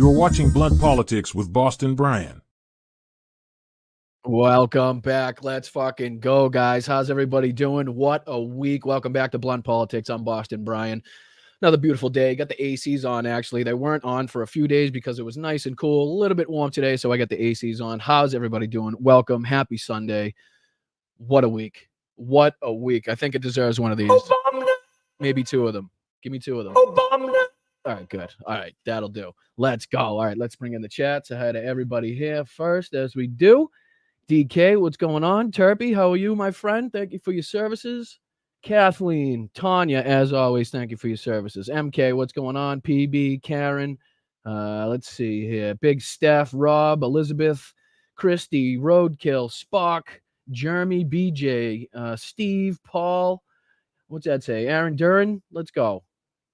You're watching Blunt Politics with Boston Brian. Welcome back. Let's fucking go, guys. How's everybody doing? What a week. Welcome back to Blunt Politics. I'm Boston Brian. Another beautiful day. Got the ACs on, actually. They weren't on for a few days because it was nice and cool. A little bit warm today, so I got the ACs on. How's everybody doing? Welcome. Happy Sunday. What a week. What a week. I think it deserves one of these. Obama. Maybe two of them. Give me two of them. Obama. All right, good. All right, that'll do. Let's go. All right, let's bring in the chat. Say hi to everybody here first, as we do. DK, what's going on? Terpy, how are you, my friend? Thank you for your services. Kathleen, Tanya, as always, thank you for your services. MK, what's going on? PB, Karen, let's see here. Big Steph, Rob, Elizabeth, Christy, Roadkill, Spock, Jeremy, BJ, Steve, Paul. What's that say? Aaron Duran, let's go.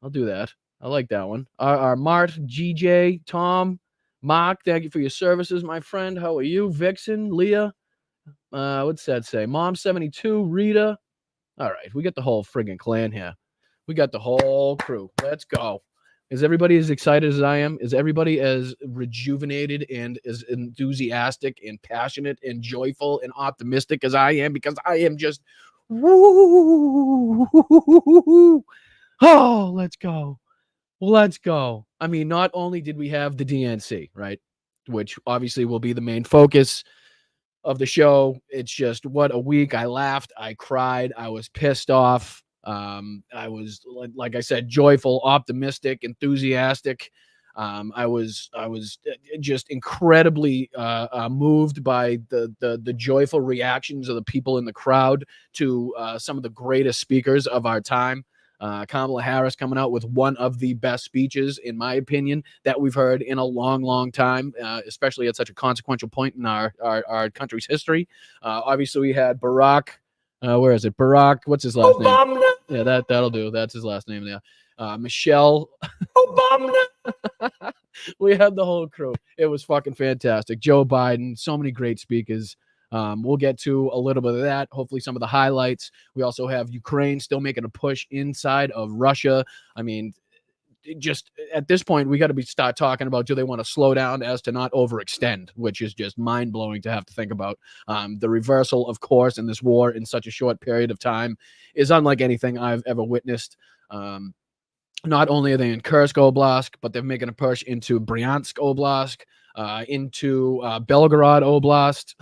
I'll do that. I like that one. Our Mart, GJ, Tom, Mark, thank you for your services, my friend. How are you? Vixen, Leah. What's that say? Mom 72, Rita. All right, we got the whole friggin' clan here. We got the whole crew. Let's go. Is everybody as excited as I am? Is everybody as rejuvenated and as enthusiastic and passionate and joyful and optimistic as I am? Because I am just, woo. Oh, let's go. Let's go. I mean, not only did we have the DNC, right, which obviously will be the main focus of the show. It's just what a week. I laughed. I cried. I was pissed off. I was, like I said, joyful, optimistic, enthusiastic. I was just incredibly moved by the joyful reactions of the people in the crowd to some of the greatest speakers of our time. Kamala Harris coming out with one of the best speeches, in my opinion, that we've heard in a long, long time, especially at such a consequential point in our country's history. Obviously, we had Barack. Where is it? Barack. What's his last name? Yeah, that'll do. That's his last name there. Michelle Obama. We had the whole crew. It was fucking fantastic. Joe Biden. So many great speakers. We'll get to a little bit of that. Hopefully some of the highlights. We also have Ukraine still making a push inside of Russia. I mean, just at this point, we got to start talking about, do they want to slow down as to not overextend, which is just mind-blowing to have to think about. The reversal, of course, in this war in such a short period of time is unlike anything I've ever witnessed. Not only are they in Kursk Oblast, but they're making a push into Bryansk Oblast, into Belgorod Oblast,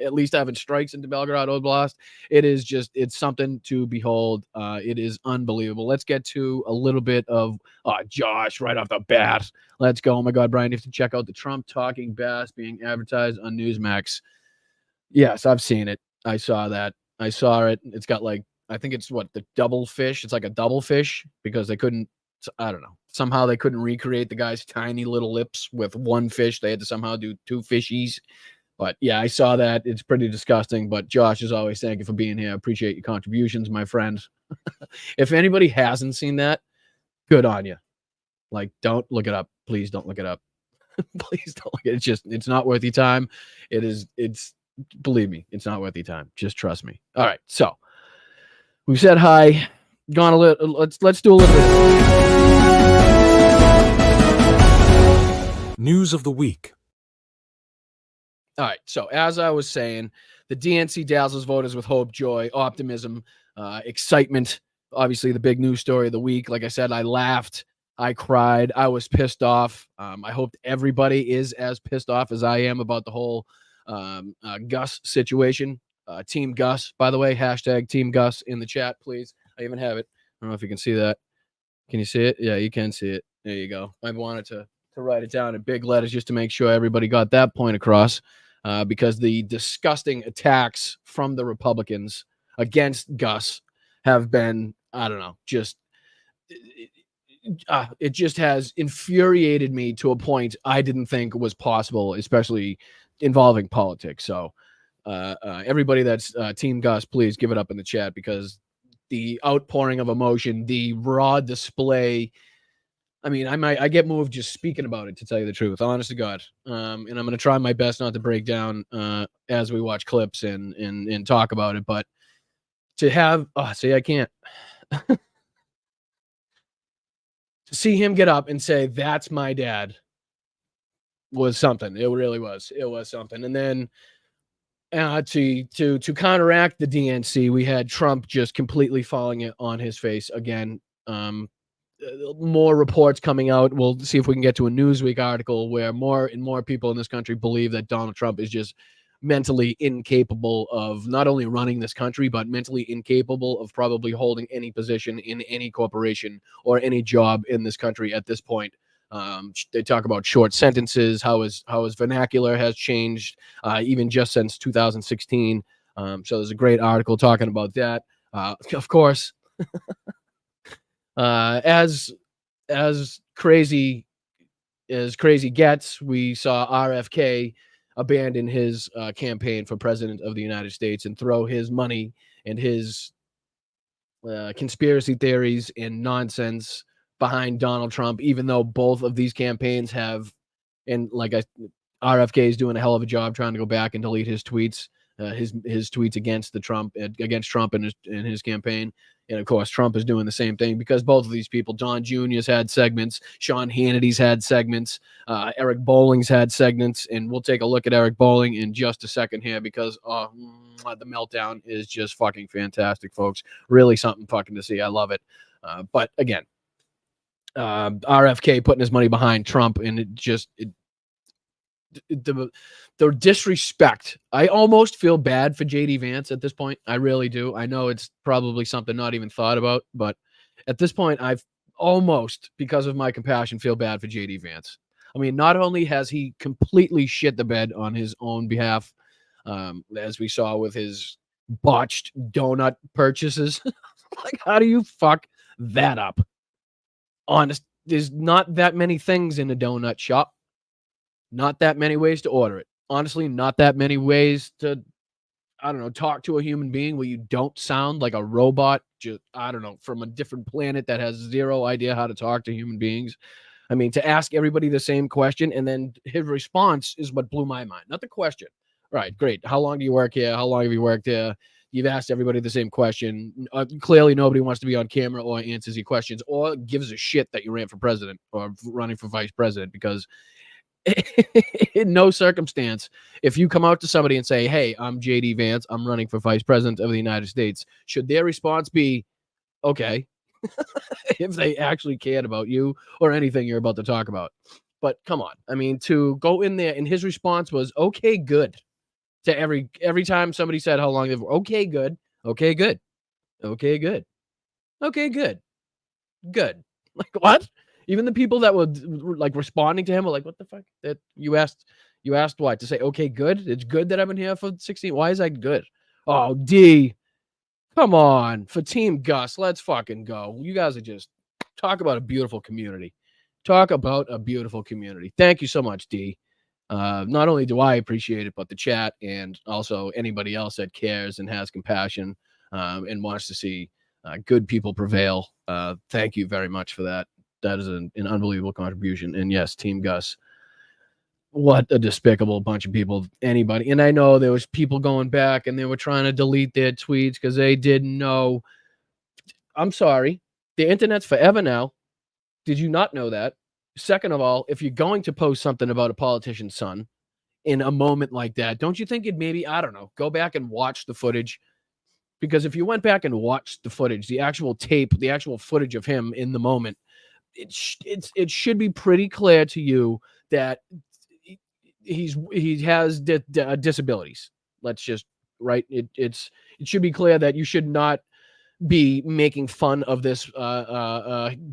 at least having strikes into Belgorod Oblast. It's something to behold. It is unbelievable. Let's get to a little bit of Josh right off the bat. Let's go. Oh my God, Brian, you have to check out the Trump talking bass being advertised on Newsmax. Yes, I've seen it. I saw that. I saw it. It's got I think it's the double fish. It's like a double fish because they couldn't, I don't know. Somehow they couldn't recreate the guy's tiny little lips with one fish. They had to somehow do two fishies. But yeah, I saw that. It's pretty disgusting. But Josh, as always, thank you for being here. I appreciate your contributions, my friend. If anybody hasn't seen that, good on you. Don't look it up. Please don't look it up. Please don't look it. It's not worth your time. Believe me, it's not worth your time. Just trust me. All right. So we've said hi. Gone a little. Let's do a little bit. News of the week. All right. So as I was saying, the DNC dazzles voters with hope, joy, optimism, excitement. Obviously, the big news story of the week. Like I said, I laughed. I cried. I was pissed off. I hope everybody is as pissed off as I am about the whole Gus situation. Team Gus, by the way, hashtag Team Gus in the chat, please. I even have it. I don't know if you can see that. Can you see it? Yeah, you can see it. There you go. I wanted to write it down in big letters just to make sure everybody got that point across, because the disgusting attacks from the Republicans against Gus have been, I don't know, it just has infuriated me to a point I didn't think was possible, especially involving politics. So everybody that's Team Gus, please give it up in the chat, because the outpouring of emotion, the raw display. I mean, I get moved just speaking about it, to tell you the truth, honest to God. And I'm going to try my best not to break down as we watch clips and talk about it. But to have, I can't. To see him get up and say, "That's my dad," was something. It really was. It was something. And then to counteract the DNC, we had Trump just completely falling it on his face again. More reports coming out. We'll see if we can get to a Newsweek article where more and more people in this country believe that Donald Trump is just mentally incapable of not only running this country, but mentally incapable of probably holding any position in any corporation or any job in this country at this point. They talk about short sentences, how his vernacular has changed, even just since 2016. So there's a great article talking about that. Of course, as crazy gets, we saw RFK abandon his campaign for president of the United States and throw his money and his conspiracy theories and nonsense behind Donald Trump, even though both of these campaigns have, and RFK is doing a hell of a job trying to go back and delete his tweets, his tweets against Trump and his campaign. And of course, Trump is doing the same thing because both of these people, Don Jr.'s had segments, Sean Hannity's had segments, Eric Bolling's had segments, and we'll take a look at Eric Bolling in just a second here because the meltdown is just fucking fantastic, folks. Really something fucking to see. I love it. But again, RFK putting his money behind Trump, and the disrespect. I almost feel bad for JD Vance at this point. I really do. I know it's probably something not even thought about, but at this point, I've almost, because of my compassion, feel bad for JD Vance. I mean, not only has he completely shit the bed on his own behalf, as we saw with his botched donut purchases. Like, how do you fuck that up? Honest, there's not that many things in a donut shop. Not that many ways to order it. Honestly, not that many ways to, I don't know, talk to a human being where you don't sound like a robot, just, I don't know, from a different planet that has zero idea how to talk to human beings. I mean, to ask everybody the same question, and then his response is what blew my mind. Not the question. Right, great. How long do you work here? How long have you worked here? You've asked everybody the same question. Clearly, nobody wants to be on camera or answers your questions or gives a shit that you ran for president or running for vice president, because in no circumstance, if you come out to somebody and say, hey, I'm JD Vance, I'm running for vice president of the United States, should their response be, okay, if they actually cared about you or anything you're about to talk about? But come on. I mean, to go in there, and his response was, okay, good. To every time somebody said how long they've, okay, good, okay, good, okay, good, okay, good, good. Like, what? Even the people that were like responding to him were like, what the fuck? That you asked what? To say, okay, good? It's good that I've been here for 16. Why is that good? Oh, D. Come on. For Team Gus, let's fucking go. You guys are just, talk about a beautiful community. Talk about a beautiful community. Thank you so much, D. Not only do I appreciate it, but the chat and also anybody else that cares and has compassion and wants to see good people prevail. Thank you very much for that. That is an unbelievable contribution. And yes, Team Gus, what a despicable bunch of people, anybody. And I know there was people going back and they were trying to delete their tweets because they didn't know. I'm sorry. The internet's forever now. Did you not know that? Second of all, if you're going to post something about a politician's son in a moment like that, don't you think you'd maybe, I don't know, go back and watch the footage? Because if you went back and watched the footage, the actual tape, the actual footage of him in the moment, it should be pretty clear to you that he has disabilities. Let's just, right? It should be clear that you should not be making fun of this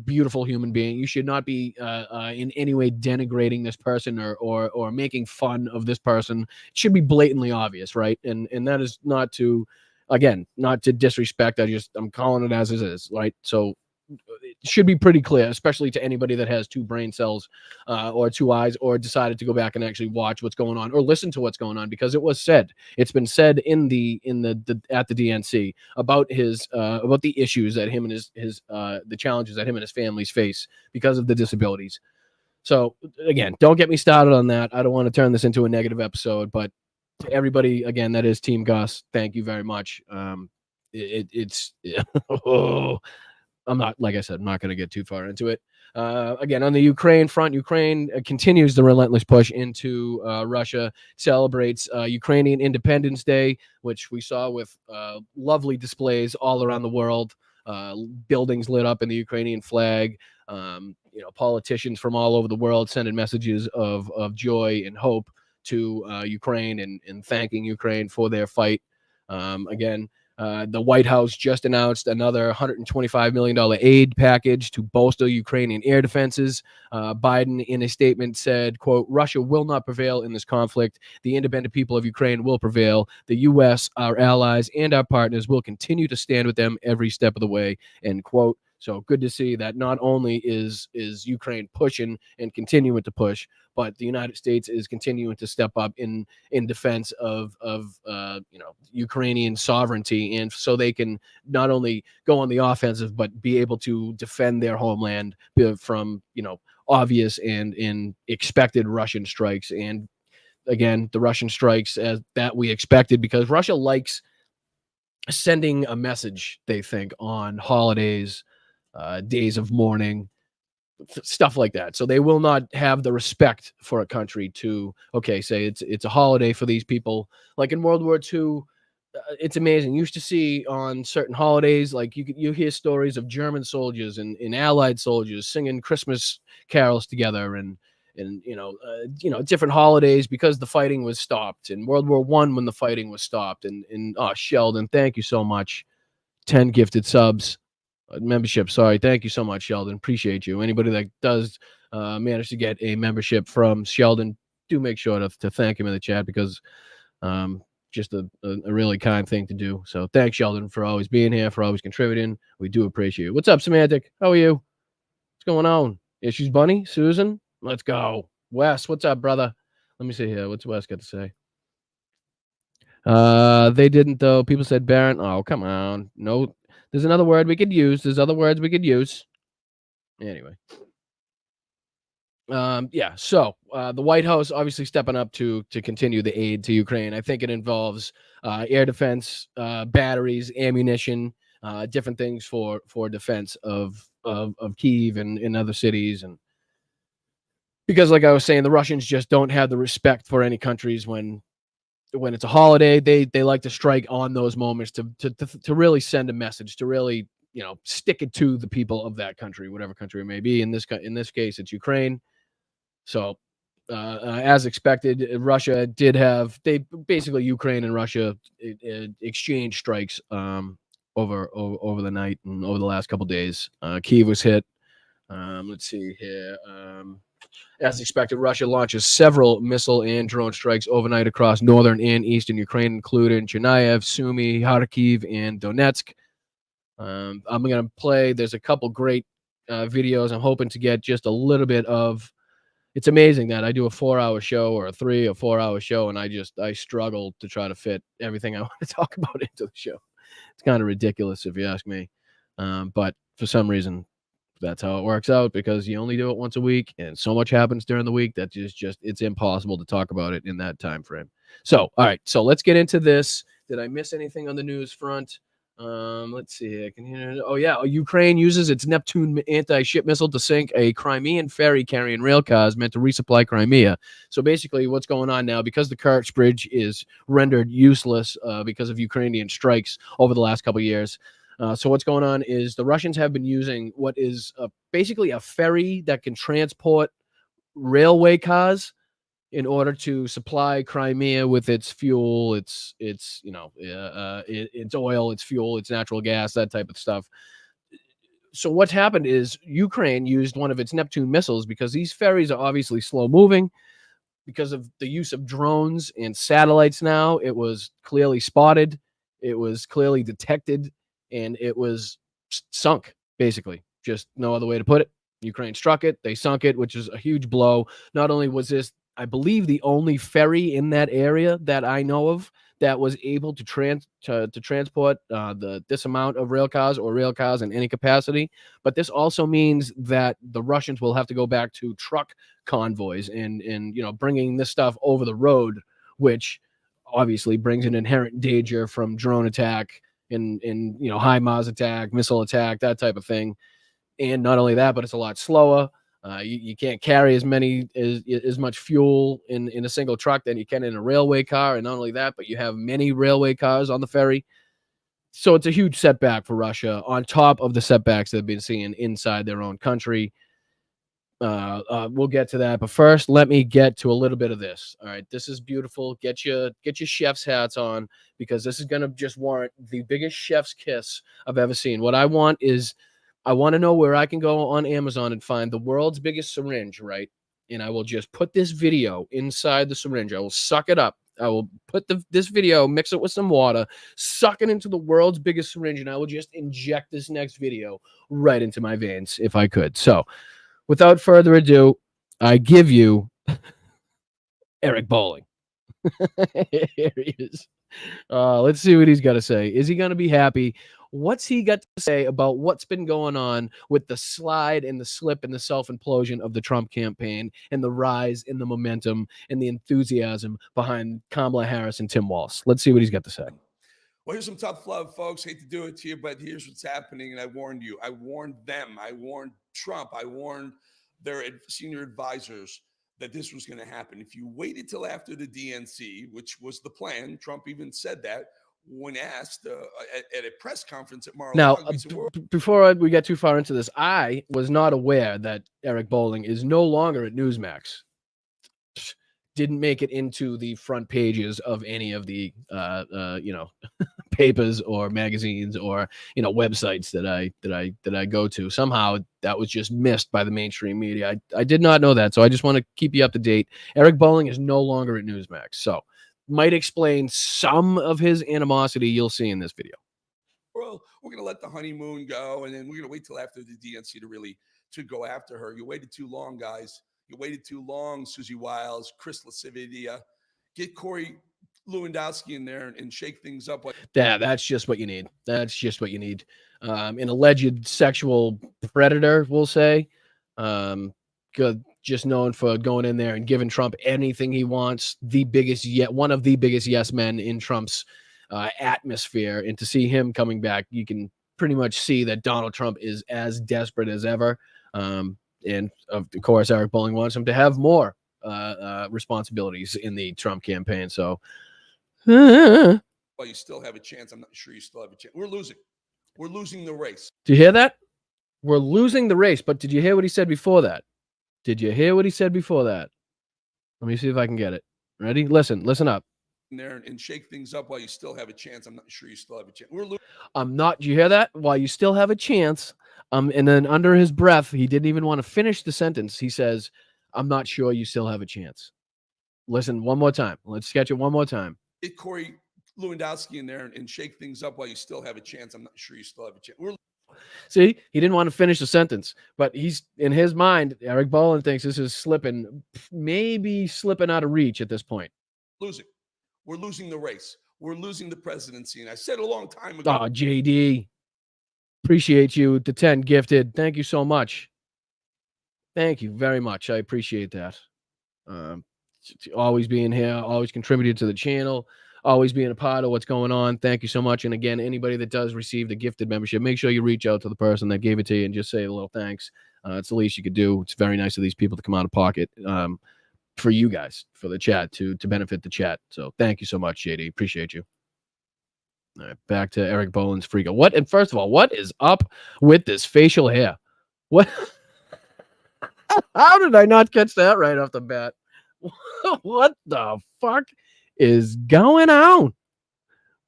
beautiful human being. You should not be in any way denigrating this person or making fun of this person. It should be blatantly obvious, right? And that is not to, again, not to disrespect. I'm calling it as it is, right? So it should be pretty clear, especially to anybody that has two brain cells or two eyes, or decided to go back and actually watch what's going on or listen to what's going on, because it was said. It's been said in the at the DNC about his about the issues that him and his the challenges that him and his families face because of the disabilities. So again, don't get me started on that. I don't want to turn this into a negative episode, but to everybody, again, that is Team Gus, thank you very much. It's oh, I'm not, like I said, I'm not going to get too far into it. Again, on the Ukraine front, Ukraine continues the relentless push into Russia, celebrates Ukrainian Independence Day, which we saw with lovely displays all around the world, buildings lit up in the Ukrainian flag, politicians from all over the world sending messages of joy and hope to Ukraine and thanking Ukraine for their fight. Again, the White House just announced another $125 million aid package to bolster Ukrainian air defenses. Biden, in a statement, said, quote, Russia will not prevail in this conflict. The independent people of Ukraine will prevail. The U.S., our allies, and our partners will continue to stand with them every step of the way, end quote. So good to see that not only is Ukraine pushing and continuing to push, but the United States is continuing to step up in defense of Ukrainian sovereignty, and so they can not only go on the offensive but be able to defend their homeland from obvious and expected Russian strikes. And again, the Russian strikes as that we expected, because Russia likes sending a message, they think, on holidays, days of mourning, stuff like that. So they will not have the respect for a country to, okay, say it's a holiday for these people. Like in World War II, it's amazing. You used to see on certain holidays, like you hear stories of German soldiers and Allied soldiers singing Christmas carols together, and different holidays because the fighting was stopped. In World War I, when the fighting was stopped, and Sheldon, thank you so much. 10 gifted subs. Membership, sorry. Thank you so much, Sheldon. Appreciate you. Anybody that does manage to get a membership from Sheldon, do make sure to thank him in the chat, because just a really kind thing to do. So thanks, Sheldon, for always being here, for always contributing. We do appreciate it. What's up, Semantic? How are you? What's going on? Issues Bunny? Susan? Let's go. Wes, what's up, brother? Let me see here. What's Wes got to say? They didn't, though. People said Baron. Oh, come on. No. There's another word we could use. There's other words we could use. Anyway. So the White House obviously stepping up to continue the aid to Ukraine. I think it involves air defense, batteries, ammunition, different things for defense of Kyiv and other cities. And because, like I was saying, the Russians just don't have the respect for any countries when it's a holiday. They like to strike on those moments to really send a message, to really stick it to the people of that country, whatever country it may be. In this case, it's Ukraine. So as expected, Russia did have Ukraine and Russia exchanged strikes over the night and over the last couple of days. Kyiv was hit. Let's see here. As expected, Russia launches several missile and drone strikes overnight across northern and eastern Ukraine, including Chernihiv, Sumy, Kharkiv, and Donetsk. I'm going to play. There's a couple great videos. I'm hoping to get just a little bit of. It's amazing that I do a 4-hour show or a 3 or 4 hour show, and I struggle to try to fit everything I want to talk about into the show. It's kind of ridiculous if you ask me. But for some reason, that's how it works out, because you only do it once a week, and so much happens during the week that it's impossible to talk about it in that time frame. So, all right, so let's get into this. Did I miss anything on the news front? Let's see. I can hear. Oh yeah, Ukraine uses its Neptune anti-ship missile to sink a Crimean ferry carrying rail cars meant to resupply Crimea. So basically, what's going on now, because the Kerch Bridge is rendered useless because of Ukrainian strikes over the last couple of years. So what's going on is the Russians have been using what is basically a ferry that can transport railway cars in order to supply Crimea with its fuel, its oil, its fuel, its natural gas, that type of stuff. So what's happened is Ukraine used one of its Neptune missiles, because these ferries are obviously slow moving because of the use of drones and satellites. Now it was clearly spotted, it was clearly detected, and it was sunk, basically. Just no other way to put it. Ukraine struck it, they sunk it, which is a huge blow. Not only was this, I believe, the only ferry in that area that I know of that was able to transport this amount of rail cars in any capacity, but this also means that the Russians will have to go back to truck convoys and bringing this stuff over the road, which obviously brings an inherent danger from drone attack in high Mars attack, missile attack, that type of thing. And not only that, but it's a lot slower. You can't carry as much fuel in a single truck than you can in a railway car. And not only that, but you have many railway cars on the ferry. So it's a huge setback for Russia on top of the setbacks they've been seeing inside their own country. We'll get to that, but first, let me get to a little bit of this. All right, this is beautiful. Get your chef's hats on, because this is gonna just warrant the biggest chef's kiss I've ever seen. What I want to know where I can go on Amazon and find the world's biggest syringe, right? And I will just put this video inside the syringe. I will suck it up. I will put this video, mix it with some water, suck it into the world's biggest syringe, and I will just inject this next video right into my veins if I could. So, without further ado, I give you Eric Bolling. Here he is. Let's see what he's got to say. Is he going to be happy? What's he got to say about what's been going on with the slide and the slip and the self-implosion of the Trump campaign, and the rise in the momentum and the enthusiasm behind Kamala Harris and Tim Walz? Let's see what he's got to say. Well, here's some tough love, folks. Hate to do it to you, but here's what's happening. And I warned you. I warned them. I warned Trump. I warned their senior advisors that this was going to happen. If you waited till after the DNC, which was the plan, Trump even said that when asked at a press conference at Mar-a-Lago. Now, before we get too far into this, I was not aware that Eric Bolling is no longer at Newsmax. Didn't make it into the front pages of any of the papers or magazines or websites that I go to. Somehow that was just missed by the mainstream media. I did not know that, so I just want to keep you up to date. Eric Bolling is no longer at Newsmax, so might explain some of his animosity you'll see in this video. Well, we're going to let the honeymoon go, and then we're going to wait till after the DNC to go after her. You waited too long, guys. You waited too long, Susie Wiles, Chris Lasividia. Get Corey Lewandowski in there and shake things up. That's just what you need. That's just what you need. An alleged sexual predator, we'll say. Good, just known for going in there and giving Trump anything he wants. One of the biggest yes men in Trump's atmosphere. And to see him coming back, you can pretty much see that Donald Trump is as desperate as ever. And of course, Eric Bolling wants him to have more responsibilities in the Trump campaign. So, well, you still have a chance. I'm not sure you still have a chance. We're losing. We're losing the race. Do you hear that? We're losing the race. But did you hear what he said before that? Did you hear what he said before that? Let me see if I can get it. Ready? Listen up. In there and shake things up while you still have a chance. I'm not sure you still have a chance. Do you hear that? While you still have a chance. And then under his breath, he didn't even want to finish the sentence. He says, I'm not sure you still have a chance. Listen one more time. Let's sketch it one more time. Get Corey Lewandowski in there and shake things up while you still have a chance. I'm not sure you still have a chance. See, he didn't want to finish the sentence, but he's in his mind. Eric Bolling thinks this is maybe slipping out of reach at this point. Losing. We're losing the race. We're losing the presidency. And I said a long time ago. Oh, JD. Appreciate you. The 10 gifted. Thank you so much. Thank you very much. I appreciate that. Always being here, always contributed to the channel, always being a part of what's going on. Thank you so much. And again, anybody that does receive the gifted membership, make sure you reach out to the person that gave it to you and just say a little thanks. It's the least you could do. It's very nice of these people to come out of pocket for you guys, for the chat, to benefit the chat. So thank you so much, JD. Appreciate you. All right, back to Eric Bolling's freako. And first of all, what is up with this facial hair? What? How did I not catch that right off the bat? What the fuck is going on?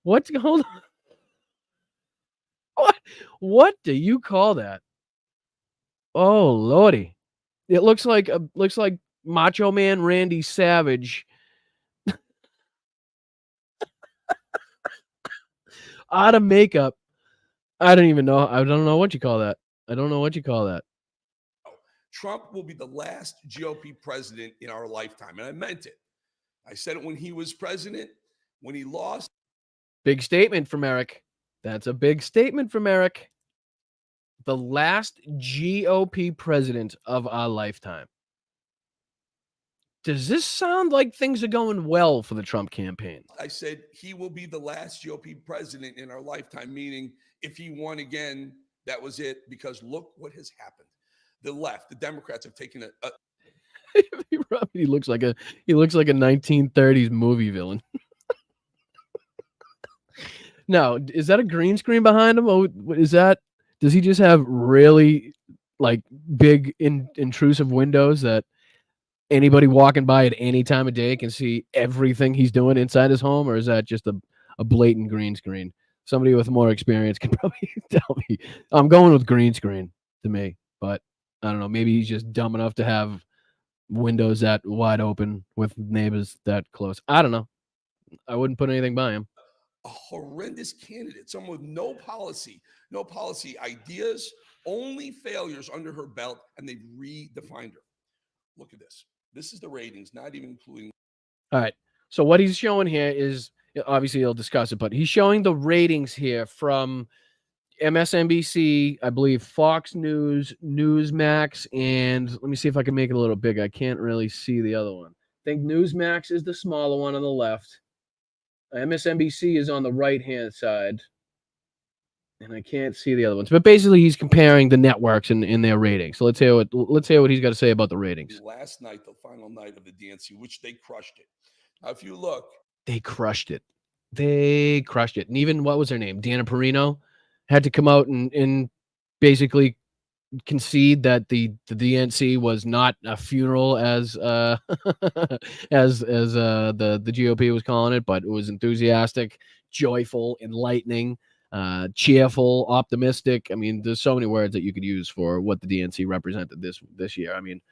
Hold on. What do you call that? Oh lordy. It looks like Macho Man Randy Savage out of makeup. I don't even know. I don't know what you call that. I don't know what you call that. Trump will be the last GOP president in our lifetime. And I meant it. I said it when he was president, when he lost. Big statement from Eric. That's a big statement from Eric. The last GOP president of our lifetime. does this sound like things are going well for the Trump campaign? I said he will be the last GOP president in our lifetime, meaning if he won again, that was it, because look what has happened. The left, the Democrats have taken a He looks like a 1930s movie villain. Now, is that a green screen behind him? Oh, is that? Does he just have really like big intrusive windows that anybody walking by at any time of day can see everything he's doing inside his home, or is that just a blatant green screen? Somebody with more experience can probably tell me. I'm going with green screen to me, but I don't know. Maybe he's just dumb enough to have windows that wide open with neighbors that close. I don't know. I wouldn't put anything by him. a horrendous candidate, someone with no policy ideas, only failures under her belt, and they've redefined her. Look at this. This is the ratings, not even including. All right. So what he's showing here is, obviously he'll discuss it, but he's showing the ratings here from MSNBC, I believe Fox News, Newsmax, and let me see if I can make it a little big. I can't really see the other one. I think Newsmax is the smaller one on the left. MSNBC is on the right-hand side. And I can't see the other ones. But basically he's comparing the networks in their ratings. So let's hear what he's got to say about the ratings. Last night, the final night of the DNC, which they crushed it. Now, if you look. They crushed it. They crushed it. And even, what was her name? Dana Perino had to come out and basically concede that the DNC was not a funeral as the GOP was calling it, but it was enthusiastic, joyful, enlightening, cheerful, optimistic. I mean, there's so many words that you could use for what the DNC represented this year. I mean,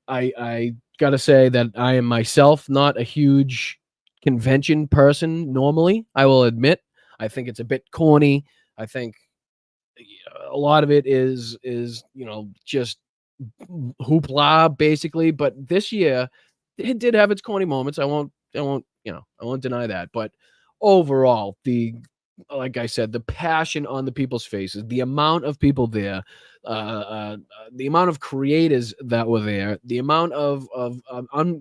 I gotta say that I am myself not a huge convention person normally. I will admit, I think it's a bit corny. I think a lot of it is just hoopla basically. But this year, it did have its corny moments. I won't deny that. But overall, like I said, the passion on the people's faces, the amount of people there, the amount of creators that were there, the amount of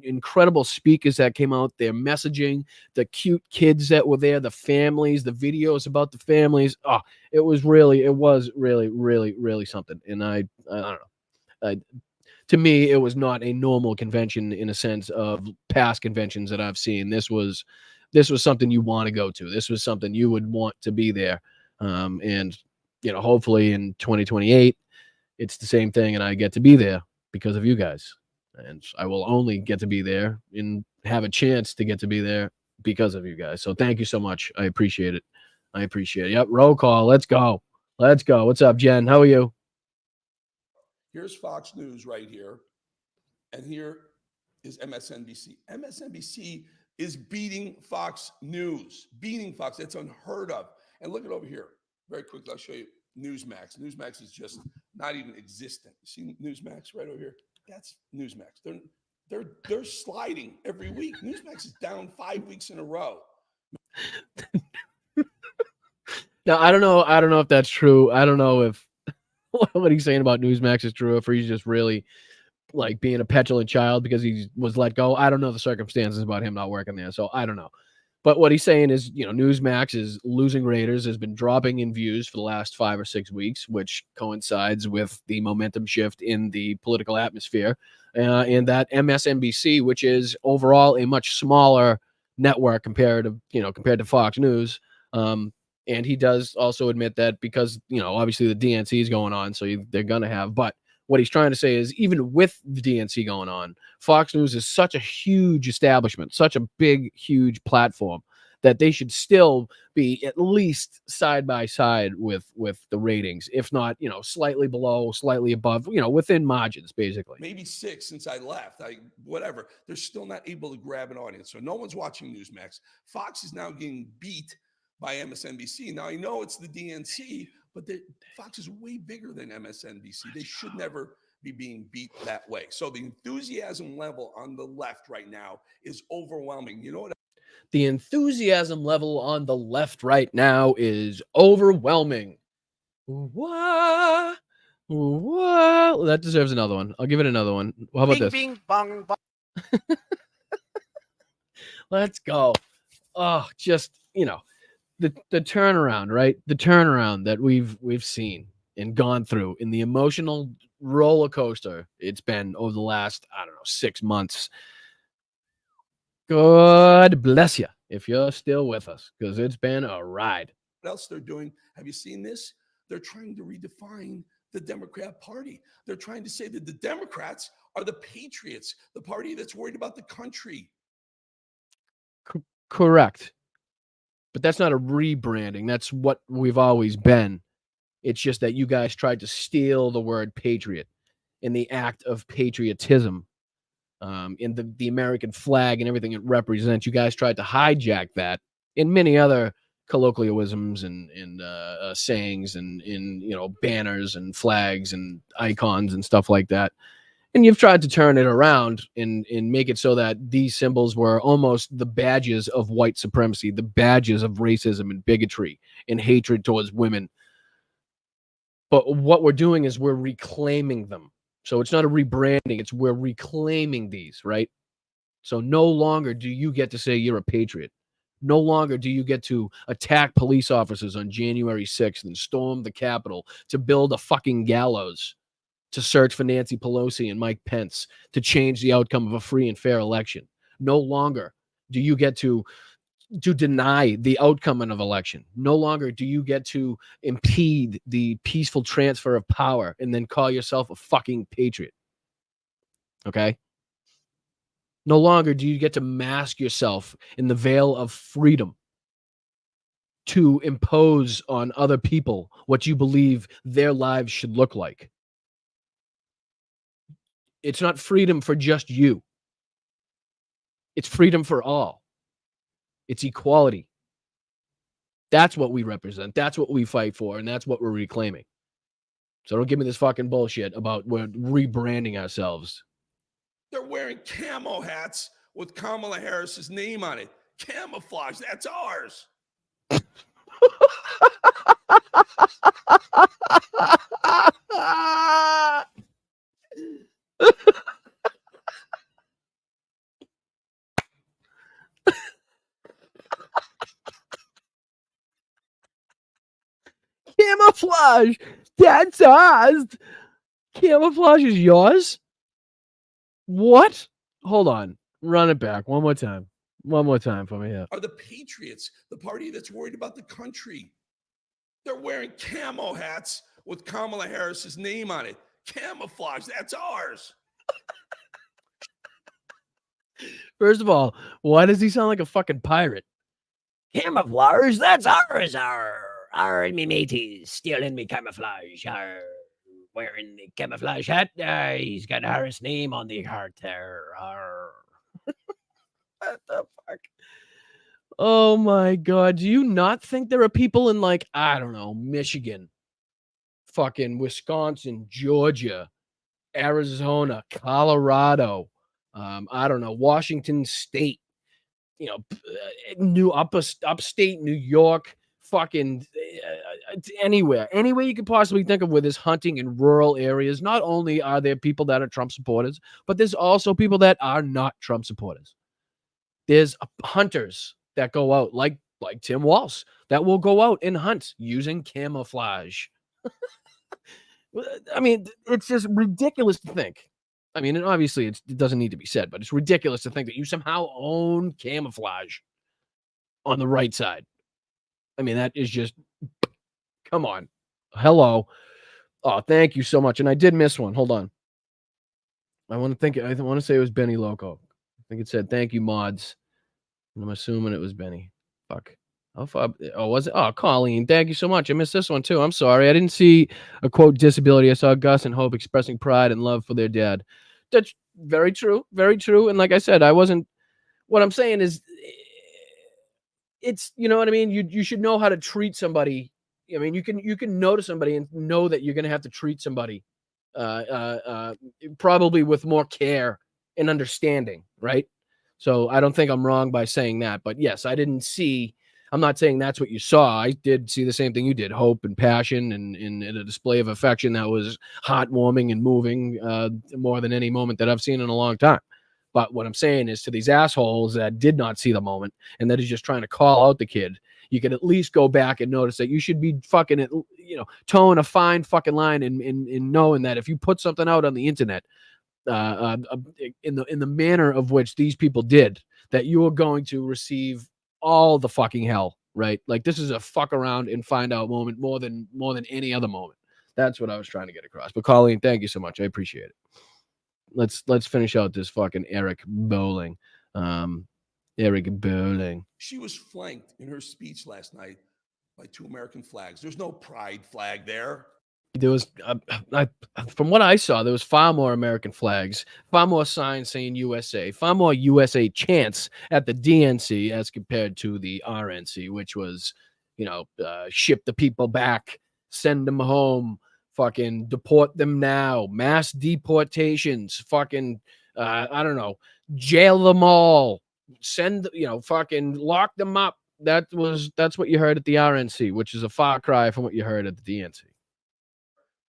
incredible speakers that came out, their messaging, the cute kids that were there, the families, the videos about the families. Oh, it was really, really something. And I don't know. To me, it was not a normal convention in a sense of past conventions that I've seen. This was something you want to go to. This was something you would want to be there. And hopefully in 2028, it's the same thing, and I get to be there because of you guys. And I will only get to be there and have a chance to get to be there because of you guys. So thank you so much. I appreciate it. Yep. Roll call. Let's go. What's up, Jen? How are you? Here's Fox News right here. And here is MSNBC. MSNBC is beating Fox News. That's unheard of. And look at over here. Very quickly, I'll show you Newsmax. Newsmax is just not even existent. See Newsmax right over here? That's Newsmax. They're sliding every week. Newsmax is down 5 weeks in a row. Now, I don't know if that's true. I don't know if what he's saying about Newsmax is true, if he's just really like being a petulant child because he was let go. I don't know the circumstances about him not working there, so I don't know. But what he's saying is, Newsmax is losing raters, has been dropping in views for the last 5 or 6 weeks, which coincides with the momentum shift in the political atmosphere. And that MSNBC, which is overall a much smaller network compared to Fox News. And he does also admit that because, obviously the DNC is going on, so they're going to have, but what he's trying to say is even with the DNC going on, Fox News is such a huge establishment, such a big, huge platform that they should still be at least side by side with the ratings, if not, slightly below, slightly above, within margins, basically. Maybe 6 since I left. Whatever. They're still not able to grab an audience. So no one's watching Newsmax. Fox is now getting beat by MSNBC. Now, I know it's the DNC, but Fox is way bigger than MSNBC. They should never be being beat that way. So the enthusiasm level on the left right now is overwhelming. You know what? The enthusiasm level on the left right now is overwhelming. What? That deserves another one. I'll give it another one. How about this? Bing, bong, bong. Let's go. Oh, just, the turnaround, right? The turnaround that we've seen and gone through in the emotional roller coaster it's been over the last, I don't know, 6 months. God bless you if you're still with us, because it's been a ride. What else they're doing? Have you seen this? They're trying to redefine the Democrat Party. They're trying to say that the Democrats are the patriots, the party that's worried about the country. Correct. But that's not a rebranding. That's what we've always been. It's just that you guys tried to steal the word patriot in the act of patriotism, in the American flag and everything it represents. You guys tried to hijack that in many other colloquialisms and sayings and in banners and flags and icons and stuff like that. And you've tried to turn it around and make it so that these symbols were almost the badges of white supremacy, the badges of racism and bigotry and hatred towards women. But what we're doing is we're reclaiming them. So it's not a rebranding, it's we're reclaiming these, right? So no longer do you get to say you're a patriot. No longer do you get to attack police officers on January 6th and storm the Capitol to build a fucking gallows to search for Nancy Pelosi and Mike Pence to change the outcome of a free and fair election. No longer do you get to deny the outcome of an election. No longer do you get to impede the peaceful transfer of power and then call yourself a fucking patriot. Okay? No longer do you get to mask yourself in the veil of freedom to impose on other people what you believe their lives should look like. It's not freedom for just you. It's freedom for all. It's equality. That's what we represent. That's what we fight for, and that's what we're reclaiming. So don't give me this fucking bullshit about we're rebranding ourselves. They're wearing camo hats with Kamala Harris's name on it. Camouflage, that's ours. Camouflage, that's ours. Camouflage is yours? What? Hold on. Run it back one more time. One more time for me here. Are the patriots, the party that's worried about the country. They're wearing camo hats with Kamala Harris's name on it. Camouflage, that's ours. First of all, why does he sound like a fucking pirate? Camouflage, that's ours. Me mateys stealing me camouflage. Wearing the camouflage hat. He's got Harris' name on the heart there. What the fuck? Oh my God. Do you not think there are people in, like, I don't know, Michigan, fucking Wisconsin, Georgia, Arizona, Colorado, I don't know, Washington State, upstate New York, fucking anywhere you could possibly think of where there's hunting in rural areas. Not only are there people that are Trump supporters, but there's also people that are not Trump supporters. There's hunters that go out like Tim Walz that will go out and hunt using camouflage. I mean, it's just ridiculous to think. I mean, and obviously it doesn't need to be said, but it's ridiculous to think that you somehow own camouflage on the right side. I mean, that is just, come on. Hello. Oh, thank you so much. And I did miss one. Hold on. I want to say it was Benny Loco. I think it said, thank you, mods. And I'm assuming it was Benny. Fuck. Oh, was it? Oh, Colleen, thank you so much. I missed this one too. I'm sorry. I didn't see a quote disability. I saw Gus and Hope expressing pride and love for their dad. That's very true. Very true. And like I said, what I'm saying is, it's, you know what I mean? You should know how to treat somebody. I mean, you can know to somebody and know that you're going to have to treat somebody probably with more care and understanding, right? So I don't think I'm wrong by saying that. But yes, I'm not saying that's what you saw. I did see the same thing you did, hope and passion and a display of affection that was heartwarming and moving more than any moment that I've seen in a long time. But what I'm saying is to these assholes that did not see the moment and that is just trying to call out the kid, you can at least go back and notice that you should be fucking, towing a fine fucking line in knowing that if you put something out on the internet in the manner of which these people did, that you are going to receive all the fucking hell, right? Like this is a fuck around and find out moment more than any other moment. That's what I was trying to get across. But Colleen, thank you so much. I appreciate it. Let's finish out this fucking Eric Bowling. Eric Bowling. She was flanked in her speech last night by 2 American flags. There's no pride flag there. There was, from what I saw, there was far more American flags, far more signs saying USA, far more USA chants at the DNC as compared to the RNC, which was, ship the people back, send them home, fucking deport them now, mass deportations, fucking, I don't know, jail them all, send, fucking lock them up. That's what you heard at the RNC, which is a far cry from what you heard at the DNC.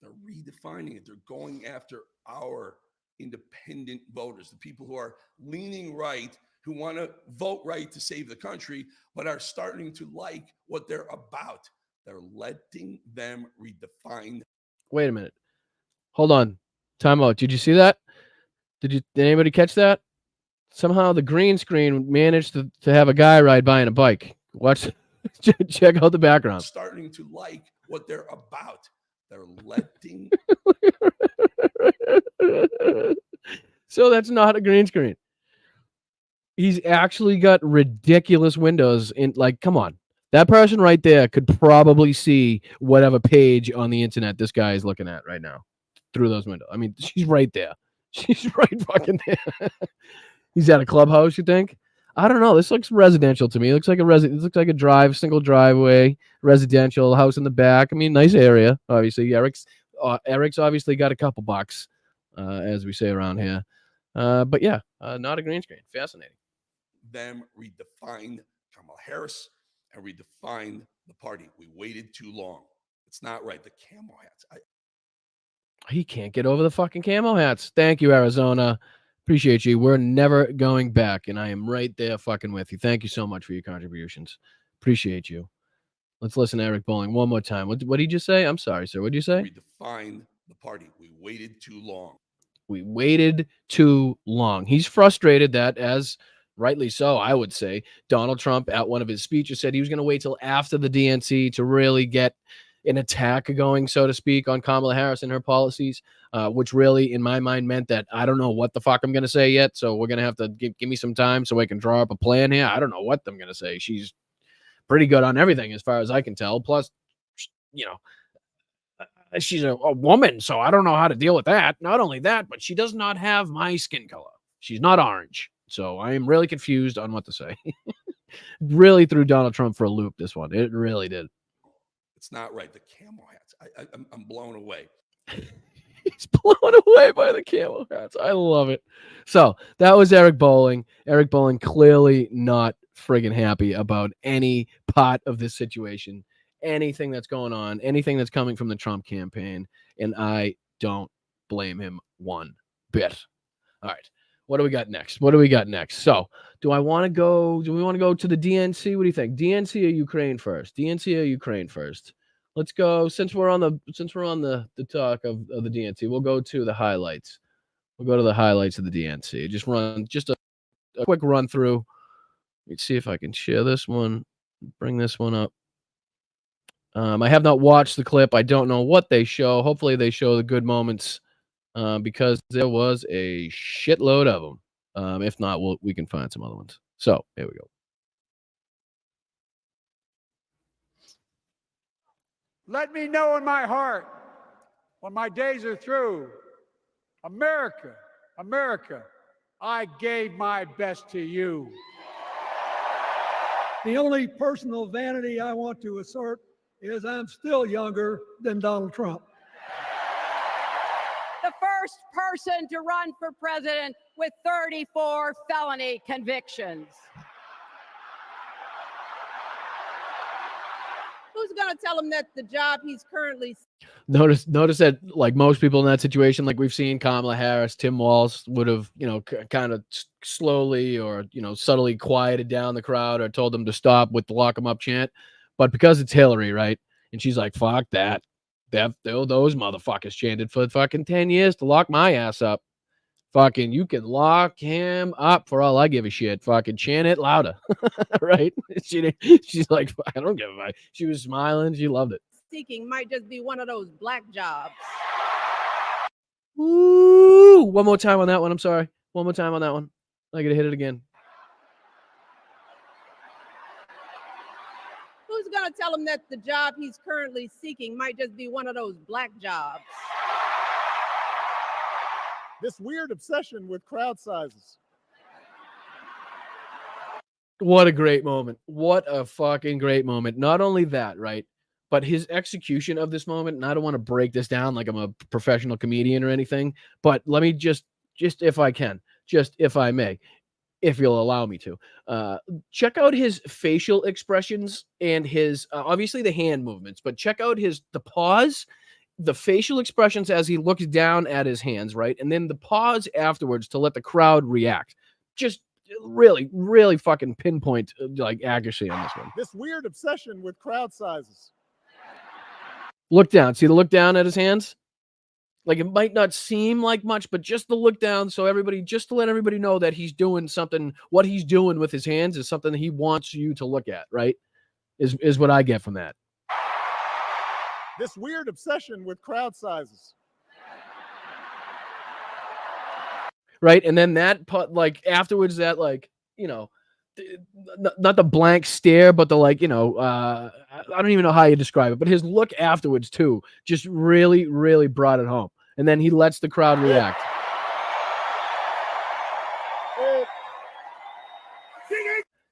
They're redefining it. They're going after our independent voters, the people who are leaning right, who want to vote right to save the country, but are starting to like what they're about. They're letting them redefine. Wait a minute. Hold on. Time out. Did you see that? Did anybody catch that? Somehow the green screen managed to have a guy ride by in a bike. Watch. Check out the background. Starting to like what they're about. They're letting. So that's not a green screen. He's actually got ridiculous windows in, like, come on. That person right there could probably see whatever page on the internet this guy is looking at right now through those windows. I mean, she's right there. She's right fucking there. He's at a clubhouse, you think? I don't know. This looks residential to me. It looks like this looks like a single driveway, residential house in the back. I mean, nice area. Obviously, Eric's obviously got a couple bucks, as we say around here. But yeah, not a green screen. Fascinating. Them redefine Kamala Harris and redefine the party. We waited too long. It's not right. The camo hats. He can't get over the fucking camo hats. Thank you, Arizona. Appreciate you. We're never going back, and I am right there fucking with you. Thank you so much for your contributions. Appreciate you. Let's listen to Eric Bowling one more time. What did you just say? I'm sorry, sir. What did you say? Redefine the party. We waited too long. We waited too long. He's frustrated that, as rightly so, I would say, Donald Trump at one of his speeches said he was going to wait till after the DNC to really get an attack going, so to speak, on Kamala Harris and her policies, which really, in my mind, meant that I don't know what the fuck I'm going to say yet. So we're going to have to give me some time so I can draw up a plan here. I don't know what I'm going to say. She's pretty good on everything as far as I can tell. Plus, she's a woman, so I don't know how to deal with that. Not only that, but she does not have my skin color. She's not orange. So I am really confused on what to say. Really threw Donald Trump for a loop, this one. It really did. It's not right. The camo hats. I'm blown away. He's blown away by the camo hats. I love it. So that was Eric Bowling. Eric Bowling clearly not friggin' happy about any part of this situation, anything that's going on, anything that's coming from the Trump campaign. And I don't blame him one bit. All right. What do we got next? So do we want to go to the DNC? What do you think? DNC or Ukraine first? Let's go, since we're on the talk of the DNC, we'll go to the highlights. We'll go to the highlights of the DNC. Just a quick run through. Let's see if I can share this one, bring this one up. I have not watched the clip. I don't know what they show. Hopefully they show the good moments. Because there was a shitload of them. If not, we can find some other ones. So here we go. Let me know in my heart when my days are through, America, I gave my best to you. The only personal vanity I want to assert is I'm still younger than Donald Trump. The first person to run for president with 34 felony convictions. Who's going to tell him that the job he's currently Notice that, like most people in that situation, like we've seen Kamala Harris, Tim Walz would have, kind of slowly or, subtly quieted down the crowd or told them to stop with the lock 'em up chant. But because it's Hillary, right? And she's like, fuck that. Those motherfuckers chanted for fucking 10 years to lock my ass up. Fucking, you can lock him up for all I give a shit. Fucking chant it louder. Right? She's like, I don't give a fuck. She was smiling. She loved it. seeking might just be one of those black jobs. Ooh, one more time on that one. I'm sorry. One more time on that one. I gotta hit it again. Who's going to tell him that the job he's currently seeking might just be one of those black jobs? This weird obsession with crowd sizes. What a great moment. What a fucking great moment. Not only that, right? But his execution of this moment, and I don't want to break this down like I'm a professional comedian or anything, but let me just if I can, just if I may, if you'll allow me to, check out his facial expressions and his, obviously the hand movements, but check out the pause, the facial expressions as he looks down at his hands, right? And then the pause afterwards to let the crowd react. Just really, really fucking pinpoint like accuracy on this one. This weird obsession with crowd sizes. Look down. See the look down at his hands? Like it might not seem like much, but just the look down, so just to let everybody know that he's doing something. What he's doing with his hands is something that he wants you to look at, right? Is what I get from that. This weird obsession with crowd sizes. Right, and then that like afterwards, that like not the blank stare, but the like I don't even know how you describe it, but his look afterwards too just really, really brought it home. And then he lets the crowd react.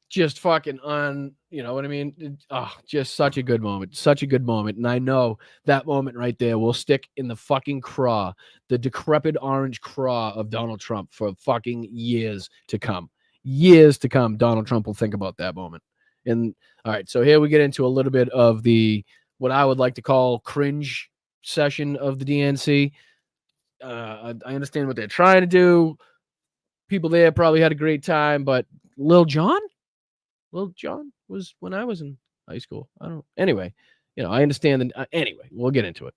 Just fucking on, you know what I mean? Just such a good moment. Such a good moment. And I know that moment right there will stick in the fucking craw, the decrepit orange craw of Donald Trump for fucking years to come. Years to come, Donald Trump will think about that moment. And all right, so here we get into a little bit of what I would like to call cringe session of the DNC. I understand what they're trying to do. People there probably had a great time, but Lil Jon was when I was in high school. Anyway, I understand. Anyway, we'll get into it.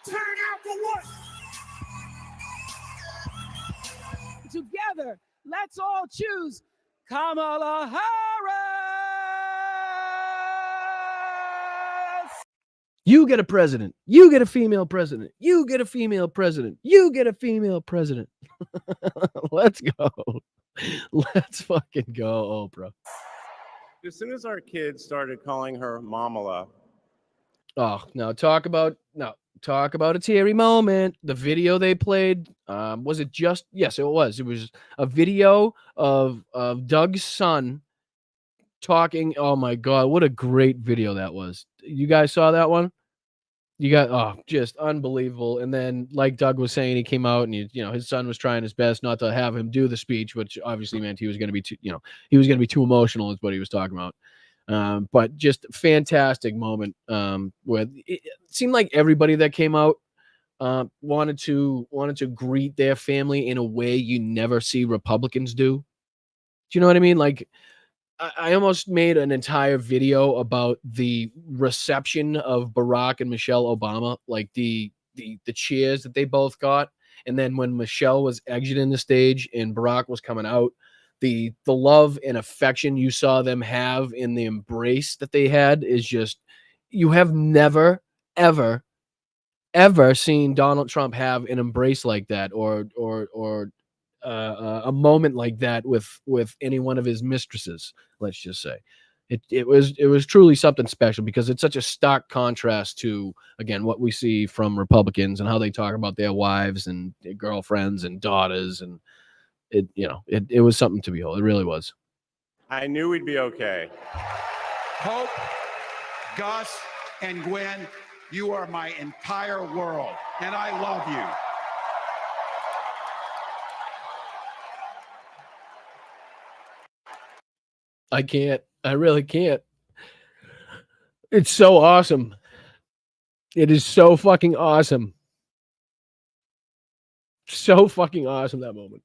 Turn out for what? Together, let's all choose Kamala Harris. You get a president. You get a female president. You get a female president. You get a female president. Let's go. Let's fucking go, Oprah. As soon as our kids started calling her Mamala. Oh, now talk about a teary moment. The video they played, was it just? Yes, it was. It was a video of Doug's son talking. Oh my God, what a great video that was. You guys saw that one? You got just unbelievable. And then, like Doug was saying, he came out and his son was trying his best not to have him do the speech, which obviously meant he was going to be too emotional, is what he was talking about. But just fantastic moment where it seemed like everybody that came out wanted to greet their family in a way you never see Republicans do. Do you know what I mean? Like, I almost made an entire video about the reception of Barack and Michelle Obama, like the cheers that they both got. And then when Michelle was exiting the stage and Barack was coming out, the love and affection you saw them have in the embrace that they had is just, you have never, ever, ever seen Donald Trump have an embrace like that or a moment like that with any one of his mistresses. Let's just say it was truly something special because it's such a stark contrast to, again, what we see from Republicans and how they talk about their wives and their girlfriends and daughters. And it was something to behold. It really was. I knew we'd be okay. Hope, Gus, and Gwen, you are my entire world, and I love you. I can't. I really can't. It's so awesome. It is so fucking awesome. So fucking awesome, that moment.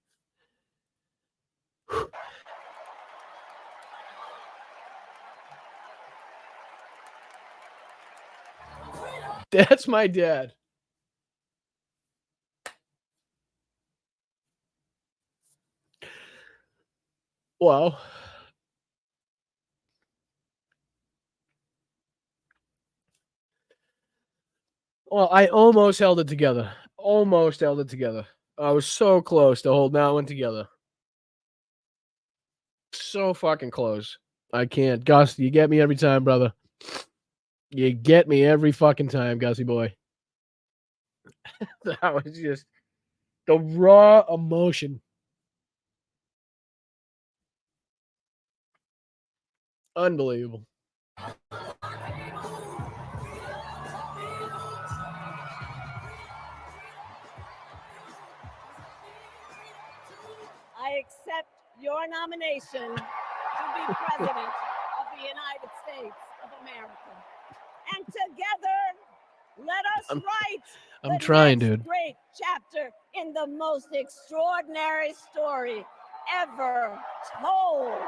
That's my dad. Wow. Well, I almost held it together. Almost held it together. I was so close to holding that one together. So fucking close. I can't. Gus, you get me every time, brother. You get me every fucking time, Gussie boy. That was just the raw emotion. Unbelievable. I accept your nomination to be President of the United States of America. And together, let us write I'm the trying, next dude. great chapter in the most extraordinary story ever told.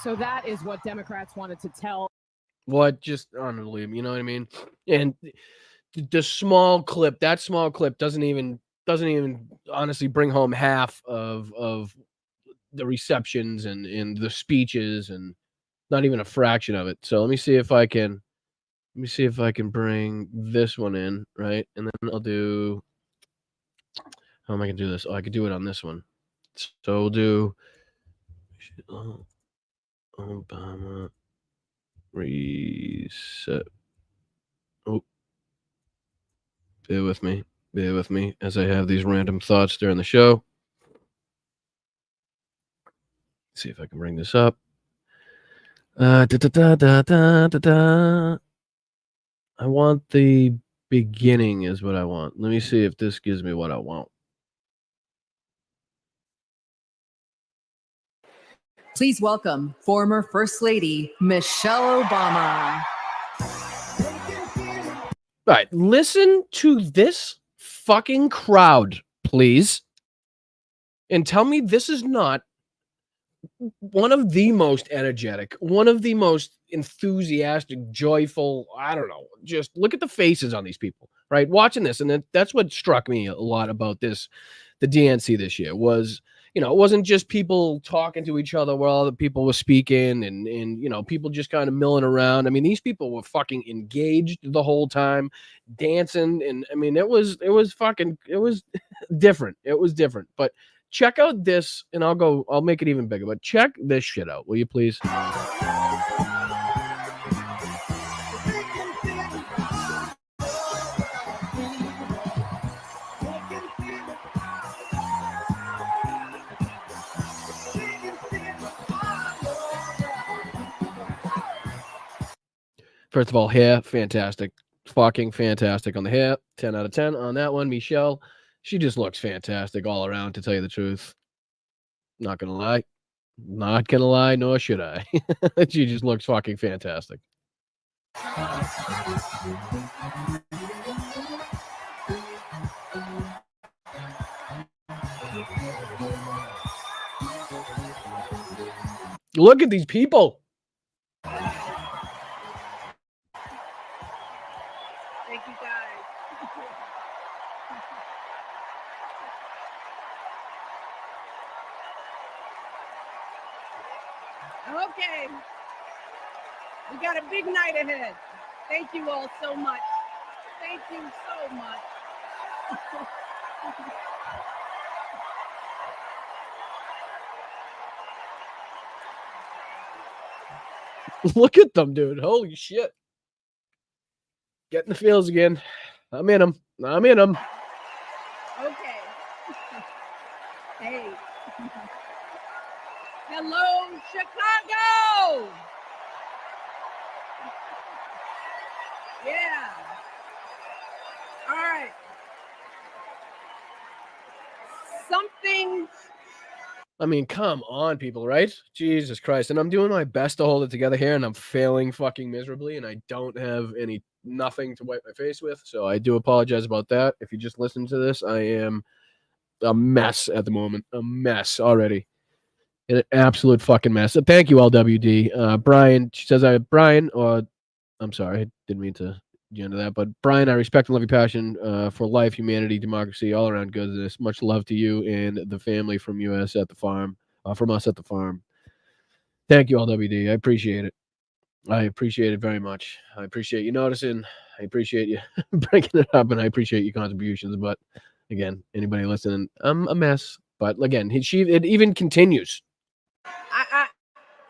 So that is what Democrats wanted to tell. What? Just unbelievable. You know what I mean? And the small clip, that small clip doesn't even honestly bring home half of the receptions and the speeches, and not even a fraction of it. So let me see if I can bring this one in, right? And then I'll do, how am I gonna do this? Oh, I could do it on this one. So we'll do Obama reset. Oh, bear with me as I have these random thoughts during the show. See if I can bring this up. I want the beginning is what I want. Let me see if this gives me what I want. Please welcome former First Lady Michelle Obama. All right, listen to this fucking crowd, please. And tell me this is not one of the most energetic, one of the most enthusiastic, joyful, I don't know, just look at the faces on these people, right? Watching this. And that's what struck me a lot about this, the DNC this year was, you know, it wasn't just people talking to each other while other people were speaking and you know, people just kind of milling around. I mean, these people were fucking engaged the whole time, dancing. And I mean, it was different. It was different. But check out this, and I'll make it even bigger, but check this shit out, will you please? First of all, hair, fantastic. Fucking fantastic on the hair. 10 out of 10 on that one. Michelle, she just looks fantastic all around, to tell you the truth. Not gonna lie. Not gonna lie, nor should I. She just looks fucking fantastic. Look at these people. Thank you, guys. Okay. We got a big night ahead. Thank you all so much. Thank you so much. Look at them, dude. Holy shit. Getting the feels again. I'm in them. Okay. Hey. Hello, Chicago. Yeah. All right. Something I mean, come on, people, right? Jesus Christ. And I'm doing my best to hold it together here, and I'm failing fucking miserably, and I don't have nothing to wipe my face with. So I do apologize about that. If you just listen to this, I am a mess at the moment. A mess already. An absolute fucking mess. So thank you, LWD. Brian, she says, I'm sorry, I didn't mean to get into that, but Brian, I respect and love your passion for life, humanity, democracy, all around goodness. Much love to you and the family from us at the farm. Thank you, LWD. I appreciate it. I appreciate it very much. I appreciate you noticing. I appreciate you breaking it up, and I appreciate your contributions. But again, anybody listening, I'm a mess. But again, it even continues.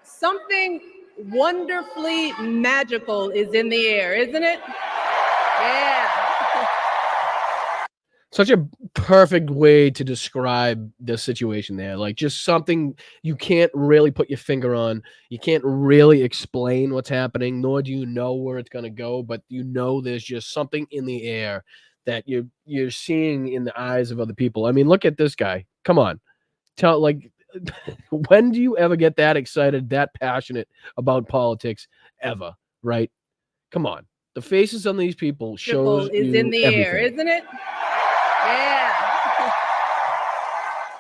Something wonderfully magical is in the air, isn't it? Yeah. Such a perfect way to describe the situation there. Like, just something you can't really put your finger on. You can't really explain what's happening, nor do you know where it's going to go, but you know there's just something in the air that you're seeing in the eyes of other people. I mean, look at this guy. Come on. When do you ever get that excited, that passionate about politics ever, right? Come on. The faces on these people shows is you in the everything. air, isn't it? Yeah.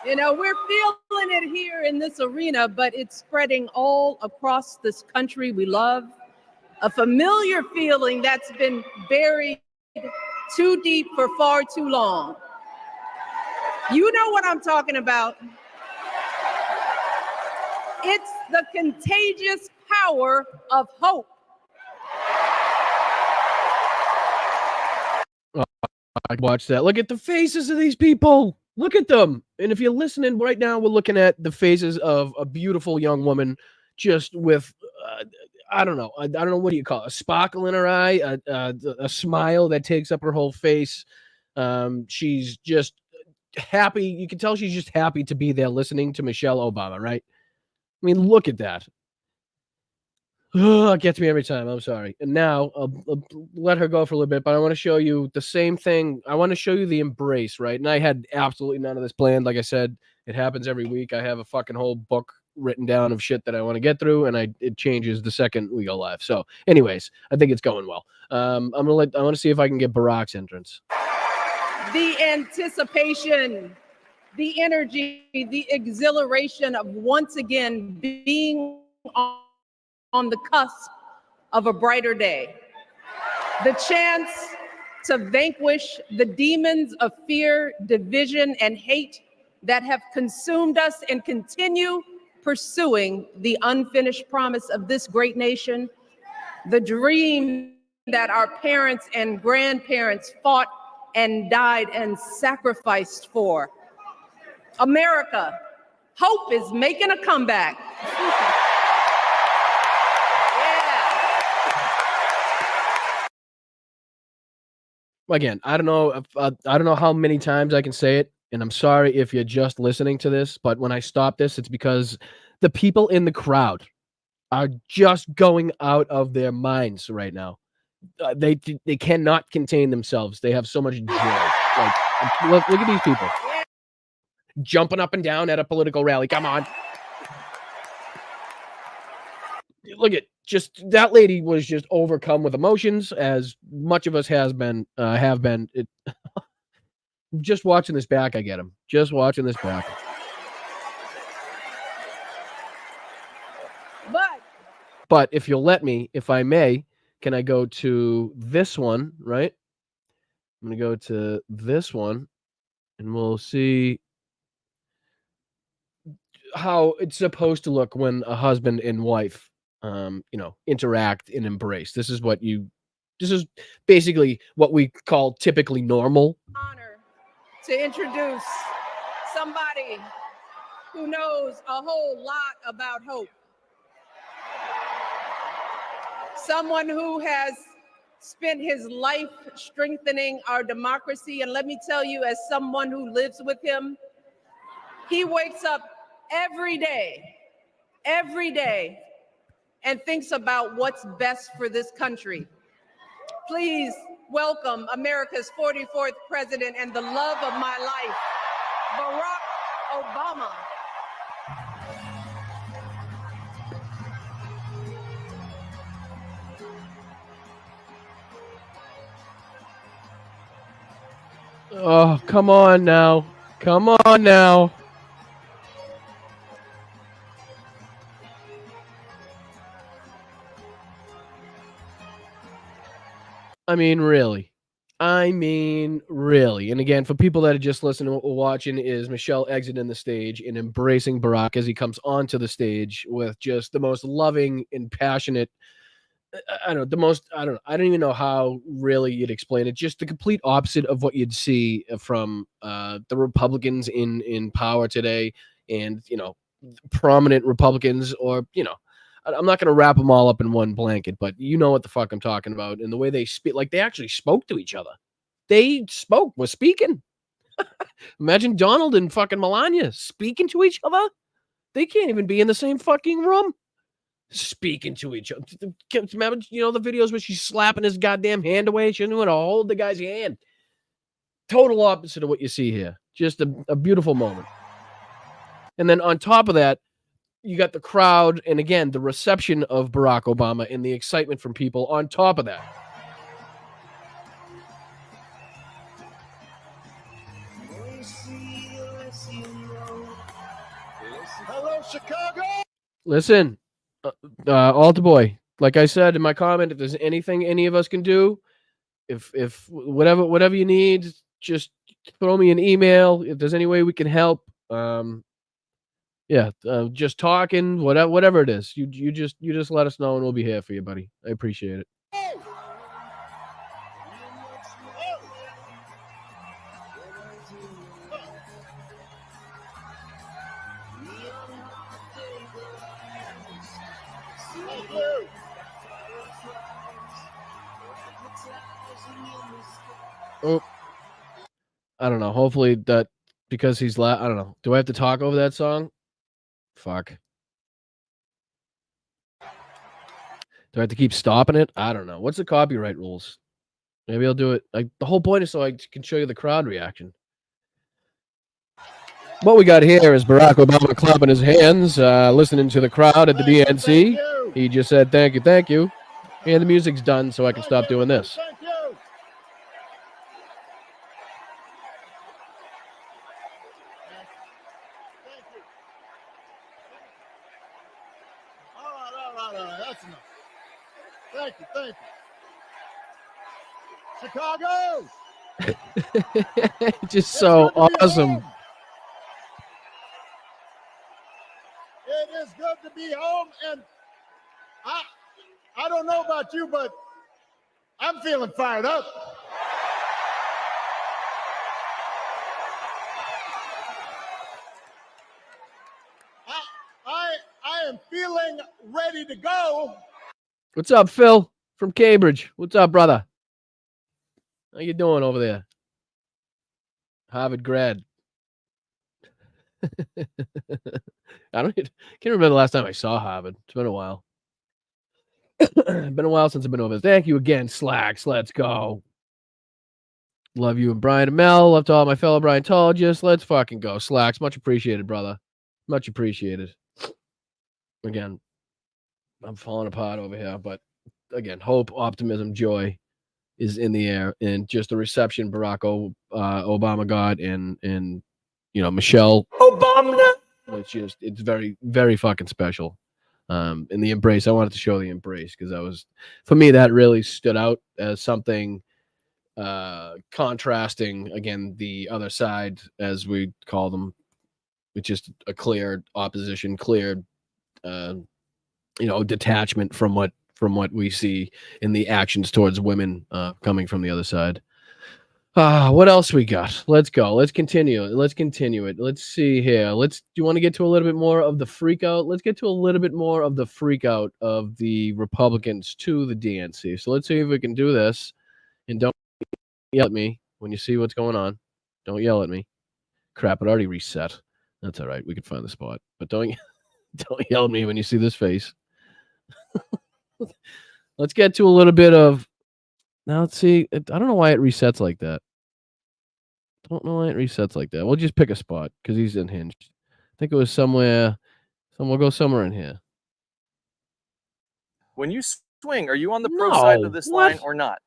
You know, we're feeling it here in this arena, but it's spreading all across this country we love. A familiar feeling that's been buried too deep for far too long. You know what I'm talking about. It's the contagious power of hope. I watched that. Look at the faces of these people. Look at them. And if you're listening right now, we're looking at the faces of a beautiful young woman just with, I don't know. What do you call it? A sparkle in her eye, a smile that takes up her whole face. She's just happy. You can tell she's just happy to be there listening to Michelle Obama, right? I mean, look at that. It gets me every time. I'm sorry. And now I'll let her go for a little bit, but I want to show you the same thing. I want to show you the embrace, right? And I had absolutely none of this planned. Like I said, it happens every week. I have a fucking whole book written down of shit that I want to get through, and it changes the second we go live. So anyways, I think it's going well. I want to see if I can get Barack's entrance. The anticipation, the energy, the exhilaration of once again being on the cusp of a brighter day. The chance to vanquish the demons of fear, division, and hate that have consumed us and continue pursuing the unfinished promise of this great nation, the dream that our parents and grandparents fought and died and sacrificed for. America, hope is making a comeback. Again, I don't know how many times I can say it, and I'm sorry if you're just listening to this, but when I stop this, it's because the people in the crowd are just going out of their minds right now. They cannot contain themselves. They have so much joy. Like, look at these people jumping up and down at a political rally. Come on. Look at that lady was just overcome with emotions, as much of us have been. Just watching this back, I get him. Just watching this back. But if you'll let me, if I may, can I go to this one, right? I'm going to go to this one, and we'll see how it's supposed to look when a husband and wife interact and embrace. This is basically what we call typically normal. Honor to introduce somebody who knows a whole lot about hope. Someone who has spent his life strengthening our democracy. And let me tell you, as someone who lives with him, he wakes up every day, and thinks about what's best for this country. Please welcome America's 44th president and the love of my life, Barack Obama. Oh, come on now. Come on now. I mean, really. And again, for people that are just listening or watching, is Michelle exiting the stage and embracing Barack as he comes onto the stage with just the most loving and passionate. I don't know. I don't even know how really you'd explain it. Just the complete opposite of what you'd see from the Republicans in power today, and prominent Republicans, or I'm not going to wrap them all up in one blanket, but you know what the fuck I'm talking about. And the way they speak, like they actually spoke to each other. Was speaking. Imagine Donald and fucking Melania speaking to each other. They can't even be in the same fucking room. Speaking to each other. Remember, the videos where she's slapping his goddamn hand away? She didn't want to hold the guy's hand. Total opposite of what you see here. Just a beautiful moment. And then on top of that, you got the crowd, and again, the reception of Barack Obama and the excitement from people on top of that. Hello, Chicago. Listen, Altar Boy, like I said in my comment, if there's anything any of us can do, if whatever you need, just throw me an email. If there's any way we can help, just talking, whatever it is, you just let us know and we'll be here for you, buddy. I appreciate it. Oh, I don't know. Hopefully that, because he's I don't know. Do I have to talk over that song? Fuck. Do I have to keep stopping it? I don't know. What's the copyright rules? Maybe I'll do it. The whole point is so I can show you the crowd reaction. What we got here is Barack Obama clapping his hands, listening to the crowd at the DNC. He just said, thank you. And the music's done, so I can stop doing this. Thank you. All right. That's enough. Thank you. Chicago. Just so awesome. It is good to be home, and I don't know about you, but I'm feeling fired up. I am feeling ready to go. What's up, Phil from Cambridge? What's up, brother? How you doing over there? Harvard grad. Can't remember the last time I saw Harvard. It's been a while. Been a while since I've been over there. Thank you again, Slacks. Let's go. Love you and Brian and Mel. Love to all my fellow Briantologists. Let's fucking go, Slacks. Much appreciated, brother. Much appreciated. Again, I'm falling apart over here, but again, hope, optimism, joy is in the air, and just the reception Barack Obama got, and Michelle Obama. It's very, very fucking special. And the embrace, I wanted to show the embrace because for me, that really stood out as something contrasting, again, the other side, as we call them, with just a clear opposition, clear detachment from what we see in the actions towards women coming from the other side. What else we got? Let's go. Let's continue it. Let's see here. Do you want to get to a little bit more of the freak out? Let's get to a little bit more of the freak out of the Republicans to the DNC. So let's see if we can do this. And don't yell at me when you see what's going on. Don't yell at me. Crap, it already reset. That's all right. We can find the spot. But don't yell at me when you see this face. Let's get to a little bit of. Now, let's see. I don't know why it resets like that. We'll just pick a spot because he's unhinged. I think it was somewhere. We'll go somewhere in here. When you swing, are you on the pro side of this line or not?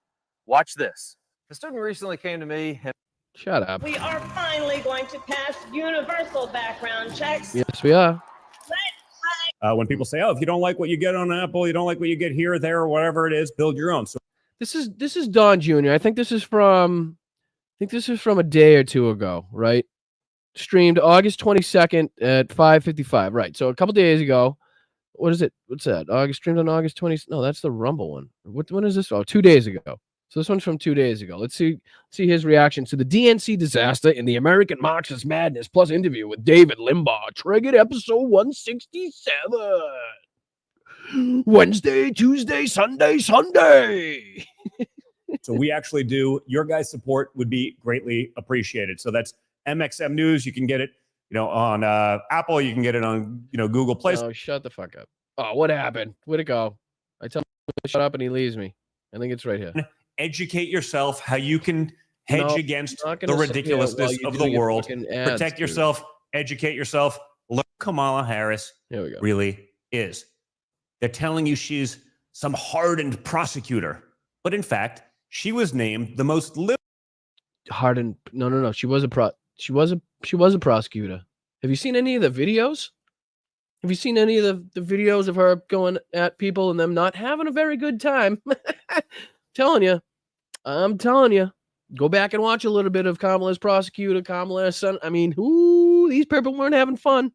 Watch this. A student recently came to me and Shut up. We are finally going to pass universal background checks. Yes, we are. When people say, "Oh, if you don't like what you get on Apple, you don't like what you get here, there, or whatever it is, build your own." So This is Don Jr. I think this is from a day or two ago, right? Streamed August 22nd at 5:55. Right. So a couple days ago. What is it? What's that? Streamed on August 20th. No, that's the Rumble one. When is this? Oh, 2 days ago. So this one's from 2 days ago. Let's see his reaction to the DNC disaster and the American Marxist madness, plus interview with David Limbaugh. Triggered episode 167. Wednesday, Tuesday, Sunday. So we actually do. Your guys' support would be greatly appreciated. So that's MXM News. You can get it, on Apple. You can get it on, Google Play. Oh, shut the fuck up. Oh, what happened? Where'd it go? I tell him to shut up and he leaves me. I think it's right here. Educate yourself how you can hedge against the ridiculousness of the world. Protect yourself. Educate yourself. Look, Kamala Harris really is. They're telling you she's some hardened prosecutor, but in fact, she was named the most hardened. No. She was a prosecutor. Have you seen any of the videos? Have you seen any of the videos of her going at people and them not having a very good time? I'm telling you. Go back and watch a little bit of Kamala's prosecutor, Kamala's son. I mean, these people weren't having fun.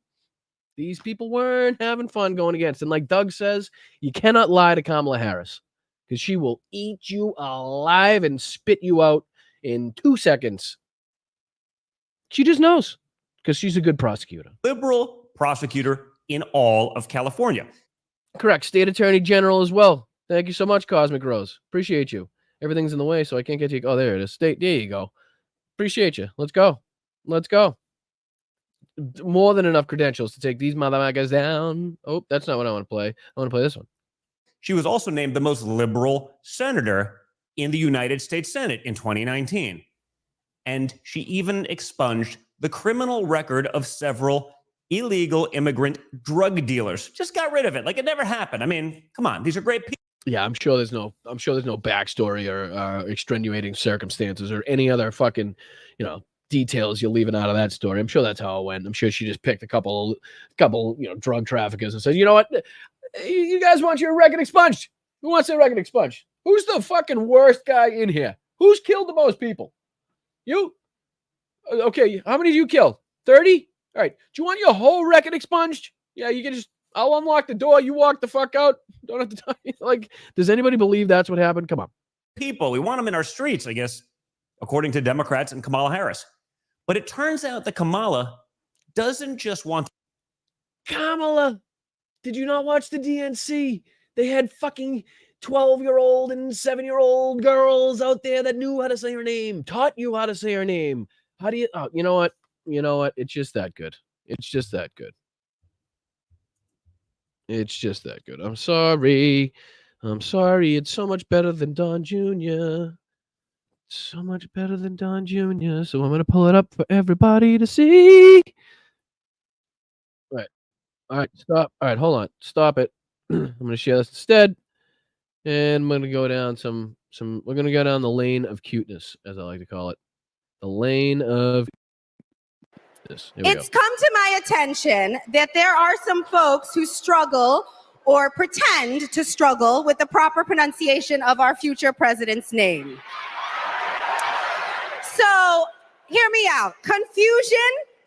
These people weren't having fun going against. And like Doug says, you cannot lie to Kamala Harris because she will eat you alive and spit you out in 2 seconds. She just knows because she's a good prosecutor. Liberal prosecutor in all of California. Correct. State Attorney General as well. Thank you so much, Cosmic Rose. Appreciate you. Everything's in the way, so I can't get you. Oh, there it is. State. There you go. Appreciate you. Let's go. More than enough credentials to take these motherfuckers down. Oh, that's not what I want to play. I want to play this one. She was also named the most liberal senator in the United States Senate in 2019. And she even expunged the criminal record of several illegal immigrant drug dealers. Just got rid of it like it never happened. I mean, come on, these are great people. Yeah, I'm sure there's no backstory or extenuating circumstances or any other fucking, details you're leaving out of that story. I'm sure that's how it went. I'm sure she just picked a couple, drug traffickers and said, you know what, you guys want your record expunged? Who wants their record expunged? Who's the fucking worst guy in here? Who's killed the most people? You? Okay, how many do you kill? 30? All right. Do you want your whole record expunged? Yeah, you can just, I'll unlock the door. You walk the fuck out. Don't have to tell you. Like, does anybody believe that's what happened? Come on. People, we want them in our streets, I guess, according to Democrats and Kamala Harris. But it turns out that Kamala doesn't just want... Kamala, did you not watch the DNC? They had fucking 12-year-old and 7-year-old girls out there that knew how to say her name, taught you how to say her name. How do you... Oh, you know what? It's just that good. It's just that good. I'm sorry. It's so much better than Don Jr. So much better than Don Jr. So I'm going to pull it up for everybody to see. All right, stop. All right, hold on. Stop it. I'm going to share this instead. And I'm going to go down we're going to go down the lane of cuteness, as I like to call it. The lane of cuteness. It's come to my attention that there are some folks who struggle or pretend to struggle with the proper pronunciation of our future president's name. So, hear me out. Confusion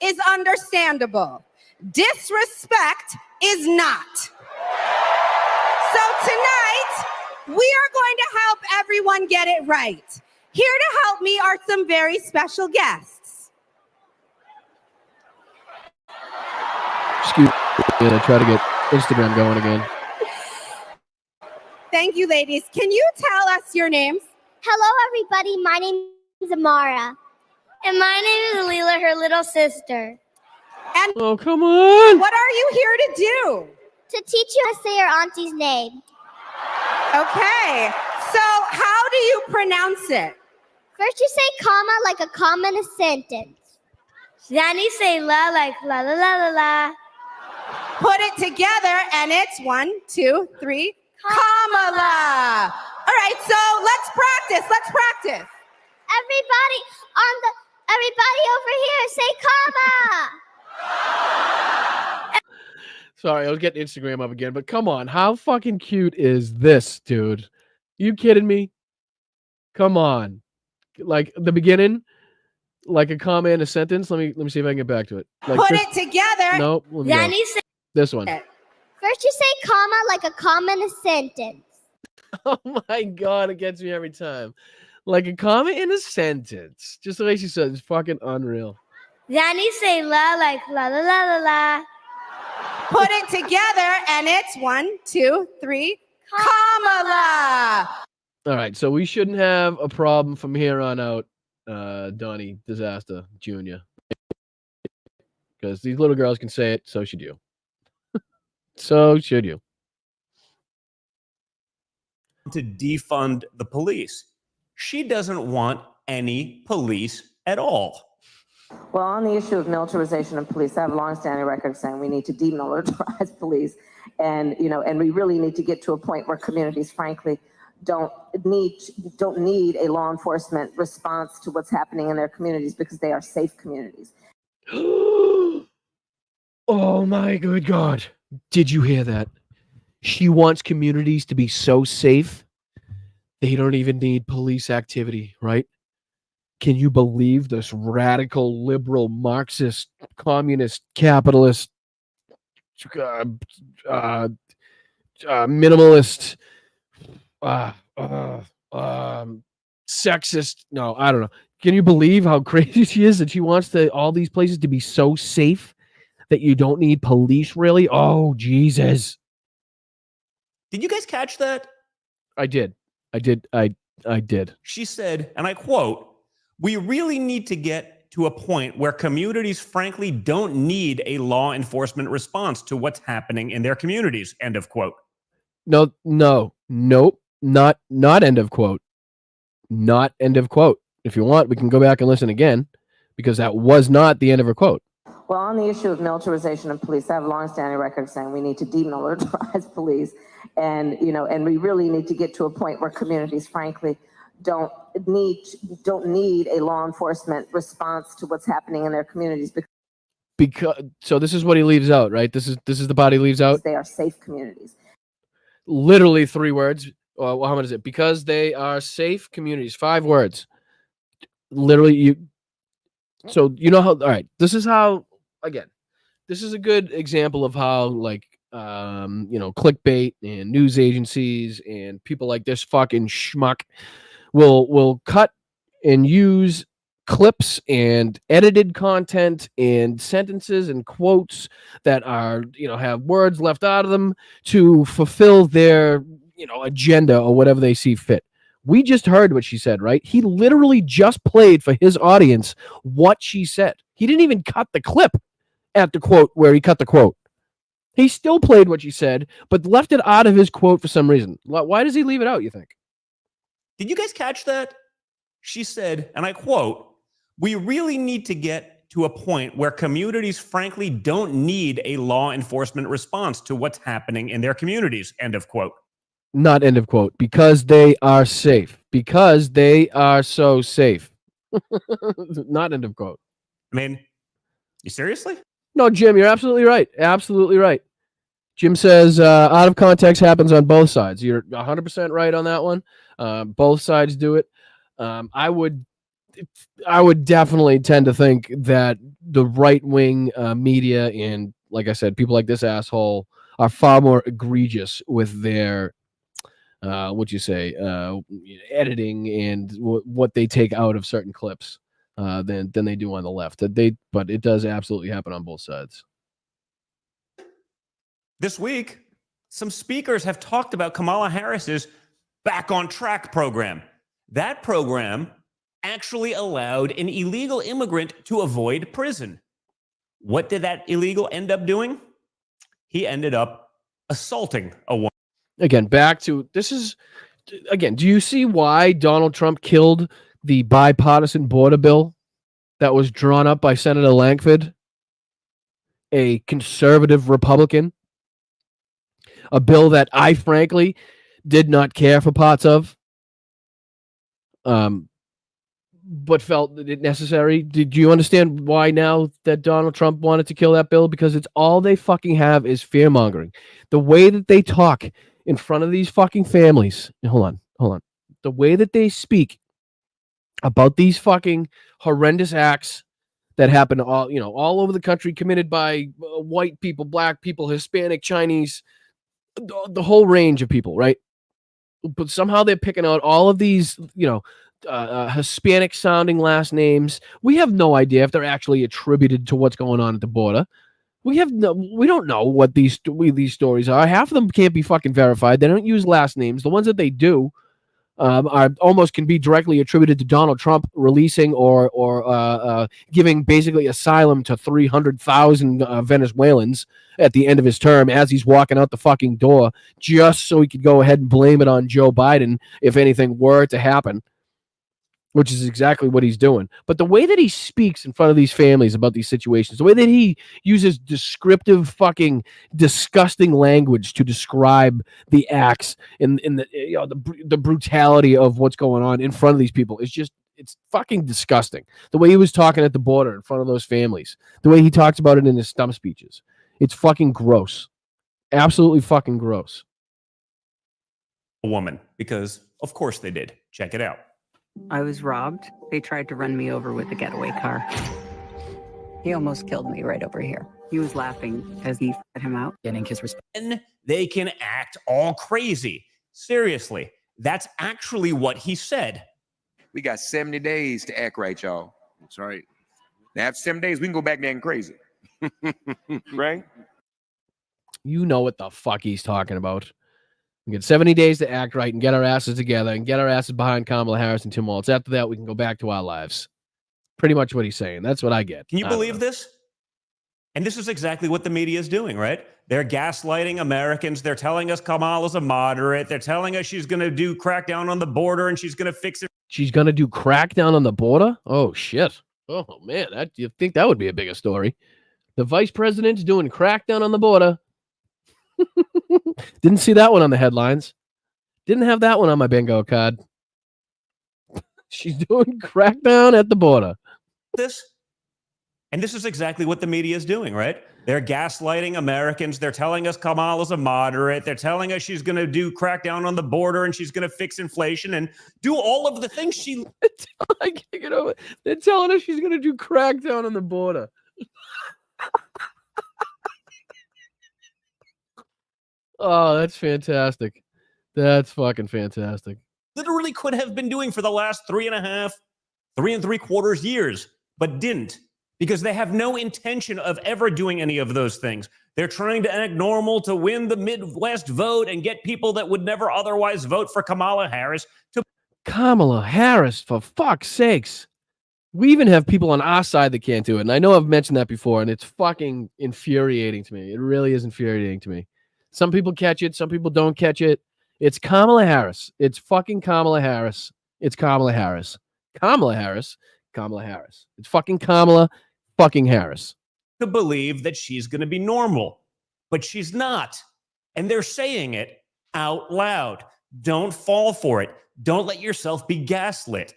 is understandable. Disrespect is not. So tonight, we are going to help everyone get it right. Here to help me are some very special guests. Excuse me, I try to get Instagram going again. Thank you, ladies. Can you tell us your names? Hello, everybody. My name is Amara. And my name is Leela, her little sister. And oh, come on. What are you here to do? To teach you how to say your auntie's name. Okay. So how do you pronounce it? First you say comma like a comma in a sentence. Then you say la like la la la la la. Put it together and it's 1, 2, 3. Kamala. All right, so let's practice. Everybody over here, say comma. Sorry, I was getting Instagram up again, but come on. How fucking cute is this, dude? You kidding me? Come on. Like the beginning, like a comma in a sentence. Let me see if I can get back to it. Like Put it together. Nope. Then you say This one. first you say comma like a comma in a sentence. Oh my god, it gets me every time. Like a comma in a sentence. Just the way she says, it's fucking unreal. Then you say la like la la la la la. Put it together, and it's 1, 2, 3, Kamala. All right, so we shouldn't have a problem from here on out, Donnie Disaster Jr. Because these little girls can say it, so should you. So should you. To defund the police. She doesn't want any police at all. Well, on the issue of militarization of police, I have a long-standing record saying we need to demilitarize police, and we really need to get to a point where communities, frankly, don't need a law enforcement response to what's happening in their communities because they are safe communities. Oh my good God. Did you hear that? She wants communities to be so safe they don't even need police activity, right? Can you believe this radical, liberal, Marxist, communist, capitalist, minimalist, sexist? No, I don't know. Can you believe how crazy she is that she wants all these places to be so safe that you don't need police, really? Oh, Jesus. Did you guys catch that? I did. I did. She said, and I quote, "We really need to get to a point where communities, frankly, don't need a law enforcement response to what's happening in their communities." End of quote. Nope. Not end of quote. Not end of quote. If you want, we can go back and listen again, because that was not the end of her quote. Well, on the issue of militarization of police, I have a long-standing record saying we need to demilitarize police, and we really need to get to a point where communities, frankly, don't need a law enforcement response to what's happening in their communities. Because so this is what he leaves out, right? This is the part he leaves out. They are safe communities. Literally 3 words. Well, how much is it? Because they are safe communities. 5 words. Literally, so you know how. All right, this is how. Again, this is a good example of how, like, clickbait and news agencies and people like this fucking schmuck will cut and use clips and edited content and sentences and quotes that are, have words left out of them to fulfill their, agenda or whatever they see fit. We just heard what she said, right? He literally just played for his audience what she said. He didn't even cut the clip at the quote where he cut the quote. He still played what she said, but left it out of his quote for some reason. Why does he leave it out, you think? Did you guys catch that? She said, and I quote, "We really need to get to a point where communities, frankly, don't need a law enforcement response to what's happening in their communities." End of quote. Not end of quote. Because they are safe. Because they are so safe. Not end of quote. I mean, you seriously? No, Jim, you're absolutely right. Absolutely right. Jim says out of context happens on both sides. You're 100% right on that one. Both sides do it. I would definitely tend to think that the right-wing media and, like I said, people like this asshole are far more egregious with their editing and what they take out of certain clips than they do on the left. But it does absolutely happen on both sides. This week, some speakers have talked about Kamala Harris's Back on Track program. That program actually allowed an illegal immigrant to avoid prison. What did that illegal end up doing? He ended up assaulting a woman. Again, back to this is, again, do you see why Donald Trump killed the bipartisan border bill that was drawn up by Senator Langford, a conservative Republican? A bill that I frankly did not care for parts of. but felt it necessary. Did you understand why now that Donald Trump wanted to kill that bill? Because it's all they fucking have is fear mongering. The way that they talk in front of these fucking families. Hold on. The way that they speak about these fucking horrendous acts that happen all over the country, committed by white people, black people, Hispanic, Chinese, the whole range of people, right? But somehow they're picking out all of these, Hispanic sounding last names. We have no idea if they're actually attributed to what's going on at the border. We don't know what these stories are. Half of them can't be fucking verified. They don't use last names. The ones that they do are almost can be directly attributed to Donald Trump releasing or giving basically asylum to 300,000 Venezuelans at the end of his term as he's walking out the fucking door, just so he could go ahead and blame it on Joe Biden if anything were to happen, which is exactly what he's doing. But the way that he speaks in front of these families about these situations, the way that he uses descriptive fucking disgusting language to describe the acts and the brutality of what's going on in front of these people, it's fucking disgusting. The way he was talking at the border in front of those families, the way he talks about it in his stump speeches, it's fucking gross. Absolutely fucking gross. A woman, because of course they did. Check it out. I was robbed. They tried to run me over with a getaway car. He almost killed me right over here. He was laughing as he fed him out, getting his respect. And they can act all crazy. Seriously, that's actually what he said. We got 70 days to act right, y'all. That's right. Now, after 7 days, we can go back there and crazy. Right? You know what the fuck he's talking about. We get 70 days to act right and get our asses together and get our asses behind Kamala Harris and Tim Walz. After that, we can go back to our lives. Pretty much what he's saying. That's what I get. Can you believe this? And this is exactly what the media is doing, right? They're gaslighting Americans. They're telling us Kamala's a moderate. They're telling us she's going to do crackdown on the border and she's going to fix it. She's going to do crackdown on the border? Oh, shit. Oh, man. You think that would be a bigger story. The vice president's doing crackdown on the border. Didn't see that one on the headlines. Didn't have that one on my bingo card. She's doing crackdown at the border. And this is exactly what the media is doing, right? They're gaslighting Americans. They're telling us Kamala's a moderate. They're telling us she's going to do crackdown on the border and she's going to fix inflation and do all of the things she... I can't get over it. They're telling us she's going to do crackdown on the border. Oh, that's fantastic. That's fucking fantastic. Literally could have been doing for the last 3.5, 3 3/4 years, but didn't, because they have no intention of ever doing any of those things. They're trying to act normal to win the Midwest vote and get people that would never otherwise vote for Kamala Harris to... Kamala Harris, for fuck's sakes. We even have people on our side that can't do it. And I know I've mentioned that before, and it's fucking infuriating to me. It really is infuriating to me. Some people catch it. Some people don't catch it. It's Kamala Harris. It's fucking Kamala Harris. It's Kamala Harris. Kamala Harris. Kamala Harris. It's fucking Kamala fucking Harris. To believe that she's going to be normal, but she's not. And they're saying it out loud. Don't fall for it. Don't let yourself be gaslit.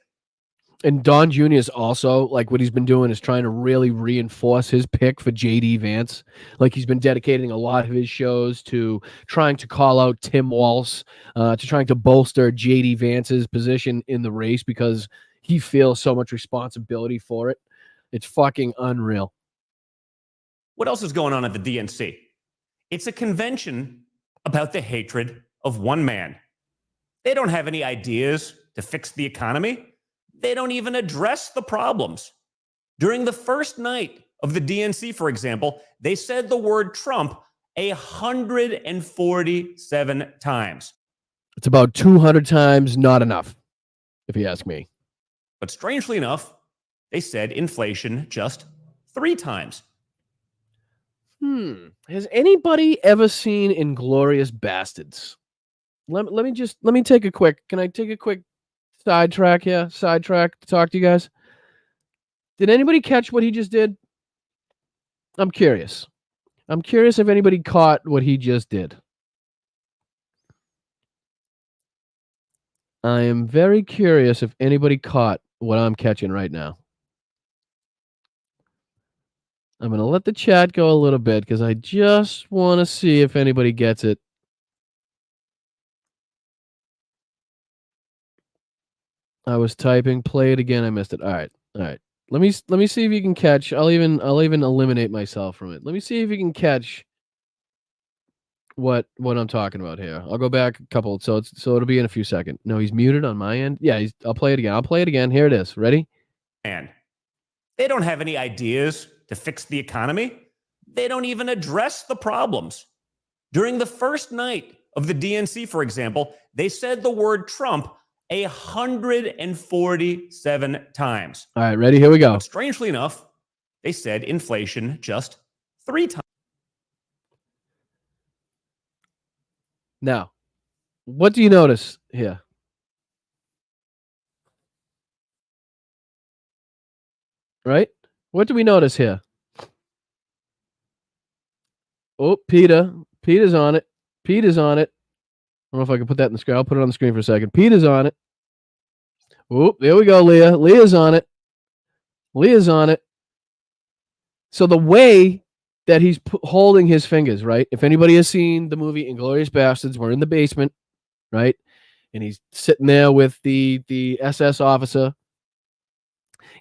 And Don Jr. is also, like, what he's been doing is trying to really reinforce his pick for J.D. Vance. Like, he's been dedicating a lot of his shows to trying to call out Tim Walz, to trying to bolster J.D. Vance's position in the race because he feels so much responsibility for it. It's fucking unreal. What else is going on at the DNC? It's a convention about the hatred of one man. They don't have any ideas to fix the economy. They don't even address the problems. During the first night of the DNC, for example, they said the word Trump 147 times. It's about 200 times not enough, if you ask me. But strangely enough, they said inflation just 3 times. Has anybody ever seen Inglourious Bastards? Let me take a quick... Can I take a quick sidetrack here? Sidetrack to talk to you guys? Did anybody catch what he just did? I'm curious. I'm curious if anybody caught what he just did. I am very curious if anybody caught what I'm catching right now. I'm going to let the chat go a little bit because I just want to see if anybody gets it. I was typing, play it again. I missed it. All right. Let me see if you can catch. I'll even eliminate myself from it. Let me see if you can catch what I'm talking about here. I'll go back a couple, so it'll be in a few seconds. No, he's muted on my end. Yeah, I'll play it again. Here it is. Ready? And they don't have any ideas to fix the economy. They don't even address the problems. During the first night of the DNC, for example, they said the word Trump 147 times. All right, ready? Here we go. But strangely enough, they said inflation just 3 times. Now, what do you notice here? Right? What do we notice here? Oh, Peter's on it. Pete is on it. I don't know if I can put that in the screen. I'll put it on the screen for a second. Pete is on it. Oh, there we go, Leah. Leah's on it. So the way that he's holding his fingers, right? If anybody has seen the movie Inglourious Bastards, we're in the basement, right? And he's sitting there with the SS officer,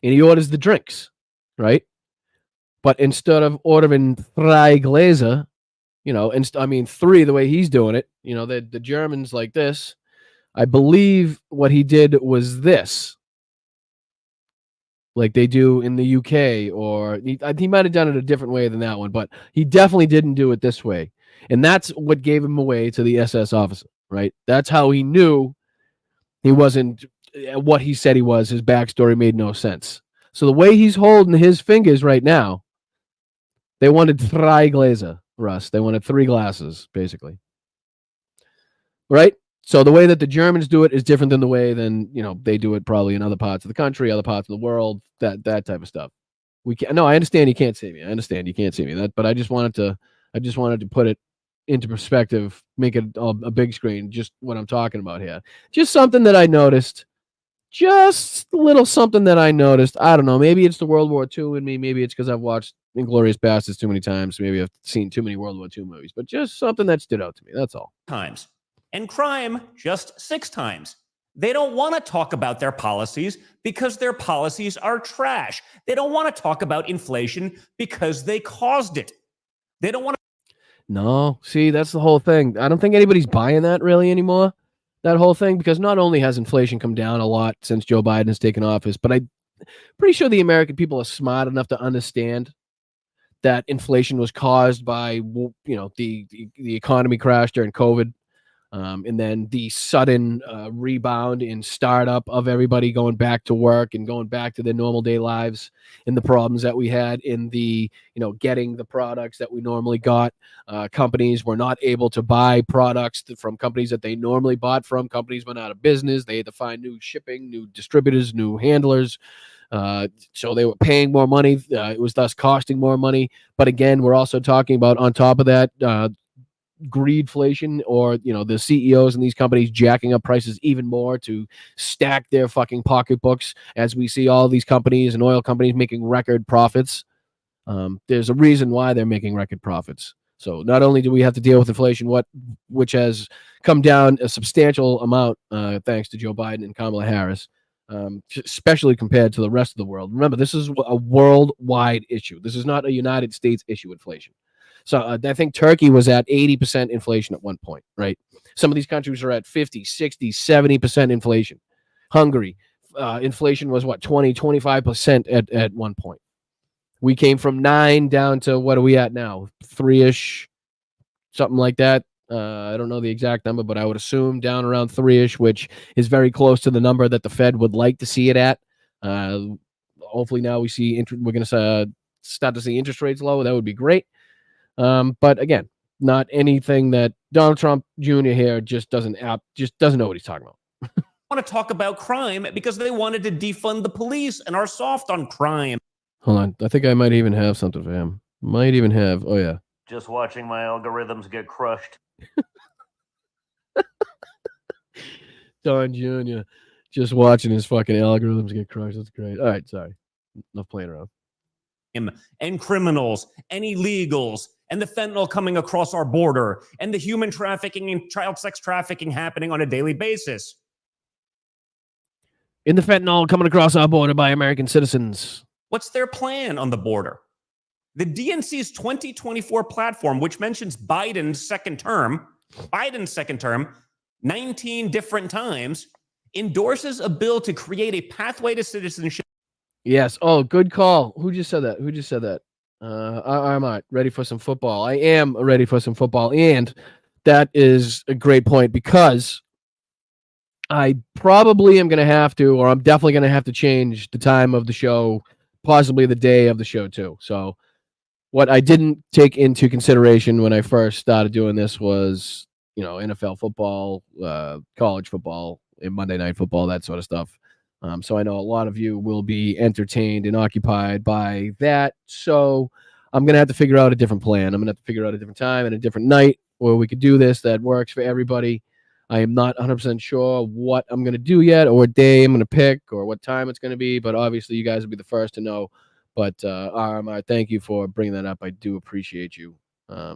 and he orders the drinks, right? But instead of ordering 3 Gläser, and 3 the way he's doing it, the Germans like this. I believe what he did was this, like they do in the UK, or he might have done it a different way than that one, but he definitely didn't do it this way. And that's what gave him away to the SS officer, right? That's how he knew he wasn't what he said he was. His backstory made no sense. So the way he's holding his fingers right now, they wanted 3 Gläser, Russ. They wanted 3 glasses, basically. Right? So the way that the Germans do it is different than the way they do it probably in other parts of the country, other parts of the world, that type of stuff. I understand you can't see me. But I just wanted to put it into perspective, make it a big screen, just what I'm talking about here. Just something that I noticed. Just a little something that I noticed. I don't know. Maybe it's the World War II in me. Maybe it's because I've watched Inglourious Bastards too many times. Maybe I've seen too many World War II movies. But just something that stood out to me. That's all. Times. And crime just 6 times. They don't want to talk about their policies because their policies are trash. They don't want to talk about inflation because they caused it. They don't want to. No, see, that's the whole thing. I don't think anybody's buying that really anymore, that whole thing, because not only has inflation come down a lot since Joe Biden has taken office, but I'm pretty sure the American people are smart enough to understand that inflation was caused by, the economy crash during COVID. And then the sudden rebound in startup of everybody going back to work and going back to their normal day lives, and the problems that we had in the, getting the products that we normally got. Companies were not able to buy products from companies that they normally bought from. Companies went out of business. They had to find new shipping, new distributors, new handlers. So they were paying more money. It was thus costing more money. But again, we're also talking about, on top of that, greedflation, or the CEOs in these companies jacking up prices even more to stack their fucking pocketbooks, as we see all these companies and oil companies making record profits. There's a reason why they're making record profits. So not only do we have to deal with inflation, which has come down a substantial amount thanks to Joe Biden and Kamala Harris, especially compared to the rest of the world. Remember, this is a worldwide issue. This is not a United States issue, inflation. So I think Turkey was at 80% inflation at one point, right? Some of these countries are at 50, 60, 70% inflation. Hungary, inflation was 20, 25% at one point. We came from 9 down to, what are we at now? 3-ish, something like that. I don't know the exact number, but I would assume down around 3-ish, which is very close to the number that the Fed would like to see it at. Hopefully now we're going to start to see interest rates low. That would be great. But again, not anything that Donald Trump Jr. here just doesn't know what he's talking about. Want to talk about crime because they wanted to defund the police and are soft on crime. Hold on. I think I might even have something for him. Might even have. Oh, yeah. Just watching my algorithms get crushed. Don Jr. just watching his fucking algorithms get crushed. That's great. All right, sorry. Enough playing around. And criminals and illegals and the fentanyl coming across our border and the human trafficking and child sex trafficking happening on a daily basis. In the fentanyl coming across our border by American citizens. What's their plan on the border? The DNC's 2024 platform, which mentions Biden's second term, 19 different times, endorses a bill to create a pathway to citizenship. Yes. Oh, good call. Who just said that? I'm not ready for some football. I am ready for some football. And that is a great point because I probably am going to have to, or I'm definitely going to have to change the time of the show, possibly the day of the show too. So what I didn't take into consideration when I first started doing this was, NFL football, college football, and Monday Night Football, that sort of stuff. So I know a lot of you will be entertained and occupied by that. So I'm going to have to figure out a different plan. I'm going to have to figure out a different time and a different night where we could do this that works for everybody. I am not 100% sure what I'm going to do yet or what day I'm going to pick or what time it's going to be. But obviously you guys will be the first to know. But thank you for bringing that up. I do appreciate you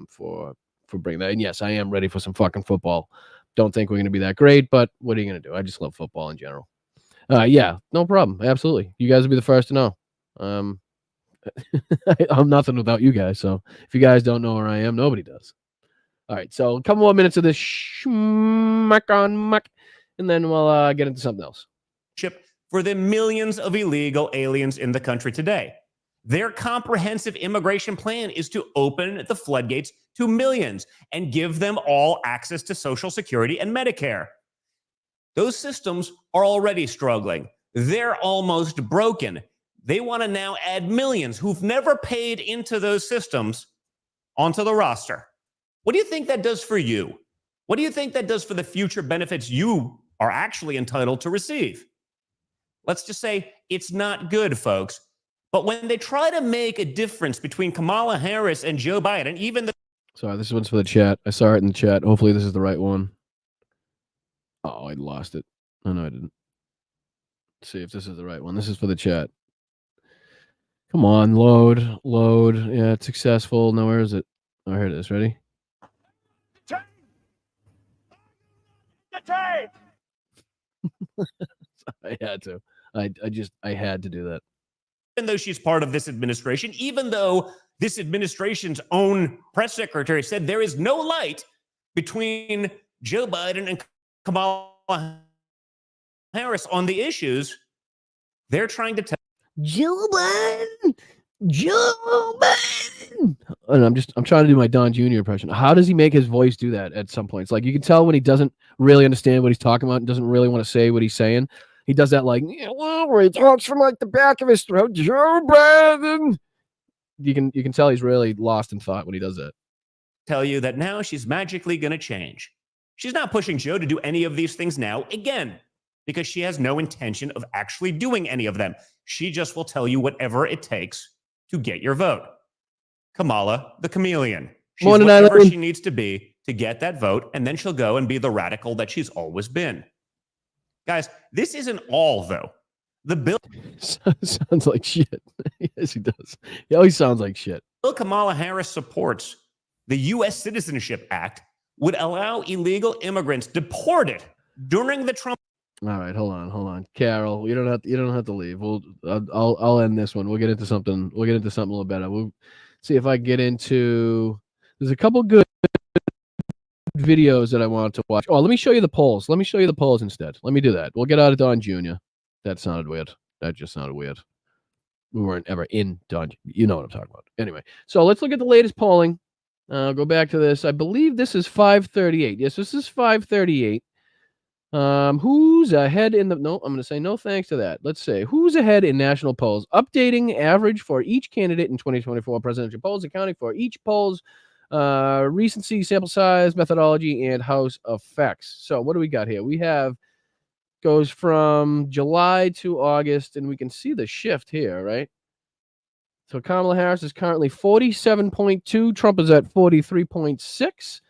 for bringing that. And yes, I am ready for some fucking football. Don't think we're going to be that great, but what are you going to do? I just love football in general. Yeah, no problem. Absolutely. You guys will be the first to know. I'm nothing without you guys. So if you guys don't know where I am, nobody does. All right. So a couple more minutes of this schmuck on muck, and then we'll get into something else. For the millions of illegal aliens in the country today. Their comprehensive immigration plan is to open the floodgates to millions and give them all access to Social Security and Medicare. Those systems are already struggling. They're almost broken. They want to now add millions who've never paid into those systems onto the roster. What do you think that does for you? What do you think that does for the future benefits you are actually entitled to receive? Let's just say it's not good, folks. But when they try to make a difference between Kamala Harris and Joe Biden, even the... Sorry, this one's for the chat. I saw it in the chat. Hopefully this is the right one. Oh, I lost it. Oh, no, I didn't. Let's see if this is the right one. This is for the chat. Come on, load. Yeah, it's successful. Now, where is it? Oh, here it is. Ready? I had to. I had to do that. Even though she's part of this administration, even though this administration's own press secretary said there is no light between Joe Biden and Kamala Harris on the issues, they're trying to tell Joe Biden. And I'm trying to do my Don Jr. impression. How does he make his voice do that at some points? Like you can tell when he doesn't really understand what he's talking about and doesn't really want to say what he's saying. He does that like, where he talks from like the back of his throat. Joe Biden. You can tell he's really lost in thought when he does that. Tell you that now she's magically going to change. She's not pushing Joe to do any of these things now, again, because she has no intention of actually doing any of them. She just will tell you whatever it takes to get your vote. Kamala, the chameleon. She's whatever she needs to be to get that vote, and then she'll go and be the radical that she's always been. Guys, this isn't all, though. The bill sounds like shit. Yes, he does. He always sounds like shit. Bill Kamala Harris supports, the U.S. Citizenship Act, would allow illegal immigrants deported during the Trump. All right, hold on, Carol. You don't have to leave. I'll end this one. We'll get into something. We'll get into something a little better. We'll see if I get into. There's a couple good videos that I want to watch. Oh, let me show you the polls. Let me show you the polls instead. Let me do that. We'll get out of Don Jr. That sounded weird. That just sounded weird. We weren't ever in Don. You know what I'm talking about. Anyway, so let's look at the latest polling. Go back to this. I believe this is 538. Yes, this is 538. Who's ahead in the... No, I'm going to say no thanks to that. Let's say who's ahead in national polls. Updating average for each candidate in 2024 presidential polls, accounting for each poll's recency, sample size, methodology, and house effects. So what do we got here? We have goes from July to August, and we can see the shift here, right? So Kamala Harris is currently 47.2. Trump is at 43.6.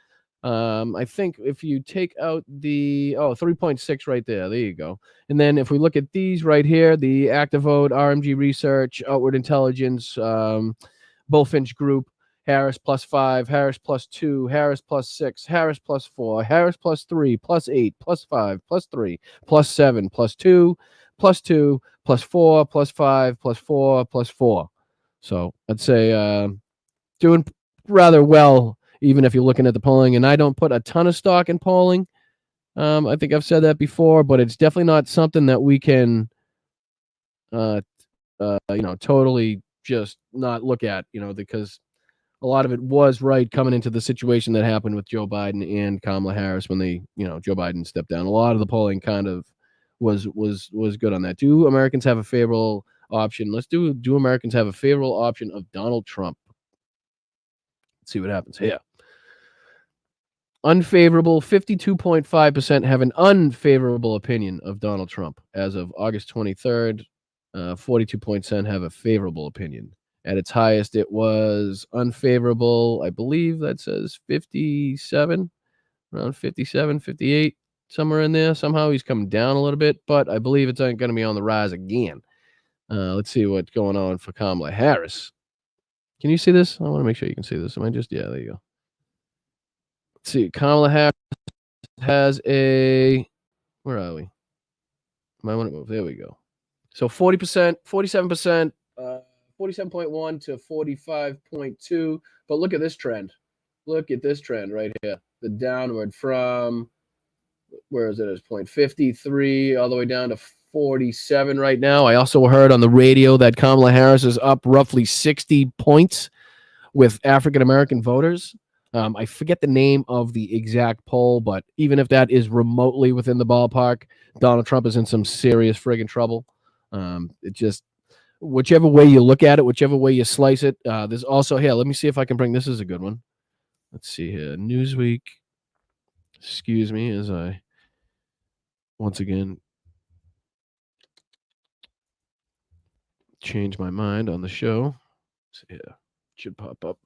I think if you take out the 3.6 right there you go. And then if we look at these right here, the active vote, RMG research, outward intelligence, Bullfinch group, Harris +5, Harris +2, Harris +6, Harris +4, Harris +3, +8, +5, +3, +7, +2, +2, +4, +5, +4, +4. So I'd say doing rather well, even if you're looking at the polling. And I don't put a ton of stock in polling. I think I've said that before, but it's definitely not something that we can, totally just not look at, because a lot of it was right coming into the situation that happened with Joe Biden and Kamala Harris when they, Joe Biden stepped down. A lot of the polling kind of was good on that. Do Americans have a favorable option? Let's do Americans have a favorable option of Donald Trump? Let's see what happens here. Unfavorable, 52.5% have an unfavorable opinion of Donald Trump. As of August 23rd, 42% have a favorable opinion. At its highest, it was unfavorable, I believe that says 57, around 57, 58, somewhere in there. Somehow he's come down a little bit, but I believe it's going to be on the rise again. Let's see what's going on for Kamala Harris. Can you see this? I want to make sure you can see this. Yeah, there you go. Let's see. Kamala Harris has a, where are we? Might want to move. There we go. So 40%, 47%, 47.1 to 45.2. But look at this trend. Look at this trend right here. The downward from, where is it? It's 0.53 all the way down to 47 right now. I also heard on the radio that Kamala Harris is up roughly 60 points with African-American voters. I forget the name of the exact poll, but even if that is remotely within the ballpark, Donald Trump is in some serious friggin' trouble. It just, whichever way you look at it, whichever way you slice it, there's also, here, let me see if I can bring, this is a good one. Let's see here. Newsweek. Excuse me as I, once again, change my mind on the show. So, yeah, should pop up.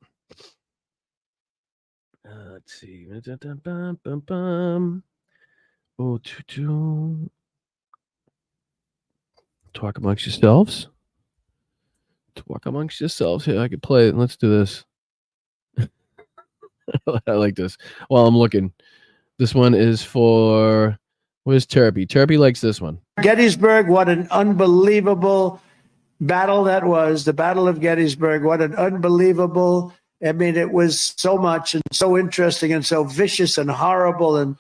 Let's see. Oh, talk amongst yourselves. Talk amongst yourselves. Here, I could play it. Let's do this. I like this. While I'm looking, this one is for, where's Turpy? Turpy likes this one. Gettysburg, what an unbelievable battle that was. The Battle of Gettysburg, what an unbelievable, I mean, it was so much and so interesting and so vicious and horrible and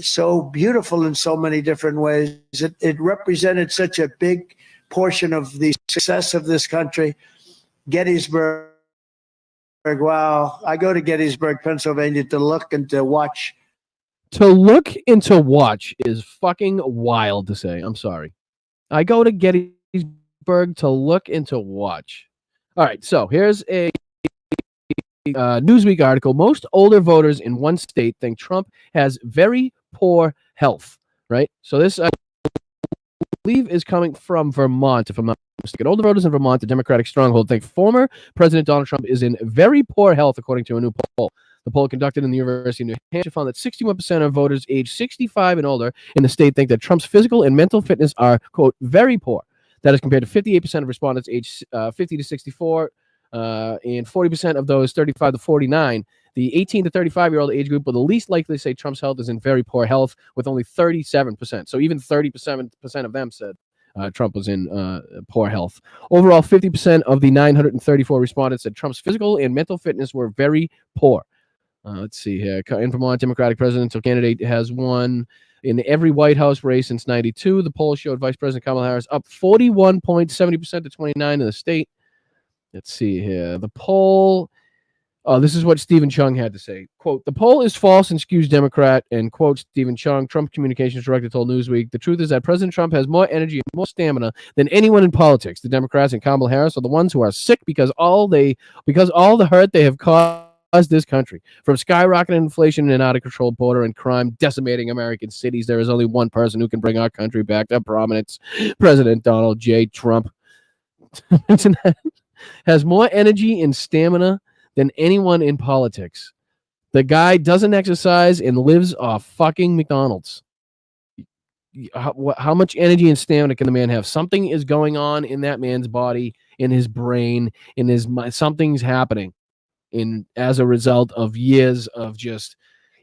so beautiful in so many different ways. It represented such a big portion of the success of this country. Gettysburg, wow. I go to Gettysburg, Pennsylvania to look and to watch. To look and to watch is fucking wild to say. I'm sorry. I go to Gettysburg to look and to watch. All right, so here's a Newsweek article. Most older voters in one state think Trump has very poor health, right? So this, I believe, is coming from Vermont, if I'm not mistaken. Older voters in Vermont, the Democratic stronghold, think former President Donald Trump is in very poor health, according to a new poll. The poll conducted in the University of New Hampshire found that 61% of voters aged 65 and older in the state think that Trump's physical and mental fitness are, quote, very poor. That is compared to 58% of respondents aged 50 to 64, and 40% of those 35 to 49. The 18 to 35-year-old age group were the least likely to say Trump's health is in very poor health, with only 37%. So even 37% of them said Trump was in poor health. Overall, 50% of the 934 respondents said Trump's physical and mental fitness were very poor. Let's see here. In Vermont, Democratic presidential candidate has won in every White House race since 92. The poll showed Vice President Kamala Harris up 41.70% to 29 in the state. Let's see here. The poll, this is what Stephen Chung had to say. Quote, the poll is false and skews Democrat, and quote, Stephen Chung, Trump communications director, told Newsweek, the truth is that President Trump has more energy and more stamina than anyone in politics. The Democrats and Kamala Harris are the ones who are sick because all the hurt they have caused this country. From skyrocketing inflation and out of control border and crime decimating American cities, there is only one person who can bring our country back to prominence, President Donald J. Trump. Has more energy and stamina than anyone in politics. The guy doesn't exercise and lives off fucking McDonald's. How much energy and stamina can the man have? Something is going on in that man's body, in his brain, in his mind. Something's happening as a result of years of just,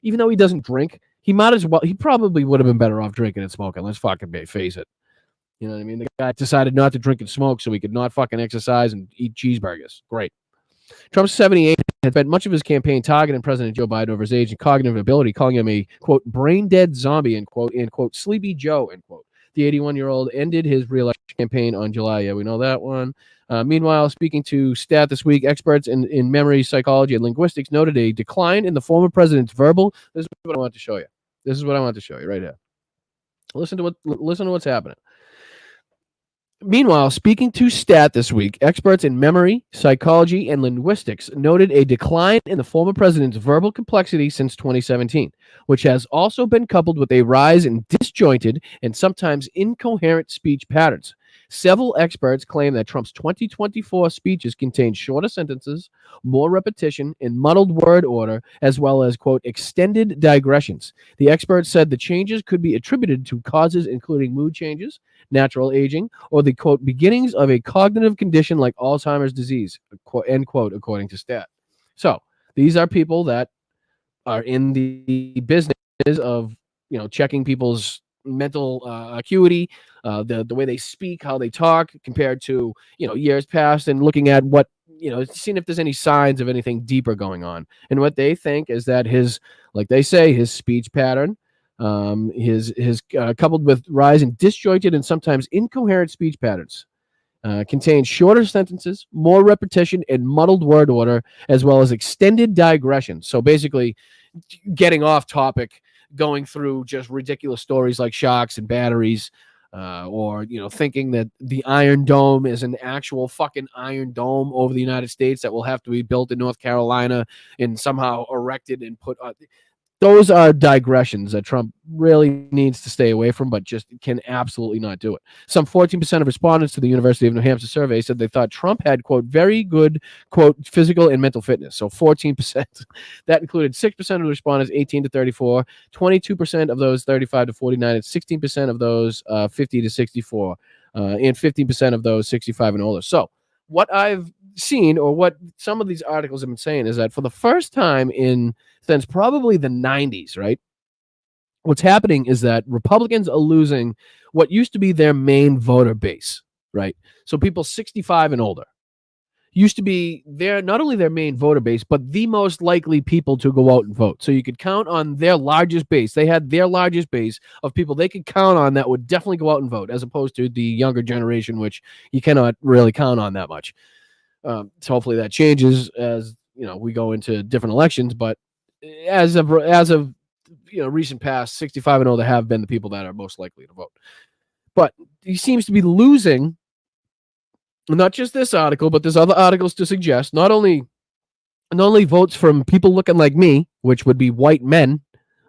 even though he doesn't drink, he probably would have been better off drinking and smoking. Let's fucking face it. You know what I mean? The guy decided not to drink and smoke so he could not fucking exercise and eat cheeseburgers. Great. Trump's 78 had spent much of his campaign targeting President Joe Biden over his age and cognitive ability, calling him a, quote, brain-dead zombie, end quote, and, quote, sleepy Joe, end quote. The 81-year-old ended his re-election campaign on July. Yeah, we know that one. Meanwhile, speaking to Stat this week, experts in memory, psychology, and linguistics noted a decline in the former president's verbal. This is what I want to show you. This is what I want to show you right here. Listen to what's happening. Meanwhile, speaking to Stat this week, experts in memory, psychology, and linguistics noted a decline in the former president's verbal complexity since 2017, which has also been coupled with a rise in disjointed and sometimes incoherent speech patterns. Several experts claim that Trump's 2024 speeches contained shorter sentences, more repetition, and muddled word order, as well as, quote, extended digressions. The experts said the changes could be attributed to causes including mood changes, natural aging, or the, quote, beginnings of a cognitive condition like Alzheimer's disease, end quote, according to Stat. So these are people that are in the business of, checking people's mental acuity, the way they speak, how they talk compared to, years past, and looking at what, seeing if there's any signs of anything deeper going on. And what they think is that his speech pattern, his coupled with rise in disjointed and sometimes incoherent speech patterns, contains shorter sentences, more repetition, and muddled word order, as well as extended digressions. So basically, getting off topic, going through just ridiculous stories like shocks and batteries, or thinking that the Iron Dome is an actual fucking Iron Dome over the United States that will have to be built in North Carolina and somehow erected and put on. Those are digressions that Trump really needs to stay away from, but just can absolutely not do it. Some 14% of respondents to the University of New Hampshire survey said they thought Trump had, quote, very good, quote, physical and mental fitness. So 14%. That included 6% of the respondents 18 to 34, 22% of those 35 to 49, and 16% of those 50 to 64, and 15% of those 65 and older. So what I've seen, or what some of these articles have been saying, is that for the first time since probably the 90s, right, what's happening is that Republicans are losing what used to be their main voter base, right? So people 65 and older used to be not only their main voter base, but the most likely people to go out and vote. So you could count on their largest base. They had their largest base of people they could count on that would definitely go out and vote, as opposed to the younger generation, which you cannot really count on that much. So hopefully that changes as we go into different elections. But as of recent past, 65 and older have been the people that are most likely to vote. But he seems to be losing. Not just this article, but there's other articles to suggest not only votes from people looking like me, which would be white men,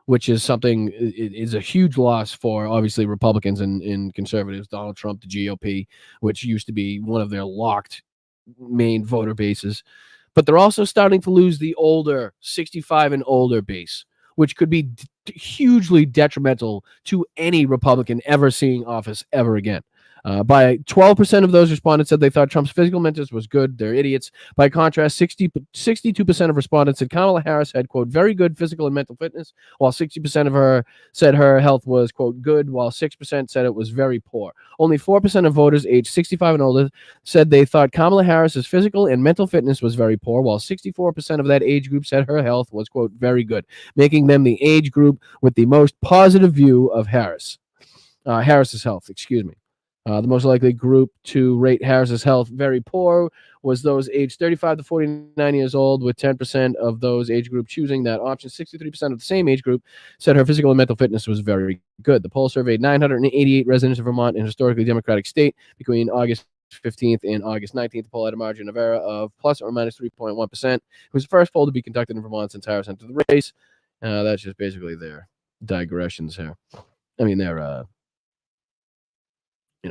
which is something is a huge loss for obviously Republicans and conservatives, Donald Trump, the GOP, which used to be one of their locked main voter bases. But they're also starting to lose the older 65 and older base, which could be hugely detrimental to any Republican ever seeing office ever again. By 12% of those respondents said they thought Trump's physical fitness was good. They're idiots. By contrast, 62% of respondents said Kamala Harris had, quote, very good physical and mental fitness, while 60% of her said her health was, quote, good, while 6% said it was very poor. Only 4% of voters aged 65 and older said they thought Kamala Harris's physical and mental fitness was very poor, while 64% of that age group said her health was, quote, very good, making them the age group with the most positive view of Harris's health, excuse me. The most likely group to rate Harris's health very poor was those aged 35 to 49 years old, with 10% of those age group choosing that option. 63% of the same age group said her physical and mental fitness was very good. The poll surveyed 988 residents of Vermont, an historically Democratic state, between August 15th and August 19th. The poll had a margin of error of plus or minus 3.1%. It was the first poll to be conducted in Vermont since Harris entered the race. That's just basically their digressions here. I mean, they're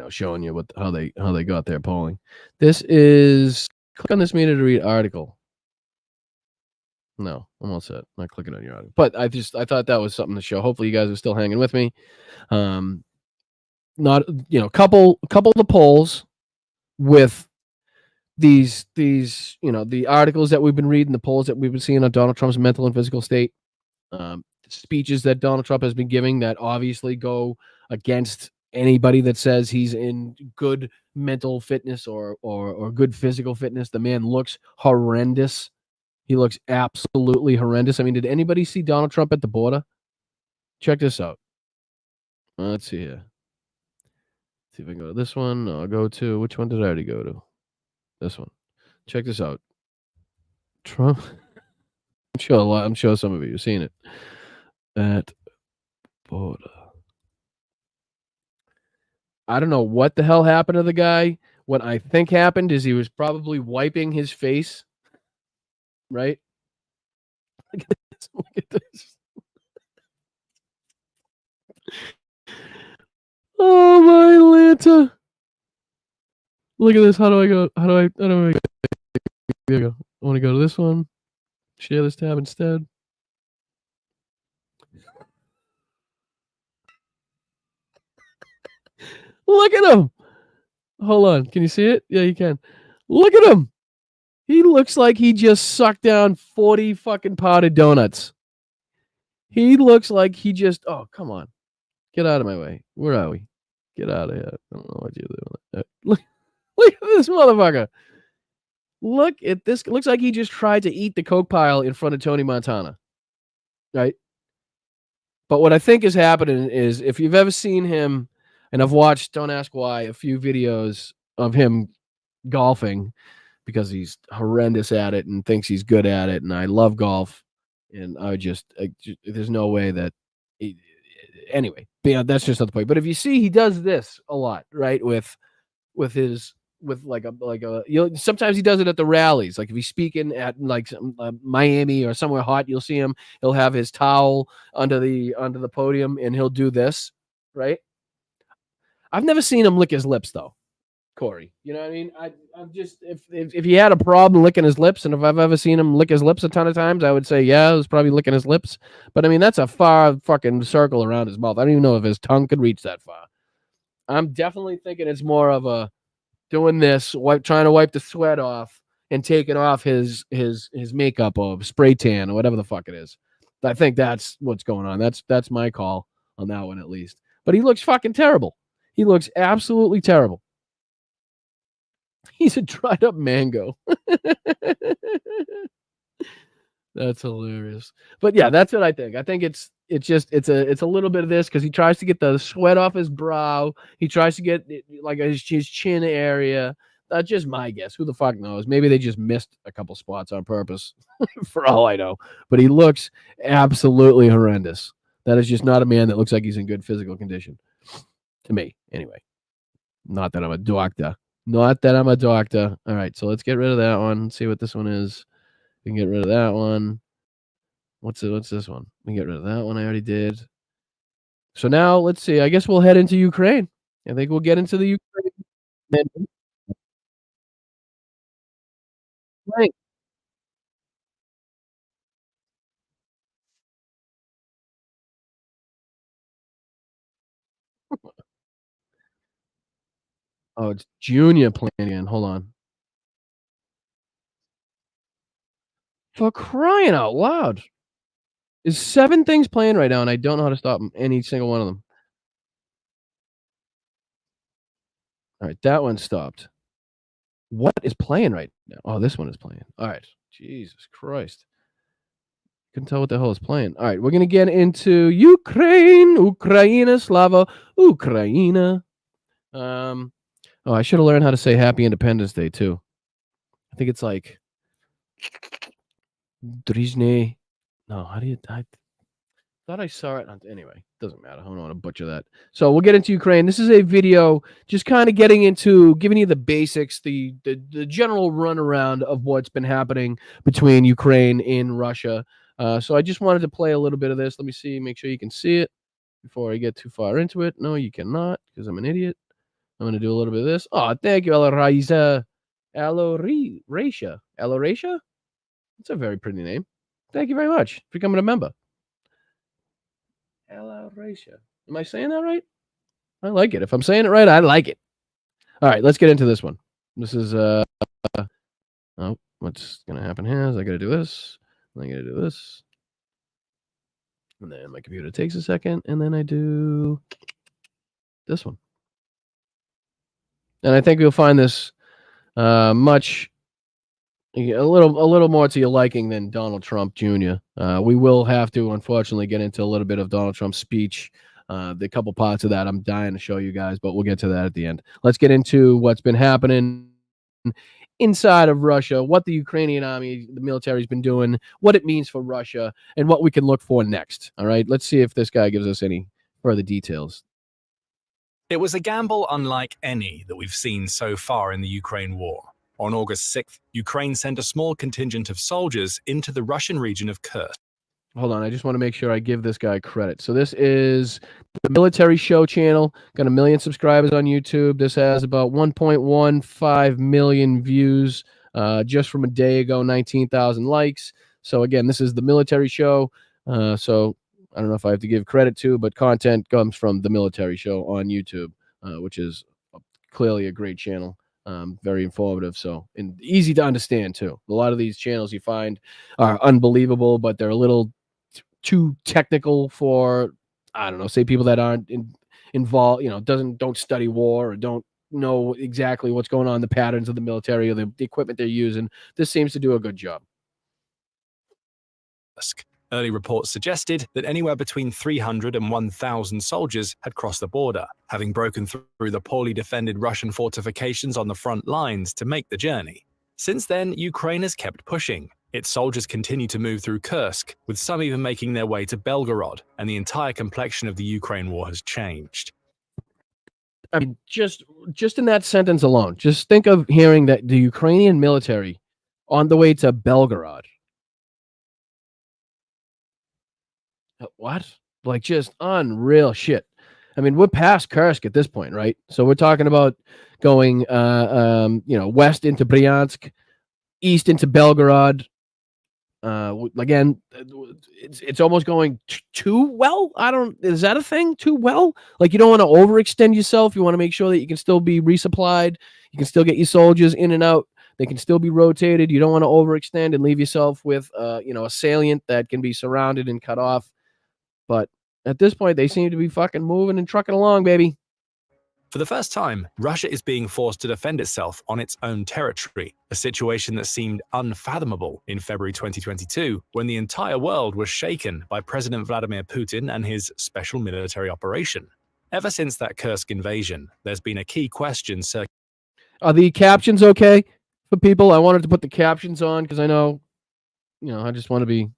showing you how they got their polling. This is, click on this meter to read article. No, I'm all set. I'm not clicking on your audio. But I thought that was something to show. Hopefully you guys are still hanging with me. Not couple the polls with these the articles that we've been reading, the polls that we've been seeing on Donald Trump's mental and physical state, speeches that Donald Trump has been giving that obviously go against anybody that says he's in good mental fitness or good physical fitness. The man looks horrendous. He looks absolutely horrendous. I mean, did anybody see Donald Trump at the border? Check this out. Let's see here. See if I can go to this one. I'll go to, which one did I already go to? This one. Check this out. Trump. I'm sure some of you have seen it. At border. I don't know what the hell happened to the guy. What I think happened is he was probably wiping his face. Right? Look at this. Look at this. Oh my Lanta. Look at this. How do I go? How do I go? There we go. I want to go to this one. Share this tab instead. Look at him. Hold on. Can you see it? Yeah, you can. Look at him. He looks like he just sucked down 40 fucking powdered donuts. He looks like he just, oh, come on. Get out of my way. Where are we? Get out of here. I don't know what you're doing. Look at this motherfucker. Look at this. It looks like he just tried to eat the Coke pile in front of Tony Montana. Right? But what I think is happening is if you've ever seen him, and I've watched, don't ask why, a few videos of him golfing because he's horrendous at it and thinks he's good at it. And I love golf. And there's no way that anyway, that's just not the point. But if you see, he does this a lot, right? With sometimes he does it at the rallies. Like if he's speaking at like Miami or somewhere hot, you'll see him. He'll have his towel under the podium and he'll do this, right? I've never seen him lick his lips though, Corey. You know what I mean? I'm just if he had a problem licking his lips, and if I've ever seen him lick his lips a ton of times, I would say yeah, it was probably licking his lips. But I mean, that's a far fucking circle around his mouth. I don't even know if his tongue could reach that far. I'm definitely thinking it's more of a doing this, trying to wipe the sweat off and taking off his makeup or spray tan or whatever the fuck it is. I think that's what's going on. That's my call on that one at least. But he looks fucking terrible. He looks absolutely terrible. He's a dried up mango. That's hilarious. But yeah, that's what I think. I think it's a little bit of this because he tries to get the sweat off his brow. He tries to get like his chin area. That's just my guess. Who the fuck knows? Maybe they just missed a couple spots on purpose, for all I know. But he looks absolutely horrendous. That is just not a man that looks like he's in good physical condition. To me, anyway. Not that I'm a doctor. Not that I'm a doctor. All right, so let's get rid of that one. See what this one is. We can get rid of that one. What's this one? We can get rid of that one. I already did. So now let's see. I guess we'll head into Ukraine. I think we'll get into the Ukraine. Right. Oh, it's Junior playing again. Hold on. For crying out loud. Is 7 things playing right now, and I don't know how to stop them, any single one of them. All right, that one stopped. What is playing right now? Oh, this one is playing. All right. Jesus Christ. Couldn't tell what the hell is playing. All right, we're going to get into Ukraine. Ukraina, Slava, Ukraina. Oh, I should have learned how to say Happy Independence Day, too. I think it's like Drizhny. No, how do you... I thought I saw it. Anyway, doesn't matter. I don't want to butcher that. So we'll get into Ukraine. This is a video just kind of getting into giving you the basics, the general runaround of what's been happening between Ukraine and Russia. So I just wanted to play a little bit of this. Let me see. Make sure you can see it before I get too far into it. No, you cannot because I'm an idiot. I'm going to do a little bit of this. Oh, thank you, Alorasia. Alorasia? Alorasia? That's a very pretty name. Thank you very much for becoming a member. Hello, Russia. Am I saying that right? I like it. If I'm saying it right, I like it. All right, let's get into this one. This is oh, what's gonna happen here is I gotta do this. I gotta do this. And then my computer takes a second, and then I do this one. And I think you'll find this much a little more to your liking than Donald Trump Jr. We will have to, unfortunately, get into a little bit of Donald Trump's speech. The couple parts of that I'm dying to show you guys, but we'll get to that at the end. Let's get into what's been happening inside of Russia, what the Ukrainian army, the military's been doing, what it means for Russia, and what we can look for next. All right, let's see if this guy gives us any further details. It was a gamble unlike any that we've seen so far in the Ukraine war. On August 6th, Ukraine sent a small contingent of soldiers into the Russian region of Kursk. Hold on, I just want to make sure I give this guy credit. So this is the Military Show channel. Got 1 million subscribers on YouTube. This has about 1.15 million views just from a day ago, 19,000 likes. So again, this is the Military Show. So I don't know if I have to give credit to, but content comes from the Military Show on YouTube, which is clearly a great channel. Very informative, and easy to understand too. A lot of these channels you find are unbelievable, but they're a little too technical for, I don't know, say people that aren't involved, don't study war or don't know exactly what's going on, the patterns of the military or the equipment they're using. This seems to do a good job. Early reports suggested that anywhere between 300 and 1,000 soldiers had crossed the border, having broken through the poorly defended Russian fortifications on the front lines to make the journey. Since then, Ukraine has kept pushing. Its soldiers continue to move through Kursk, with some even making their way to Belgorod, and the entire complexion of the Ukraine war has changed. I mean, just in that sentence alone, just think of hearing that the Ukrainian military on the way to Belgorod. What? Like, just unreal shit. I mean, we're past Kursk at this point, right? So we're talking about going, west into Bryansk, east into Belgorod. Again, it's almost going too well. Is that a thing? Too well? Like, you don't want to overextend yourself. You want to make sure that you can still be resupplied. You can still get your soldiers in and out. They can still be rotated. You don't want to overextend and leave yourself with, a salient that can be surrounded and cut off. But at this point, they seem to be fucking moving and trucking along, baby. For the first time, Russia is being forced to defend itself on its own territory, a situation that seemed unfathomable in February 2022, when the entire world was shaken by President Vladimir Putin and his special military operation. Ever since that Kursk invasion, there's been a key question circulating. Are the captions okay for people? I wanted to put the captions on because I know, I just want to be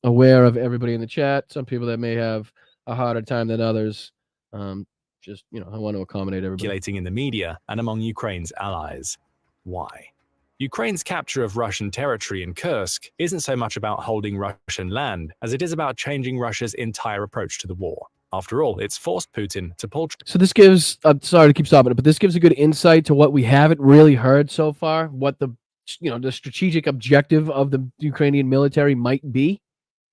aware of everybody in the chat. Some people that may have a harder time than others. I want to accommodate everybody. Circulating in the media and among Ukraine's allies. Why? Ukraine's capture of Russian territory in Kursk isn't so much about holding Russian land as it is about changing Russia's entire approach to the war. After all, it's forced Putin to pull. So this gives, I'm sorry to keep stopping it, but this gives a good insight to what we haven't really heard so far, what the strategic objective of the Ukrainian military might be.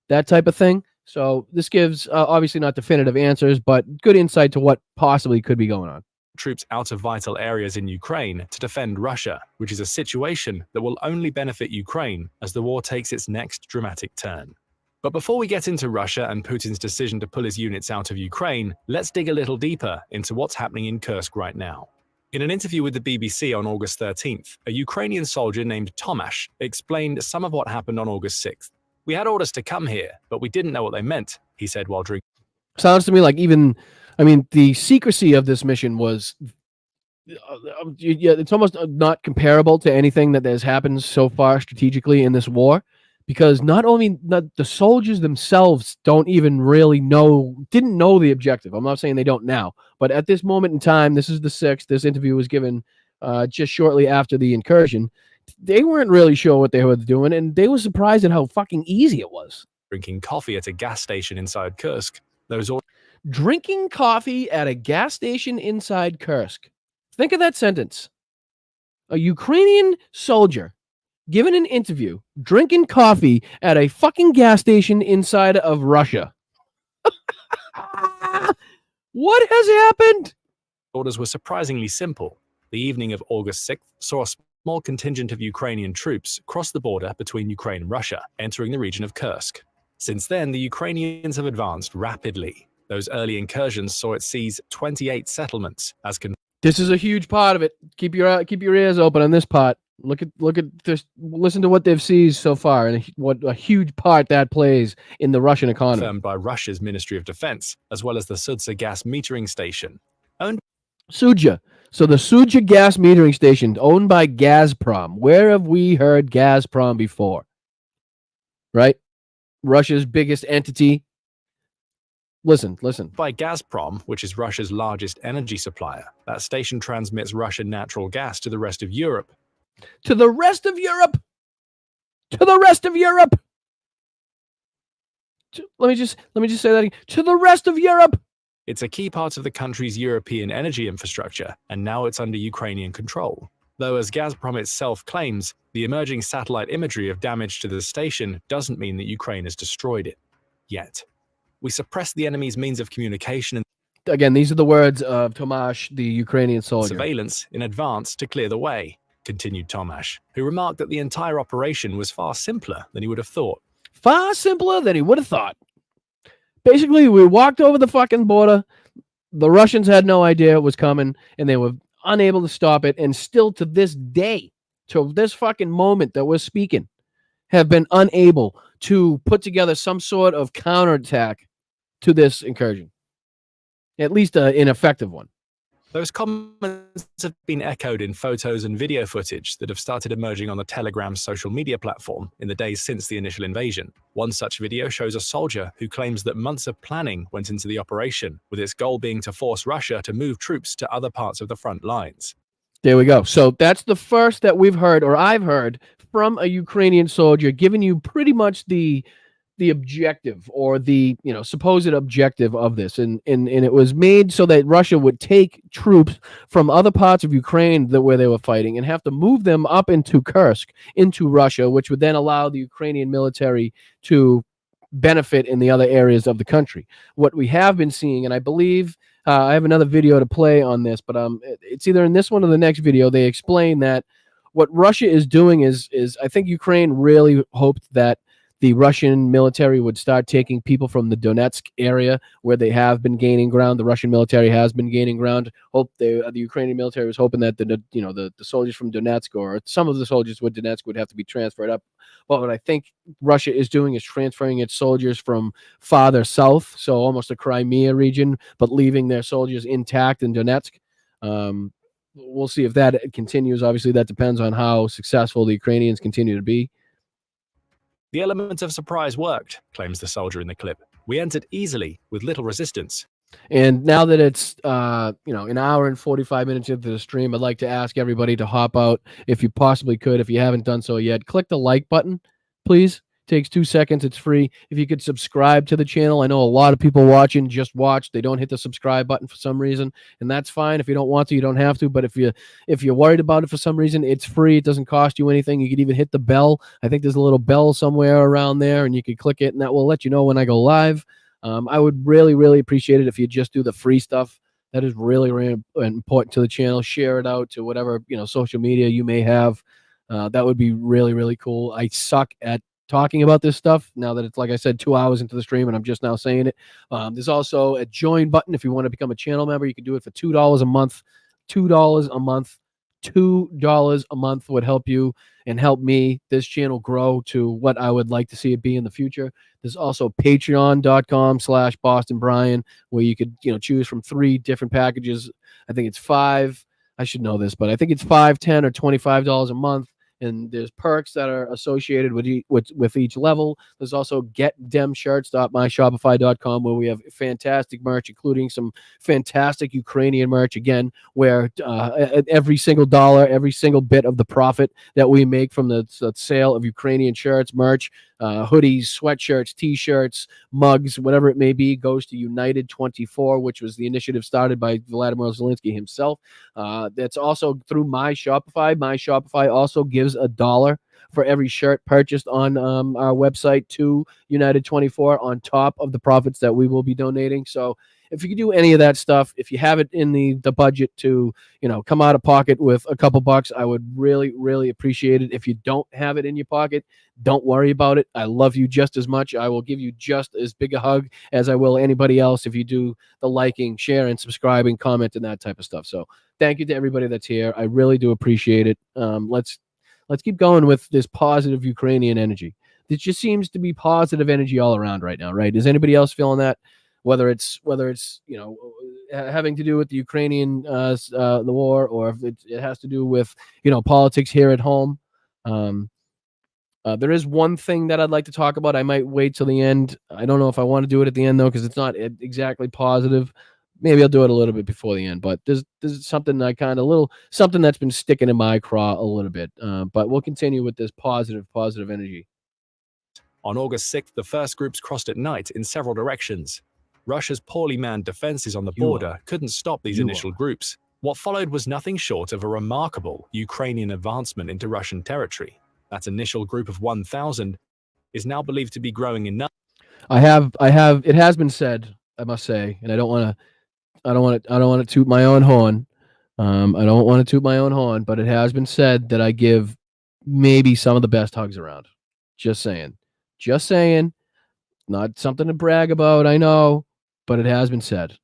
That type of thing. So this gives obviously not definitive answers, but good insight to what possibly could be going on. Troops out of vital areas in Ukraine to defend Russia, which is a situation that will only benefit Ukraine as the war takes its next dramatic turn. But before we get into Russia and Putin's decision to pull his units out of Ukraine, let's dig a little deeper into what's happening in Kursk right now. In an interview with the BBC on August 13th, a Ukrainian soldier named Tomasz explained some of what happened on August 6th. "We had orders to come here, but we didn't know what they meant," he said while drinking. Sounds to me like the secrecy of this mission was, it's almost not comparable to anything that has happened so far strategically in this war, because not the soldiers themselves didn't know the objective. I'm not saying they don't now, but at this moment in time, this is the 6th. This interview was given just shortly after the incursion. They weren't really sure what they were doing, and they were surprised at how fucking easy it was. Drinking coffee at a gas station inside Kursk. Drinking coffee at a gas station inside Kursk. Think of that sentence. A Ukrainian soldier giving an interview, drinking coffee at a fucking gas station inside of Russia. What has happened? Orders were surprisingly simple. The evening of August 6th saw a small contingent of Ukrainian troops cross the border between Ukraine and Russia, entering the region of Kursk. Since then, the Ukrainians have advanced rapidly. Those early incursions saw it seize 28 settlements as This is a huge part of it. Keep your ears open on this part. Look at this. Listen to what they've seized so far, and what a huge part that plays in the Russian economy. Confirmed by Russia's Ministry of Defense, as well as the Sudza gas metering station, owned Sudzha. So the Sudzha gas metering station, owned by Gazprom. Where have we heard Gazprom before? Right, Russia's biggest entity. Listen. By Gazprom, which is Russia's largest energy supplier. That station transmits Russian natural gas to the rest of Europe. To the rest of Europe. To the rest of Europe. Let me just say that again. To the rest of Europe. It's a key part of the country's European energy infrastructure, and now it's under Ukrainian control. Though, as Gazprom itself claims, the emerging satellite imagery of damage to the station doesn't mean that Ukraine has destroyed it. Yet. We suppressed the enemy's means of communication and again, these are the words of Tomasz, the Ukrainian soldier. Surveillance in advance to clear the way, continued Tomasz, who remarked that the entire operation was far simpler than he would have thought. Far simpler than he would have thought. Basically, we walked over the fucking border. The Russians had no idea it was coming, and they were unable to stop it. And still to this day, to this fucking moment that we're speaking, have been unable to put together some sort of counterattack to this incursion. At least an effective one. Those comments have been echoed in photos and video footage that have started emerging on the Telegram social media platform in the days since the initial invasion. One such video shows a soldier who claims that months of planning went into the operation, with its goal being to force Russia to move troops to other parts of the front lines. There we go. So that's the first that we've heard, or I've heard, from a Ukrainian soldier, giving you pretty much the objective, or the supposed objective of this, and it was made so that Russia would take troops from other parts of Ukraine where they were fighting and have to move them up into Kursk, into Russia, which would then allow the Ukrainian military to benefit in the other areas of the country. What we have been seeing, and I believe I have another video to play on this, but it's either in this one or the next video, they explain that what Russia is doing is I think Ukraine really hoped that the Russian military would start taking people from the Donetsk area where they have been gaining ground. The Russian military has been gaining ground. The Ukrainian military was hoping that the soldiers from Donetsk, or some of the soldiers with Donetsk, would have to be transferred up. But what I think Russia is doing is transferring its soldiers from farther south, so almost the Crimea region, but leaving their soldiers intact in Donetsk. We'll see if that continues. Obviously, that depends on how successful the Ukrainians continue to be. The element of surprise worked, claims the soldier in the clip. We entered easily with little resistance. And now that it's an hour and 45 minutes into the stream, I'd like to ask everybody to hop out if you possibly could. If you haven't done so yet, click the like button, please. Takes 2 seconds. It's free. If you could subscribe to the channel. I know a lot of people watching just watch. They don't hit the subscribe button for some reason, and that's fine. If you don't want to, you don't have to. But if you're worried about it for some reason, it's free. It doesn't cost you anything. You could even hit the bell. I think there's a little bell somewhere around there, and you could click it, and that will let you know when I go live. I would really, really appreciate it if you just do the free stuff. That is really, really important to the channel. Share it out to whatever social media you may have. That would be really, really cool. I suck at talking about this stuff now that it's, like I said, 2 hours into the stream and I'm just now saying it. There's also a join button if you want to become a channel member. You can do it for $2 a month. $2 a month. $2 a month would help you and help me, this channel, grow to what I would like to see it be in the future. There's also patreon.com/BostonBrian, where you could choose from 3 different packages. I think it's 5. I should know this, but I think it's $5, $10, or $25 a month. And there's perks that are associated with each level. There's also getdemshirts.myshopify.com, where we have fantastic merch, including some fantastic Ukrainian merch, again, where every single dollar, every single bit of the profit that we make from the sale of Ukrainian shirts, merch, hoodies, sweatshirts, t-shirts, mugs, whatever it may be, goes to United 24, which was the initiative started by Vladimir Zelenskyy himself. That's also through My Shopify. My Shopify also gives $1 for every shirt purchased on our website to United 24 on top of the profits that we will be donating. So if you can do any of that stuff, if you have it in the budget to, come out of pocket with a couple bucks, I would really, really appreciate it. If you don't have it in your pocket, don't worry about it. I love you just as much. I will give you just as big a hug as I will anybody else if you do the liking, sharing, subscribing, commenting, that type of stuff. So thank you to everybody that's here. I really do appreciate it. Let's keep going with this positive Ukrainian energy. There just seems to be positive energy all around right now, right? Is anybody else feeling that? Whether it's having to do with the Ukrainian the war, or if it has to do with politics here at home. There is one thing that I'd like to talk about. I might wait till the end. I don't know if I want to do it at the end though, because it's not exactly positive. Maybe I'll do it a little bit before the end. But there's something something that's been sticking in my craw a little bit. But we'll continue with this positive energy. On August 6th, the first groups crossed at night in several directions. Russia's poorly manned defenses on the border couldn't stop these initial groups. What followed was nothing short of a remarkable Ukrainian advancement into Russian territory. That initial group of 1,000 is now believed to be growing enough. It has been said, I must say, and I don't want to toot my own horn. But it has been said that I give maybe some of the best hugs around. Just saying. Not something to brag about, I know, but it has been said.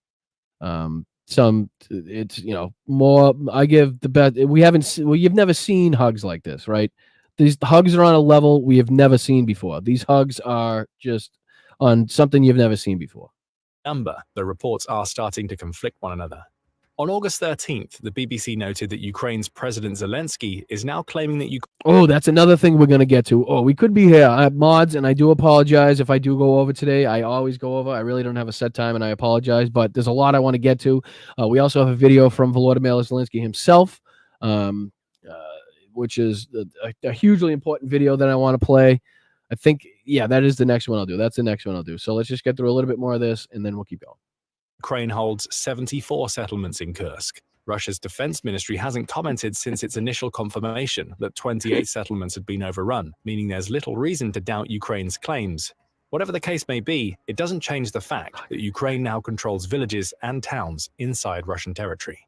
It's more. I give the best. You've never seen hugs like this, right? These hugs are on a level we have never seen before. These hugs are just on something you've never seen before. The reports are starting to conflict one another. On August 13th, the BBC noted that Ukraine's President Zelenskyy is now claiming that that's another thing we're going to get to. We could be here. I have mods, and I do apologize if I do go over today. I always go over. I really don't have a set time, and I apologize, but there's a lot I want to get to. We also have a video from Volodymyr Zelenskyy himself, which is a hugely important video that I want to play. I think, that is the next one I'll do. That's the next one I'll do. So let's just get through a little bit more of this, and then we'll keep going. Ukraine holds 74 settlements in Kursk. Russia's defense ministry hasn't commented since its initial confirmation that 28 settlements had been overrun, meaning there's little reason to doubt Ukraine's claims. Whatever the case may be, it doesn't change the fact that Ukraine now controls villages and towns inside Russian territory.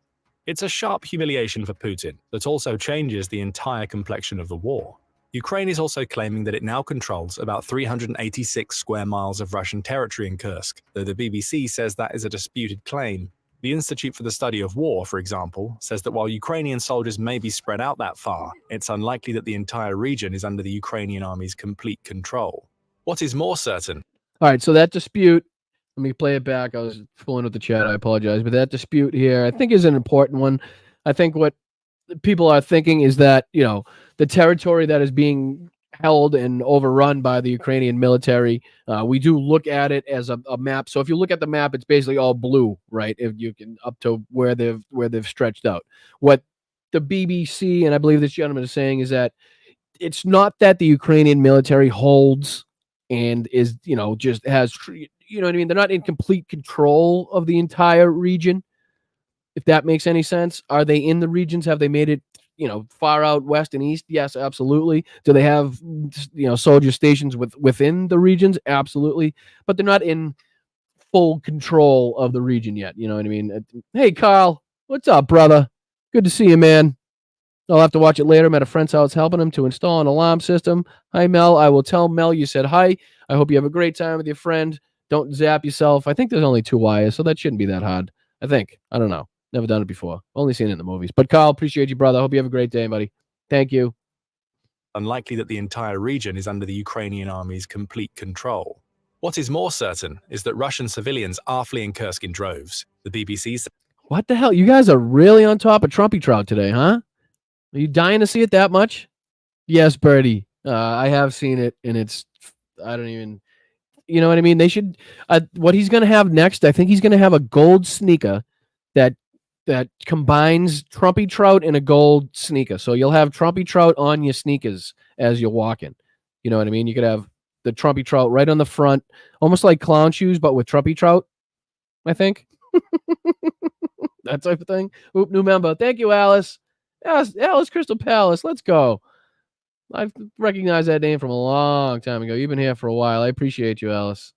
It's a sharp humiliation for Putin that also changes the entire complexion of the war. Ukraine is also claiming that it now controls about 386 square miles of Russian territory in Kursk, though the BBC says that is a disputed claim. The Institute for the Study of War, for example, says that while Ukrainian soldiers may be spread out that far, it's unlikely that the entire region is under the Ukrainian army's complete control. What is more certain? All right, so that dispute, let me play it back. I was fooling with the chat. I apologize. But that dispute here, I think, is an important one. I think what people are thinking is that, the territory that is being held and overrun by the Ukrainian military, we do look at it as a map. So if you look at the map, it's basically all blue, right? If you can up to where they've stretched out. What the BBC and I believe this gentleman is saying is that it's not that the Ukrainian military holds and is, just has, what I mean? They're not in complete control of the entire region. If that makes any sense. Are they in the regions? Have they made it, far out west and east? Yes, absolutely. Do they have, soldier stations within the regions? Absolutely. But they're not in full control of the region yet. You know what I mean? Hey, Carl, what's up, brother? Good to see you, man. I'll have to watch it later. I'm at a friend's house helping him to install an alarm system. Hi, Mel. I will tell Mel you said hi. I hope you have a great time with your friend. Don't zap yourself. I think there's only 2 wires, so that shouldn't be that hard. I think. I don't know. Never done it before. Only seen it in the movies. But Carl, appreciate you, brother. Hope you have a great day, buddy. Thank you. Unlikely that the entire region is under the Ukrainian army's complete control. What is more certain is that Russian civilians are fleeing Kursk in droves. The BBC said, what the hell? You guys are really on top of Trumpy Trout today, huh? Are you dying to see it that much? Yes, Birdie. I have seen it, and I don't even, you know what I mean? They should, what he's going to have next, I think he's going to have a gold sneaker that combines Trumpy Trout and a gold sneaker. So you'll have Trumpy Trout on your sneakers as you're walking. You know what I mean? You could have the Trumpy trout right on the front, almost like clown shoes, but with Trumpy trout, I think. That type of thing. Oop, new member. Thank you, Alice. Alice Crystal Palace. Let's go. I've recognized that name from a long time ago. You've been here for a while. I appreciate you, Alice.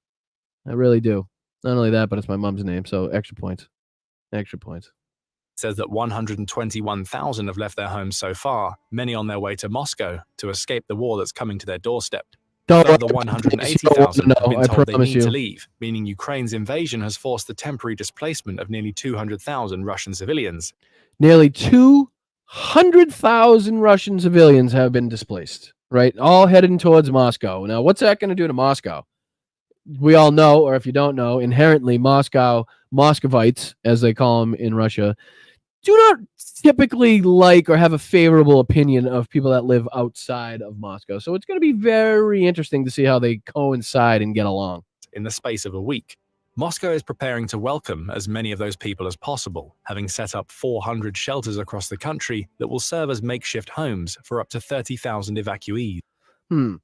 I really do. Not only that, but it's my mom's name, so extra points. Extra points. Says that 121,000 have left their homes so far, many on their way to Moscow to escape the war that's coming to their doorstep. Further 180,000 have been told they need to leave, meaning Ukraine's invasion has forced the temporary displacement of nearly 200,000 Russian civilians. Nearly 200,000 Russian civilians have been displaced, right? All heading towards Moscow. Now, what's that going to do to Moscow? We all know, or if you don't know, inherently Moscovites, as they call them in Russia, do not typically like or have a favorable opinion of people that live outside of Moscow. So it's going to be very interesting to see how they coincide and get along. In the space of a week, Moscow is preparing to welcome as many of those people as possible, having set up 400 shelters across the country that will serve as makeshift homes for up to 30,000 evacuees. Now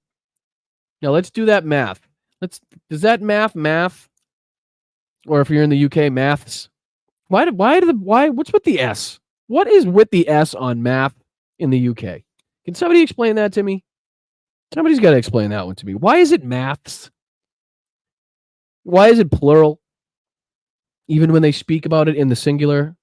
let's do that math. Does that math? Or if you're in the UK, maths? Why? What's with the S? What is with the S on math in the UK? Can somebody explain that to me? Somebody's got to explain that one to me. Why is it maths? Why is it plural? Even when they speak about it in the singular?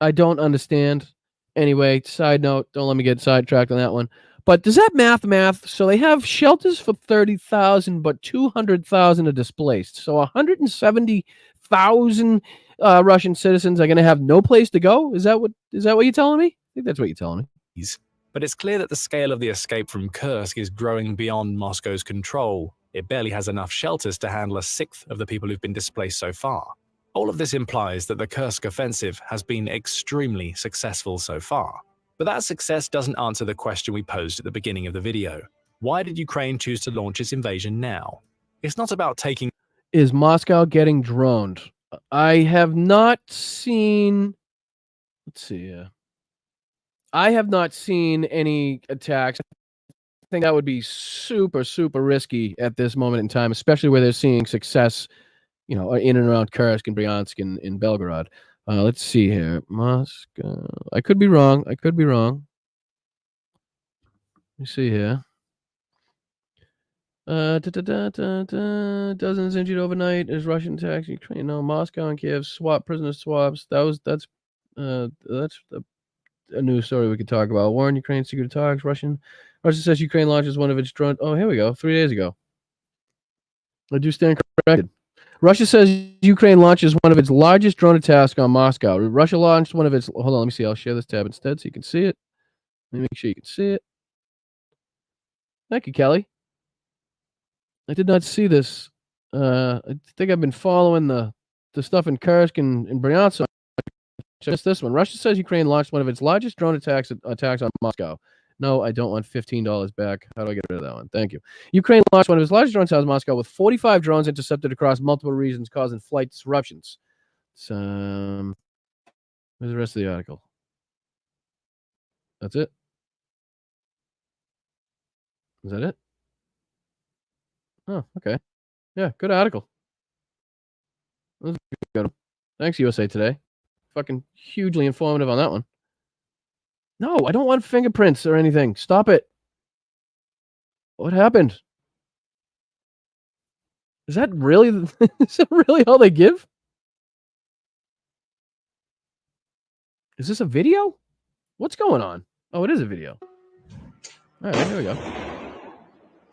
I don't understand. Anyway, side note, don't let me get sidetracked on that one. But does that math? So they have shelters for 30,000, but 200,000 are displaced. So 170,000 Russian citizens are going to have no place to go. Is that what you're telling me? I think that's what you're telling me. But it's clear that the scale of the escape from Kursk is growing beyond Moscow's control. It barely has enough shelters to handle a sixth of the people who've been displaced so far. All of this implies that the Kursk offensive has been extremely successful so far. But that success doesn't answer the question we posed at the beginning of the video. Why did Ukraine choose to launch its invasion now? It's not about taking... Is Moscow getting droned? I have not seen... Let's see here. I have not seen any attacks. I think that would be super, super risky at this moment in time, especially where they're seeing success, in and around Kursk and Bryansk and in Belgorod. Let's see here. Moscow. I could be wrong. Let me see here. Dozens injured overnight as Russian attacks Ukraine. No, Moscow and Kiev swap prisoner swaps. That's a news story we could talk about. War in Ukraine, secret attacks. Russia says Ukraine launches one of its drone. Oh, here we go. 3 days ago. I do stand corrected. Russia says Ukraine launches one of its largest drone attacks on Moscow. Russia launched one of its... Hold on, let me see. I'll share this tab instead so you can see it. Let me make sure you can see it. Thank you, Kelly. I did not see this. I think I've been following the stuff in Kursk and Bryansk. Just this one. Russia says Ukraine launched one of its largest drone attacks on Moscow. No, I don't want $15 back. How do I get rid of that one? Thank you. Ukraine launched one of its largest drone attacks on Moscow with 45 drones intercepted across multiple regions, causing flight disruptions. Where's the rest of the article? That's it? Is that it? Oh, okay. Yeah, good article. That was good. Thanks, USA Today. Fucking hugely informative on that one. No, I don't want fingerprints or anything. Stop it. What happened? Is that really all they give? Is this a video? What's going on? Oh, it is a video. All right, here we go.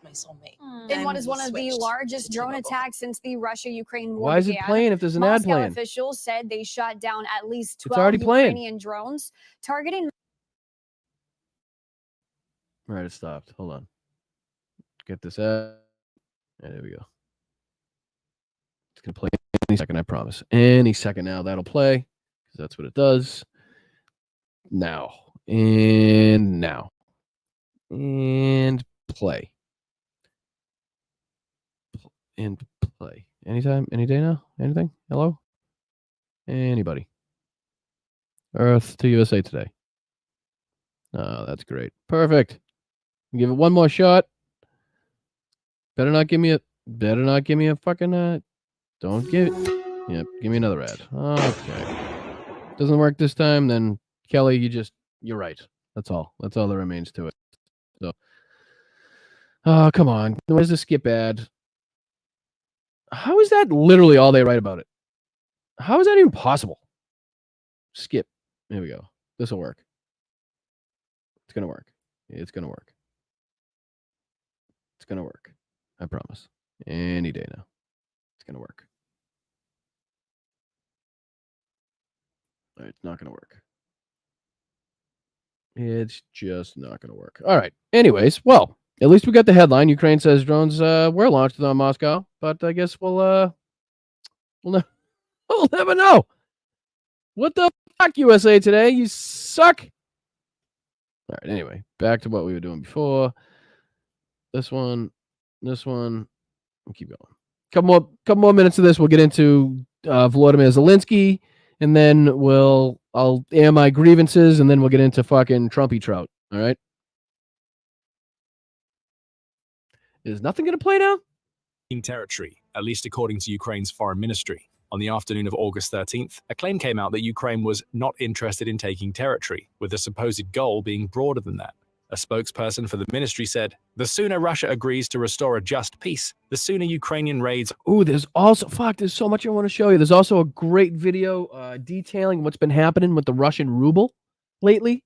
My soulmate. In what is one of the largest drone attacks since the Russia-Ukraine war Why is it began, playing if there's an ad Moscow playing? officials said they shot down at least It's already 12 playing. Ukrainian drones targeting... All right, it stopped. Hold on. Get this ad. Yeah, there we go. It's going to play any second, I promise. Any second now, that'll play. Because that's what it does. Now. And now. And play. And play. Anytime, any day now? Anything? Hello? Anybody? Earth to USA Today. Oh, that's great. Perfect. Give it one more shot. Better not give me a fucking don't give it. Yep, give me another ad. Okay. Doesn't work this time, then Kelly, you're right. That's all. That's all that remains to it. So come on. Where's the skip ad? How is that literally all they write about it? How is that even possible? Skip. There we go. This will work. It's gonna work. It's gonna work. It's gonna work. I promise. Any day now. It's gonna work. All right, it's not gonna work. It's just not gonna work. All right. Anyways, well, at least we got the headline. Ukraine says drones were launched on Moscow, but I guess we'll never know. What the fuck, USA Today? You suck. All right, anyway, back to what we were doing before. This one. We'll keep going. Couple more minutes of this. We'll get into Volodymyr Zelenskyy, and then I'll air my grievances, and then we'll get into fucking Trumpy Trout. All right? Is nothing going to play now? In territory, at least according to Ukraine's foreign ministry. On the afternoon of August 13th, a claim came out that Ukraine was not interested in taking territory, with the supposed goal being broader than that. A spokesperson for the ministry said, "The sooner Russia agrees to restore a just peace, the sooner Ukrainian raids..." Ooh, there's so much I want to show you. There's also a great video detailing what's been happening with the Russian ruble lately,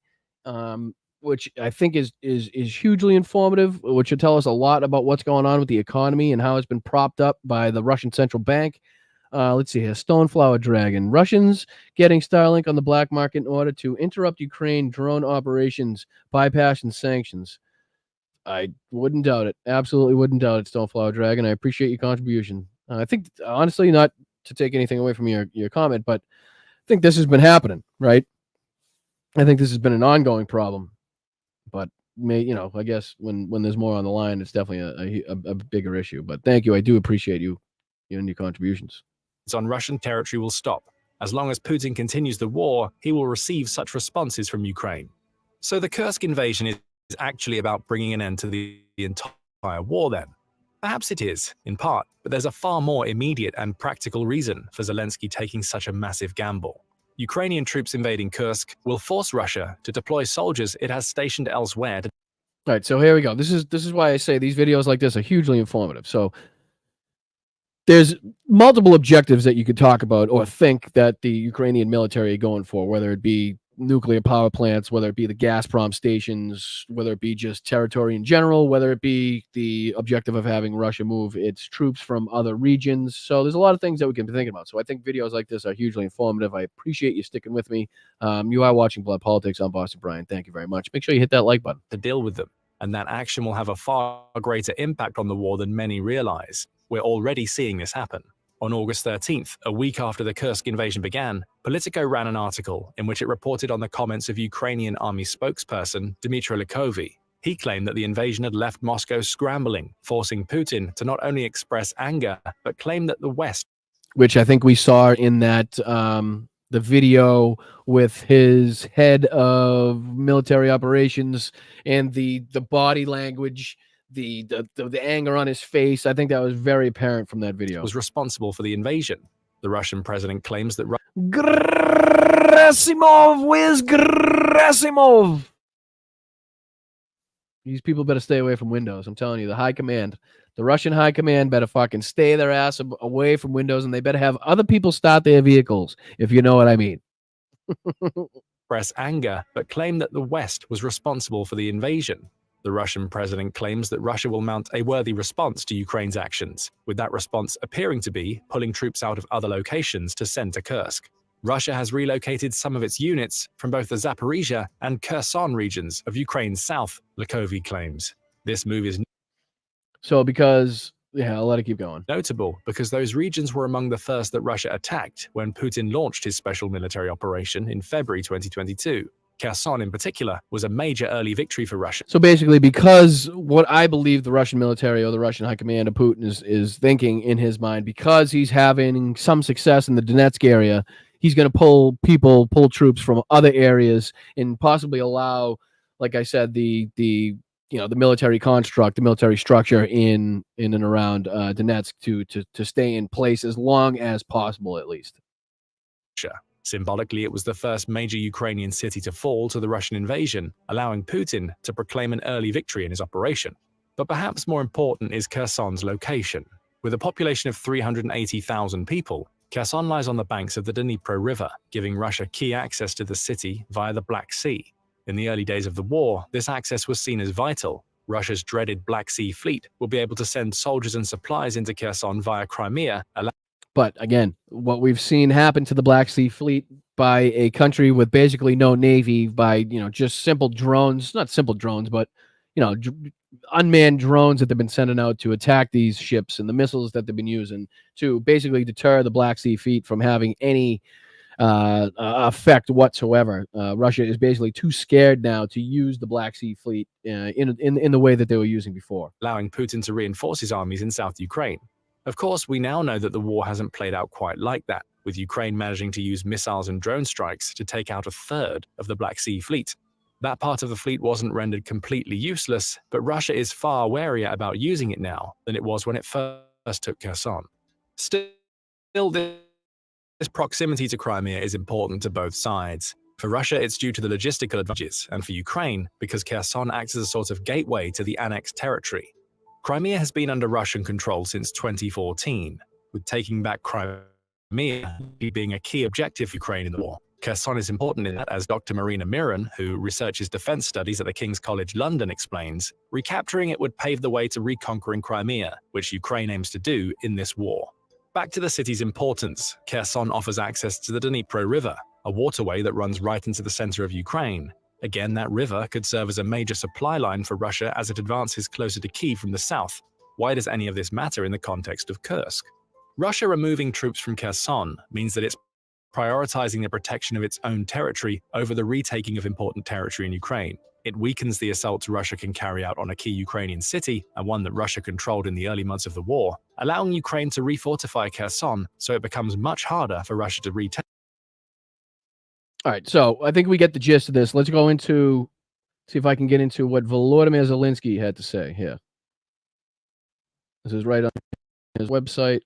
which I think is hugely informative, which will tell us a lot about what's going on with the economy and how it's been propped up by the Russian central bank. Let's see here. Stoneflower Dragon. Russians getting Starlink on the black market in order to interrupt Ukraine drone operations, bypassing sanctions. I wouldn't doubt it. Absolutely wouldn't doubt it, Stoneflower Dragon. I appreciate your contribution. I think, honestly, not to take anything away from your comment, but I think this has been happening, right? I think this has been an ongoing problem. But, I guess when there's more on the line, it's definitely a bigger issue. But thank you. I do appreciate you and your contributions. On Russian territory will stop. As long as Putin continues the war, he will receive such responses from Ukraine. So the Kursk invasion is actually about bringing an end to the entire war then? Perhaps it is, in part, but there's a far more immediate and practical reason for Zelenskyy taking such a massive gamble. Ukrainian troops invading Kursk will force Russia to deploy soldiers it has stationed elsewhere. All right, so here we go. This is why I say these videos like this are hugely informative. So there's multiple objectives that you could talk about or think that the Ukrainian military are going for, whether it be nuclear power plants, whether it be the Gazprom stations, whether it be just territory in general, whether it be the objective of having Russia move its troops from other regions. So there's a lot of things that we can be thinking about. So I think videos like this are hugely informative. I appreciate you sticking with me. You are watching Blood Politics. I'm Boston Brian. Thank you very much. Make sure you hit that like button. To deal with them, and that action will have a far greater impact on the war than many realize. We're already seeing this happen. On August 13th, a week after the Kursk invasion began, Politico ran an article in which it reported on the comments of Ukrainian army spokesperson Dmitry Likovy. He claimed that the invasion had left Moscow scrambling, forcing Putin to not only express anger, but claim that the West... Which I think we saw in that the video with his head of military operations and the body language, the anger on his face. I think that was very apparent from that video. Was responsible for the invasion. The Russian president claims that Gerasimov, where's Gerasimov? These people better stay away from windows. I'm telling you, the high command, the Russian high command better fucking stay their ass away from windows, and they better have other people start their vehicles, if you know what I mean. Express anger, but claim that the West was responsible for the invasion. The Russian president claims that Russia will mount a worthy response to Ukraine's actions, with that response appearing to be pulling troops out of other locations to send to Kursk. Russia has relocated some of its units from both the Zaporizhia and Kherson regions of Ukraine's south, Likovy claims. This move is I'll let it keep going. Notable because those regions were among the first that Russia attacked when Putin launched his special military operation in February 2022. Kherson, in particular, was a major early victory for Russia. So basically, because what I believe the Russian military or the Russian high command of Putin is thinking in his mind, because he's having some success in the Donetsk area, he's going to pull troops from other areas and possibly allow, like I said, the the military construct, the military structure in and around Donetsk to stay in place as long as possible, at least. Symbolically, it was the first major Ukrainian city to fall to the Russian invasion, allowing Putin to proclaim an early victory in his operation. But perhaps more important is Kherson's location. With a population of 380,000 people, Kherson lies on the banks of the Dnipro River, giving Russia key access to the city via the Black Sea. In the early days of the war, this access was seen as vital. Russia's dreaded Black Sea fleet will be able to send soldiers and supplies into Kherson via Crimea. But again, what we've seen happen to the Black Sea fleet by a country with basically no navy, by just simple drones, not simple drones, but unmanned drones that they've been sending out to attack these ships, and the missiles that they've been using to basically deter the Black Sea fleet from having any effect whatsoever. Russia is basically too scared now to use the Black Sea fleet in the way that they were using before, allowing Putin to reinforce his armies in South Ukraine. Of course, we now know that the war hasn't played out quite like that, with Ukraine managing to use missiles and drone strikes to take out a third of the Black Sea fleet. That part of the fleet wasn't rendered completely useless, but Russia is far warier about using it now than it was when it first took Kherson. Still, this proximity to Crimea is important to both sides. For Russia, it's due to the logistical advantages, and for Ukraine, because Kherson acts as a sort of gateway to the annexed territory. Crimea has been under Russian control since 2014, with taking back Crimea being a key objective for Ukraine in the war. Kherson is important in that, as Dr. Marina Miron, who researches defense studies at the King's College London, explains, recapturing it would pave the way to reconquering Crimea, which Ukraine aims to do in this war. Back to the city's importance, Kherson offers access to the Dnipro River, a waterway that runs right into the center of Ukraine. Again, that river could serve as a major supply line for Russia as it advances closer to Kyiv from the south. Why does any of this matter in the context of Kursk? Russia removing troops from Kherson means that it's prioritizing the protection of its own territory over the retaking of important territory in Ukraine. It weakens the assaults Russia can carry out on a key Ukrainian city, and one that Russia controlled in the early months of the war, allowing Ukraine to refortify Kherson so it becomes much harder for Russia to retake. All right, so I think we get the gist of this. Let's go into, see if I can get into what Volodymyr Zelenskyy had to say here. This is right on his website.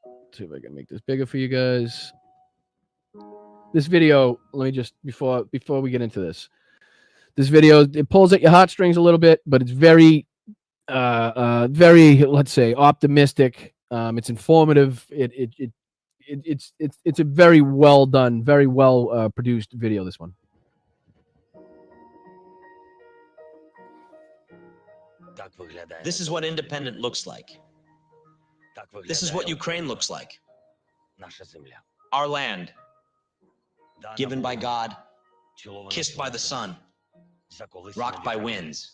Let's see if I can make this bigger for you guys. This video, let me just, before we get into this, this video, it pulls at your heartstrings a little bit, but it's very, let's say, optimistic. It's informative. It's a very well done, very well produced video, this one. This is what independent looks like. This is what Ukraine looks like. Our land, given by God, kissed by the sun, rocked by winds,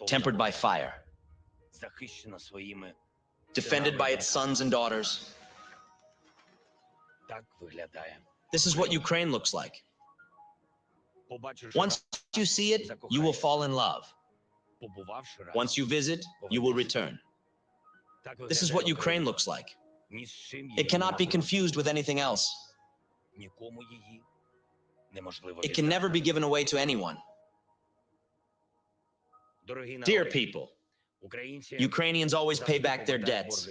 tempered by fire, defended by its sons and daughters. This is what Ukraine looks like. Once you see it, you will fall in love. Once you visit, you will return. This is what Ukraine looks like. It cannot be confused with anything else. It can never be given away to anyone. Dear people, Ukrainians always pay back their debts.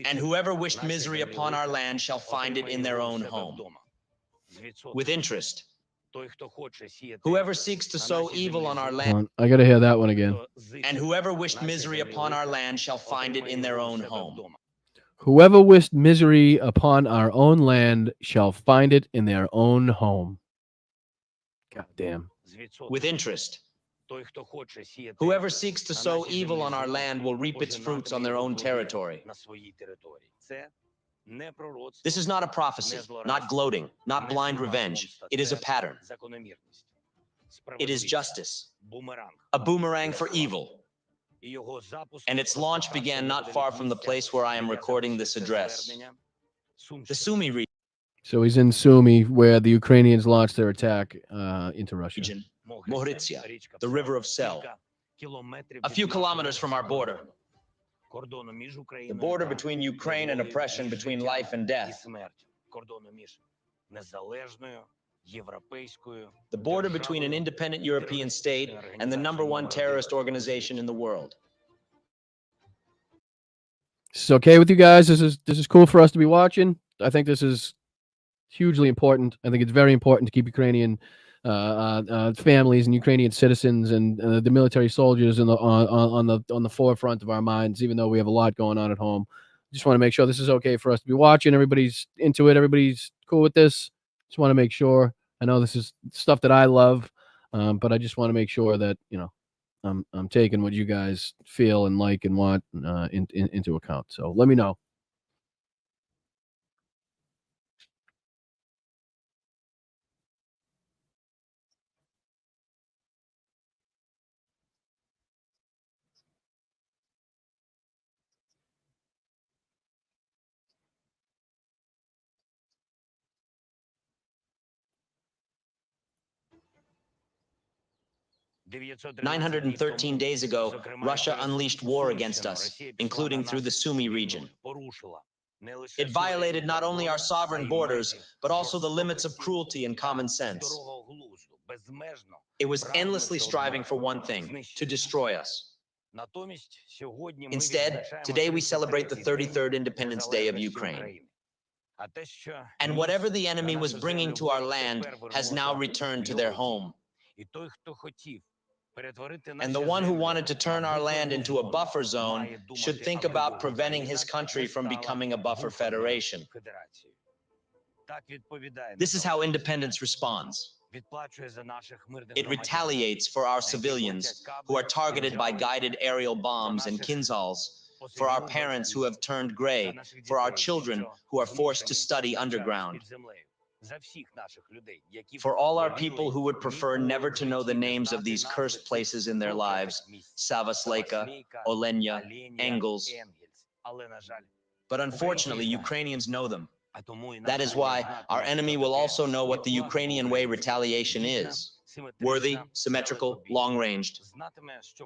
And whoever wished misery upon our land shall find it in their own home. With interest. Whoever seeks to sow evil on our land. I gotta hear that one again. And whoever wished misery upon our land shall find it in their own home. Whoever wished misery upon our own land shall find it in their own home. God damn. With interest. Whoever seeks to sow evil on our land will reap its fruits on their own territory. This is not a prophecy, not gloating, not blind revenge. It is a pattern. It is justice, a boomerang for evil. And its launch began not far from the place where I am recording this address. The Sumy region. So he's in Sumy, where the Ukrainians launched their attack into Russia. Mohritsia, the river of Sel, a few kilometers from our border. The border between Ukraine and oppression, between life and death. The border between an independent European state and the #1 terrorist organization in the world. This is okay with you guys? This is cool for us to be watching. I think this is hugely important. I think it's very important to keep Ukrainian families and Ukrainian citizens and the military soldiers on the forefront of our minds, even though we have a lot going on at home. Just want to make sure this is okay for us to be watching. Everybody's into it. Everybody's cool with this. Just want to make sure. I know this is stuff that I love, but I just want to make sure that I'm taking what you guys feel and like and want into account. So let me know. "913 days ago, Russia unleashed war against us, including through the Sumy region. It violated not only our sovereign borders, but also the limits of cruelty and common sense. It was endlessly striving for one thing, to destroy us. Instead, today we celebrate the 33rd Independence Day of Ukraine. And whatever the enemy was bringing to our land has now returned to their home. And the one who wanted to turn our land into a buffer zone should think about preventing his country from becoming a buffer federation. This is how independence responds. It retaliates for our civilians who are targeted by guided aerial bombs and kinzhals, for our parents who have turned gray, for our children who are forced to study underground, for all our people who would prefer never to know the names of these cursed places in their lives, Savasleika, Olenya, Engels. But unfortunately, Ukrainians know them. That is why our enemy will also know what the Ukrainian way retaliation is. Worthy, symmetrical, long-ranged.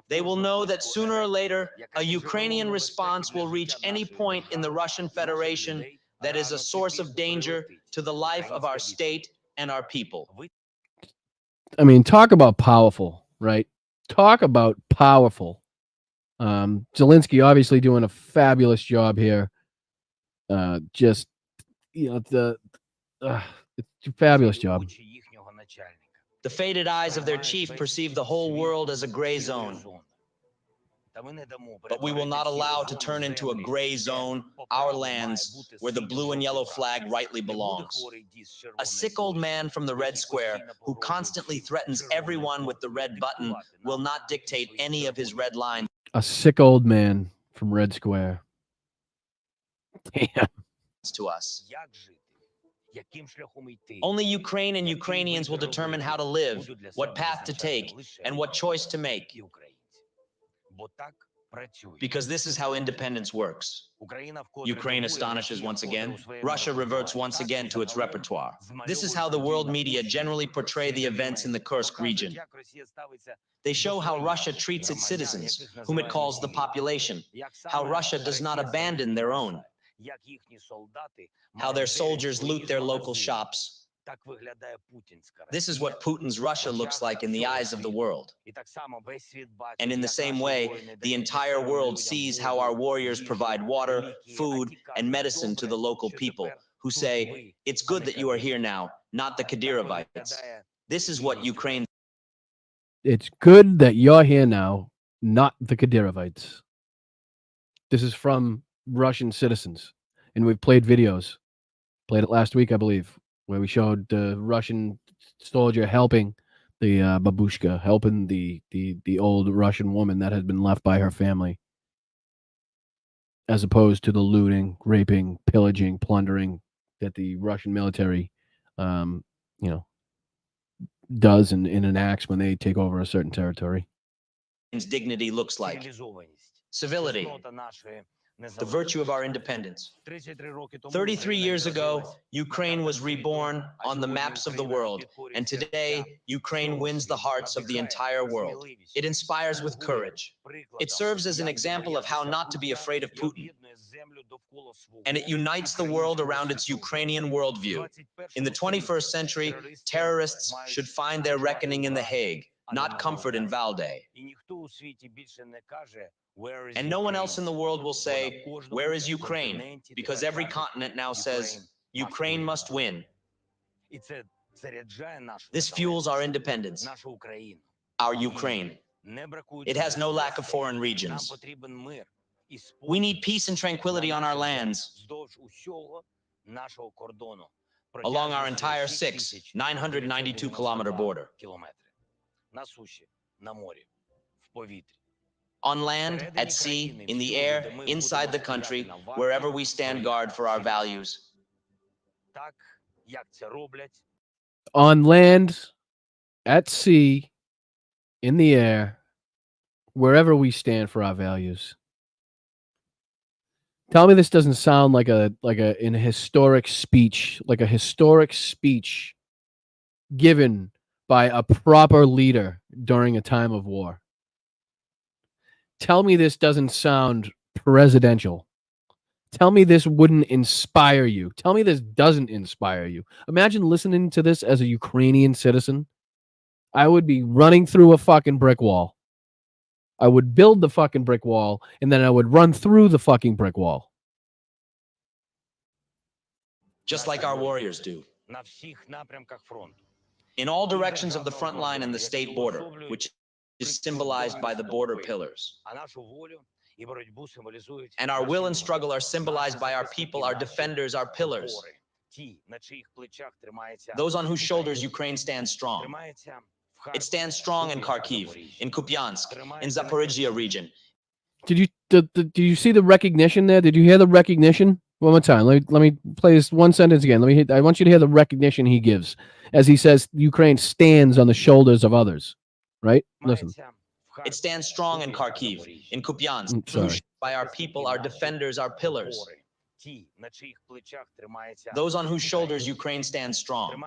They will know that sooner or later, a Ukrainian response will reach any point in the Russian Federation that is a source of danger to the life of our state and our people. I mean, talk about powerful, right? Talk about powerful. Zelenskyy obviously doing a fabulous job here. Just, it's a fabulous job. The faded eyes of their chief perceive the whole world as a gray zone. But we will not allow to turn into a gray zone our lands where the blue and yellow flag rightly belongs. A sick old man from the Red Square who constantly threatens everyone with the red button will not dictate any of his red lines. A sick old man from Red Square. Damn. To us. Only Ukraine and Ukrainians will determine how to live, what path to take, and what choice to make. Because this is how independence works. Ukraine astonishes once again. Russia reverts once again to its repertoire. This is how the world media generally portray the events in the Kursk region. They show how Russia treats its citizens, whom it calls the population, how Russia does not abandon their own, how their soldiers loot their local shops. This is what Putin's Russia looks like in the eyes of the world. And in the same way, the entire world sees how our warriors provide water, food, and medicine to the local people, who say, "It's good that you are here now, not the Kadyrovites." This is what Ukraine... It's good that you're here now, not the Kadyrovites. This is from Russian citizens. And we've played videos. Played it last week, I believe, where we showed the Russian soldier helping the babushka, helping the old Russian woman that had been left by her family, as opposed to the looting, raping, pillaging, plundering that the Russian military, does and enacts when they take over a certain territory. Dignity looks like. Civility. The virtue of our independence. 33 years ago, Ukraine was reborn on the maps of the world, and today, Ukraine wins the hearts of the entire world. It inspires with courage. It serves as an example of how not to be afraid of Putin, and it unites the world around its Ukrainian worldview. In the 21st century, terrorists should find their reckoning in The Hague, not comfort in Valde. And no one else in the world will say, "Where is Ukraine?" Because every continent now says, "Ukraine must win." This fuels our independence, our Ukraine. It has no lack of foreign regions. We need peace and tranquility on our lands, along our entire 992-kilometer border. On land, at sea, in the air, inside the country, wherever we stand guard for our values. On land, at sea, in the air, wherever we stand for our values. Tell me this doesn't sound like a historic speech, like a historic speech given by a proper leader during a time of war. Tell me this doesn't sound presidential. Tell me this wouldn't inspire you. Tell me this doesn't inspire you. Imagine listening to this as a Ukrainian citizen. I would be running through a fucking brick wall. I would build the fucking brick wall, and then I would run through the fucking brick wall. Just like our warriors do. In all directions of the front line and the state border, which is symbolized by the border pillars. And our will and struggle are symbolized by our people, our defenders, our pillars. Those on whose shoulders Ukraine stands strong. It stands strong in Kharkiv, in Kupiansk, in Zaporizhia region. Did you see the recognition there? Did you hear the recognition? One more time. Let me play this one sentence again. I want you to hear the recognition he gives as he says Ukraine stands on the shoulders of others. Right? Listen. It stands strong in Kharkiv, in Kupiansk, by our people, our defenders, our pillars. Those on whose shoulders Ukraine stands strong.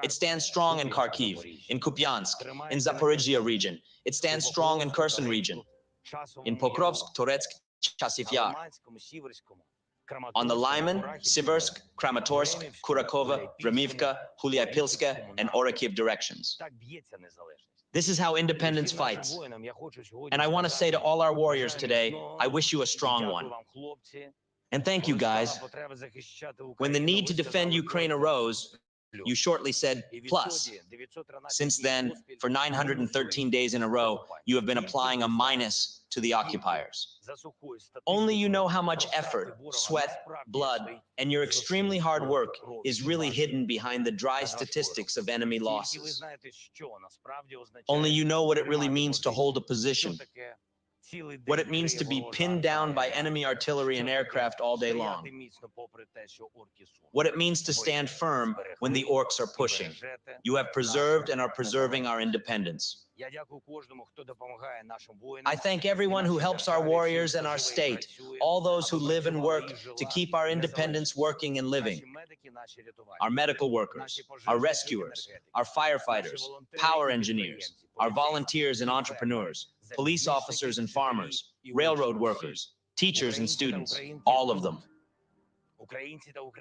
It stands strong in Kharkiv, in Kupiansk, in Zaporizhia region. It stands strong in Kherson region, in Pokrovsk, Toretsk, Chasiv Yar. On the Lyman, Siversk, Kramatorsk, Kurakova, Remivka, Hulyapilska, and Orakhiv directions. This is how independence fights. And I want to say to all our warriors today, I wish you a strong one. And thank you, guys. When the need to defend Ukraine arose, you shortly said, plus. Since then, for 913 days in a row, you have been applying a minus to the occupiers. Only you know how much effort, sweat, blood, and your extremely hard work is really hidden behind the dry statistics of enemy losses. Only you know what it really means to hold a position, what it means to be pinned down by enemy artillery and aircraft all day long, what it means to stand firm when the orcs are pushing. You have preserved and are preserving our independence. I thank everyone who helps our warriors and our state, all those who live and work to keep our independence working and living. Our medical workers, our rescuers, our firefighters, power engineers, our volunteers and entrepreneurs, police officers and farmers, railroad workers, teachers and students, all of them.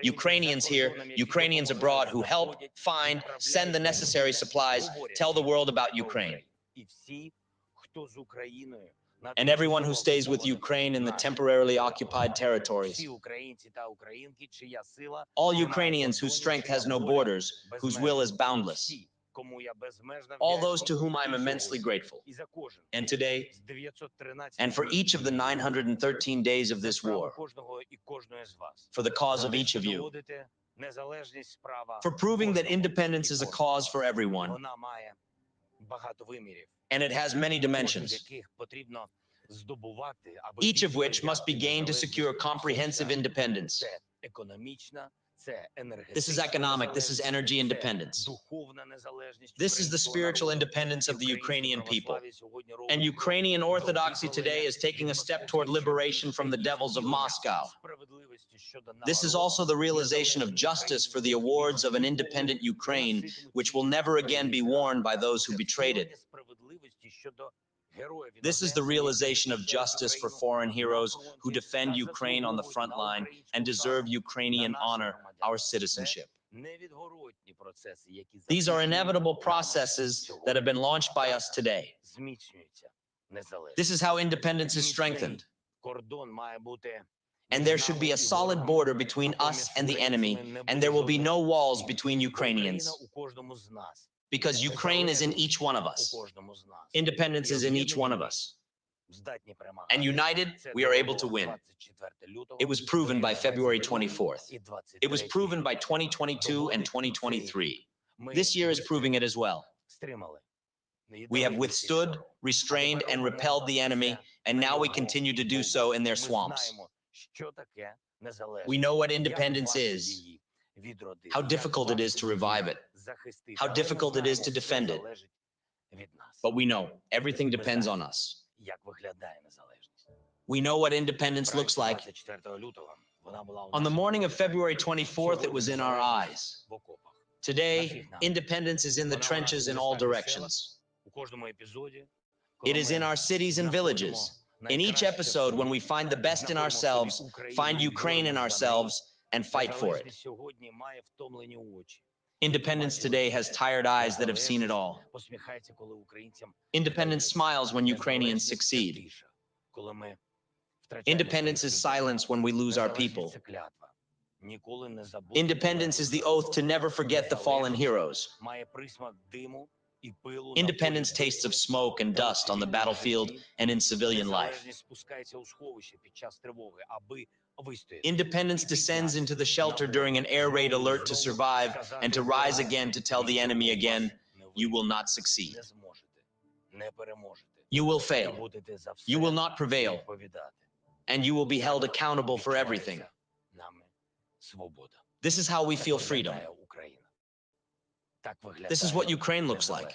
Ukrainians here, Ukrainians abroad who help, find, send the necessary supplies, tell the world about Ukraine. And everyone who stays with Ukraine in the temporarily occupied territories. All Ukrainians whose strength has no borders, whose will is boundless. All those to whom I am immensely grateful. And today, and for each of the 913 days of this war, for the cause of each of you, for proving that independence is a cause for everyone, and it has many dimensions, each of which must be gained to secure comprehensive independence. This is economic, this is energy independence. This is the spiritual independence of the Ukrainian people. And Ukrainian Orthodoxy today is taking a step toward liberation from the devils of Moscow. This is also the realization of justice for the awards of an independent Ukraine, which will never again be worn by those who betrayed it. This is the realization of justice for foreign heroes who defend Ukraine on the front line and deserve Ukrainian honor, our citizenship. These are inevitable processes that have been launched by us today. This is how independence is strengthened. And there should be a solid border between us and the enemy, and there will be no walls between Ukrainians. Because Ukraine is in each one of us. Independence is in each one of us. And united, we are able to win. It was proven by February 24th. It was proven by 2022 and 2023. This year is proving it as well. We have withstood, restrained, and repelled the enemy, and now we continue to do so in their swamps. We know what independence is, how difficult it is to revive it, how difficult it is to defend it. But we know everything depends on us. We know what independence looks like. On the morning of February 24th, it was in our eyes. Today, independence is in the trenches in all directions. It is in our cities and villages. In each episode, when we find the best in ourselves, find Ukraine in ourselves, and fight for it. Independence today has tired eyes that have seen it all. Independence smiles when Ukrainians succeed. Independence is silence when we lose our people. Independence is the oath to never forget the fallen heroes. Independence tastes of smoke and dust on the battlefield and in civilian life. Independence descends into the shelter during an air raid alert to survive and to rise again to tell the enemy again, you will not succeed. You will fail. You will not prevail. And you will be held accountable for everything. This is how we feel freedom. This is what Ukraine looks like.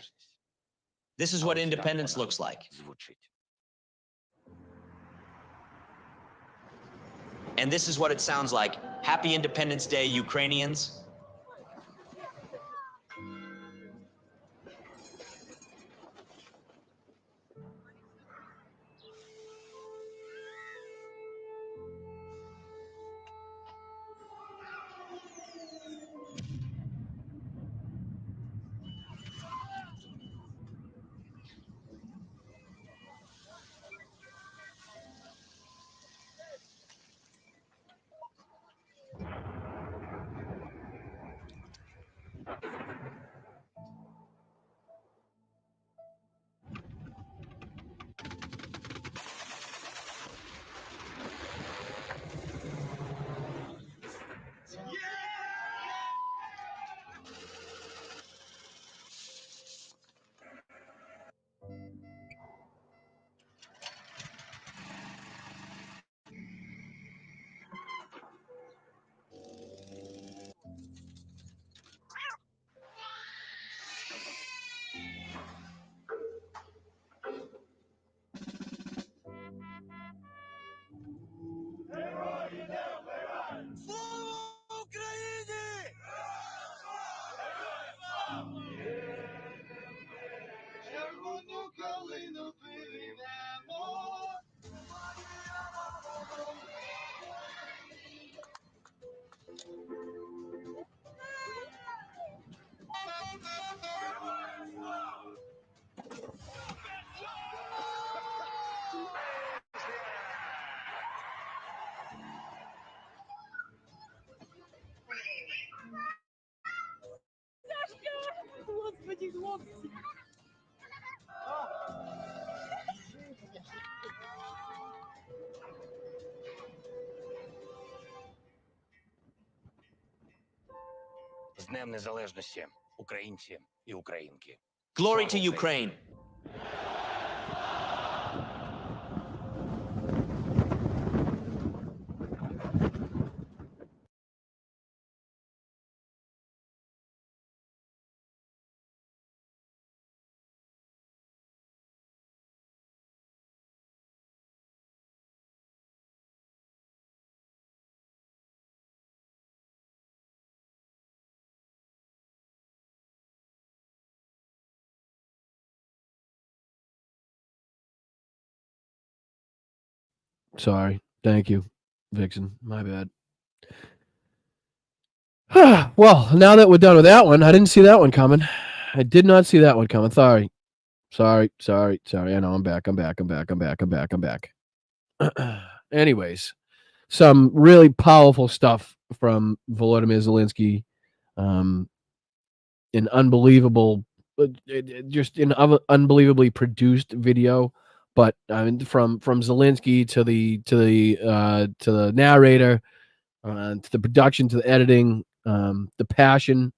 This is what independence looks like. And this is what it sounds like. Happy Independence Day, Ukrainians. Господи, хлопці. З Днем Незалежності, українці і українки. Glory to Ukraine! Sorry. Thank you, Vixen. My bad. Well, now that we're done with that one, I didn't see that one coming. I did not see that one coming. Sorry. I know I'm back. Anyways, some really powerful stuff from Volodymyr Zelenskyy. An unbelievable, just an unbelievably produced video. But I mean, from Zelenskyy to the narrator, to the production, to the editing, the passion.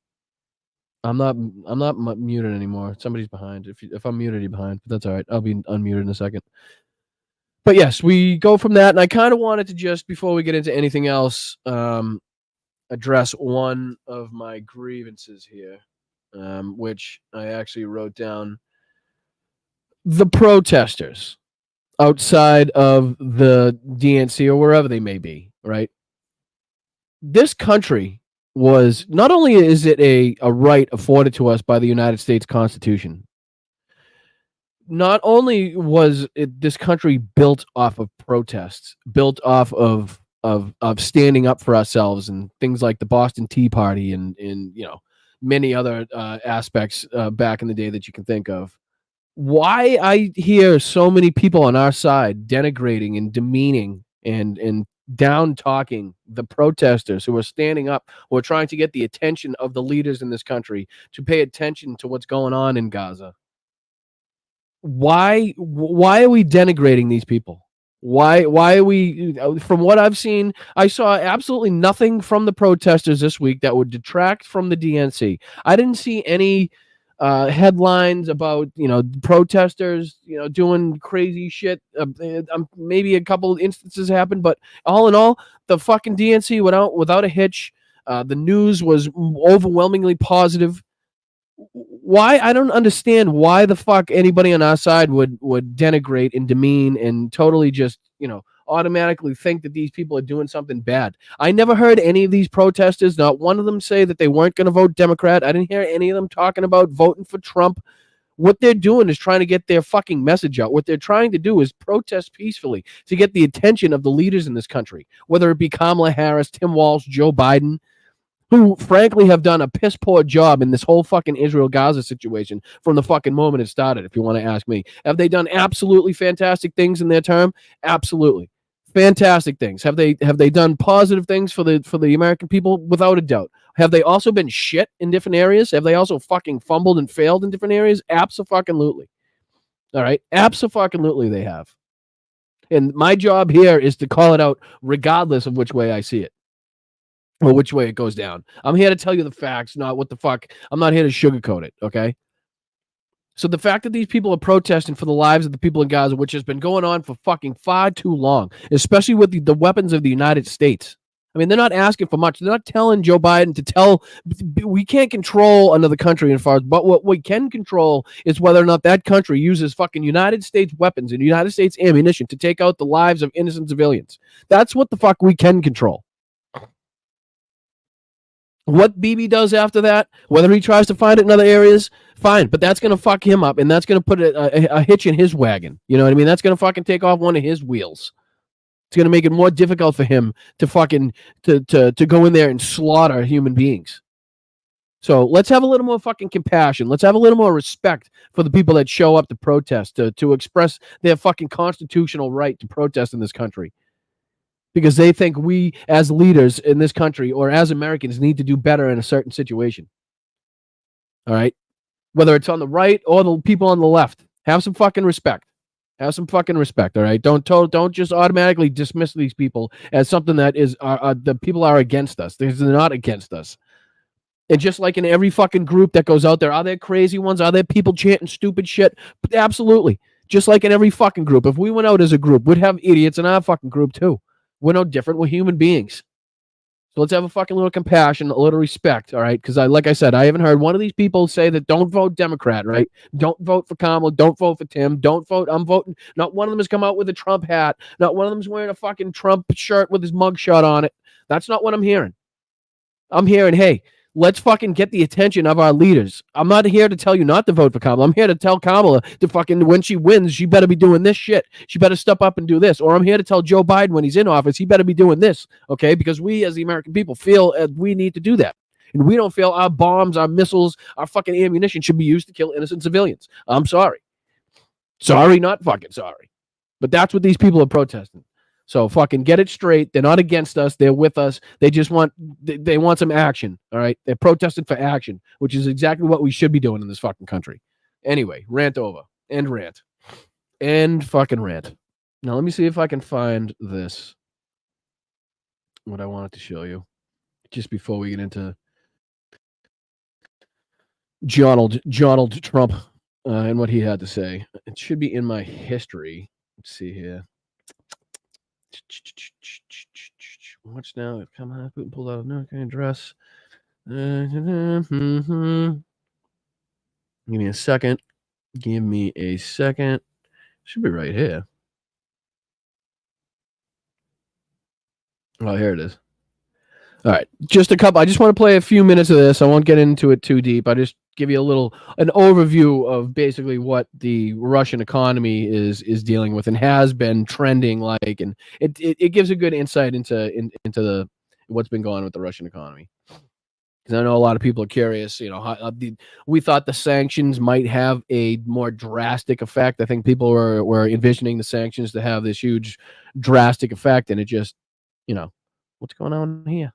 I'm not muted anymore. Somebody's behind. If I'm muted, you're behind. But that's all right. I'll be unmuted in a second. But yes, we go from that, and I kind of wanted to just, before we get into anything else, address one of my grievances here, which I actually wrote down. The protesters outside of the DNC or wherever they may be, right? This country was, not only is it a right afforded to us by the United States Constitution, not only was this country built off of protests, built off of standing up for ourselves, and things like the Boston Tea Party and many other aspects back in the day that you can think of. Why I hear so many people on our side denigrating and demeaning and down talking the protesters who are standing up, who are trying to get the attention of the leaders in this country to pay attention to what's going on in Gaza. Why are we denigrating these people? Why are we, from what I've seen, I saw absolutely nothing from the protesters this week that would detract from the DNC. I didn't see any headlines about protesters doing crazy shit. Maybe a couple of instances happened, but all in all, the fucking DNC went out without a hitch. The news was overwhelmingly positive. Why? I don't understand why the fuck anybody on our side would denigrate and demean and totally just automatically think that these people are doing something bad. I never heard any of these protesters, not one of them, say that they weren't going to vote Democrat. I didn't hear any of them talking about voting for Trump. What they're doing is trying to get their fucking message out. What they're trying to do is protest peacefully to get the attention of the leaders in this country, whether it be Kamala Harris, Tim Walz, Joe Biden, who frankly have done a piss poor job in this whole fucking Israel-Gaza situation from the fucking moment it started, if you want to ask me. Have they done absolutely fantastic things in their term? Absolutely. Fantastic things. Have they done positive things for the American people? Without a doubt. Have they also been shit in different areas? Have they also fucking fumbled and failed in different areas? Abso-fucking-lutely. All right? Abso-fucking-lutely they have. And my job here is to call it out regardless of which way I see it. Or which way it goes down. I'm here to tell you the facts, not what the fuck. I'm not here to sugarcoat it, okay? So the fact that these people are protesting for the lives of the people in Gaza, which has been going on for fucking far too long, especially with the weapons of the United States. I mean, they're not asking for much. They're not telling Joe Biden to tell. We can't control another country as far as, but what we can control is whether or not that country uses fucking United States weapons and United States ammunition to take out the lives of innocent civilians. That's what the fuck we can control. What Bibi does after that, whether he tries to find it in other areas, fine. But that's going to fuck him up, and that's going to put a hitch in his wagon. You know what I mean? That's going to fucking take off one of his wheels. It's going to make it more difficult for him to fucking to go in there and slaughter human beings. So let's have a little more fucking compassion. Let's have a little more respect for the people that show up to protest, to express their fucking constitutional right to protest in this country. Because they think we, as leaders in this country or as Americans, need to do better in a certain situation. All right? Whether it's on the right or the people on the left. Have some fucking respect. Have some fucking respect, all right? Don't just automatically dismiss these people as something that is, the people are against us. They're not against us. And just like in every fucking group that goes out there, are there crazy ones? Are there people chanting stupid shit? Absolutely. Just like in every fucking group. If we went out as a group, we'd have idiots in our fucking group too. We're no different. We're human beings. So let's have a fucking little compassion, a little respect, all right? Because like I said, I haven't heard one of these people say that don't vote Democrat, right? Don't vote for Kamala. Don't vote for Tim. Don't vote. I'm voting. Not one of them has come out with a Trump hat. Not one of them is wearing a fucking Trump shirt with his mugshot on it. That's not what I'm hearing. I'm hearing, hey, Let's fucking get the attention of our leaders. I'm not here to tell you not to vote for Kamala. I'm here to tell Kamala to fucking, when she wins, she better be doing this shit. She better step up and do this. Or I'm here to tell Joe Biden when he's in office, he better be doing this, okay? Because we as the American people feel we need to do that. And we don't feel our bombs, our missiles, our fucking ammunition should be used to kill innocent civilians. I'm sorry. Sorry, not fucking sorry. But that's what these people are protesting. So fucking get it straight. They're not against us. They're with us. They just want they want some action. All right. They're protesting for action, which is exactly what we should be doing in this fucking country. Anyway, rant over. End rant. End fucking rant. Now let me see if I can find this. What I wanted to show you. Just before we get into Donald Trump and what he had to say. It should be in my history. Let's see here. Watch now. Come on, Putin pulled out a American address. Give me a second. Give me a second. Should be right here. Oh, here it is. All right, just a couple. I just want to play a few minutes of this. I won't get into it too deep. I just give you an overview of basically what the Russian economy is dealing with and has been trending like, and it gives a good insight into what's been going on with the Russian economy. Because I know a lot of people are curious. You know, we thought the sanctions might have a more drastic effect. I think people were envisioning the sanctions to have this huge drastic effect, and it just, what's going on here?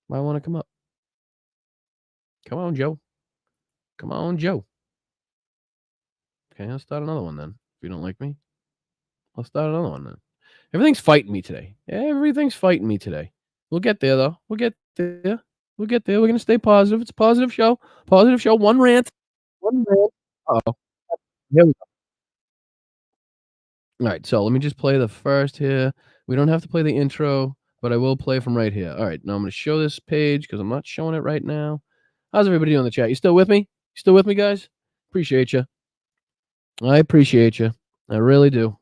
Might want to come up. Come on, Joe. Come on, Joe. Okay, I'll start another one then. If you don't like me, I'll start another one then. Everything's fighting me today. Everything's fighting me today. We'll get there, though. We'll get there. We're going to stay positive. It's a positive show. Positive show. One rant. Uh-oh. Here we go. All right, so let me just play the first here. We don't have to play the intro, but I will play from right here. All right, now I'm going to show this page because I'm not showing it right now. How's everybody doing in the chat? You still with me? You still with me, guys? Appreciate you. I appreciate you. I really do.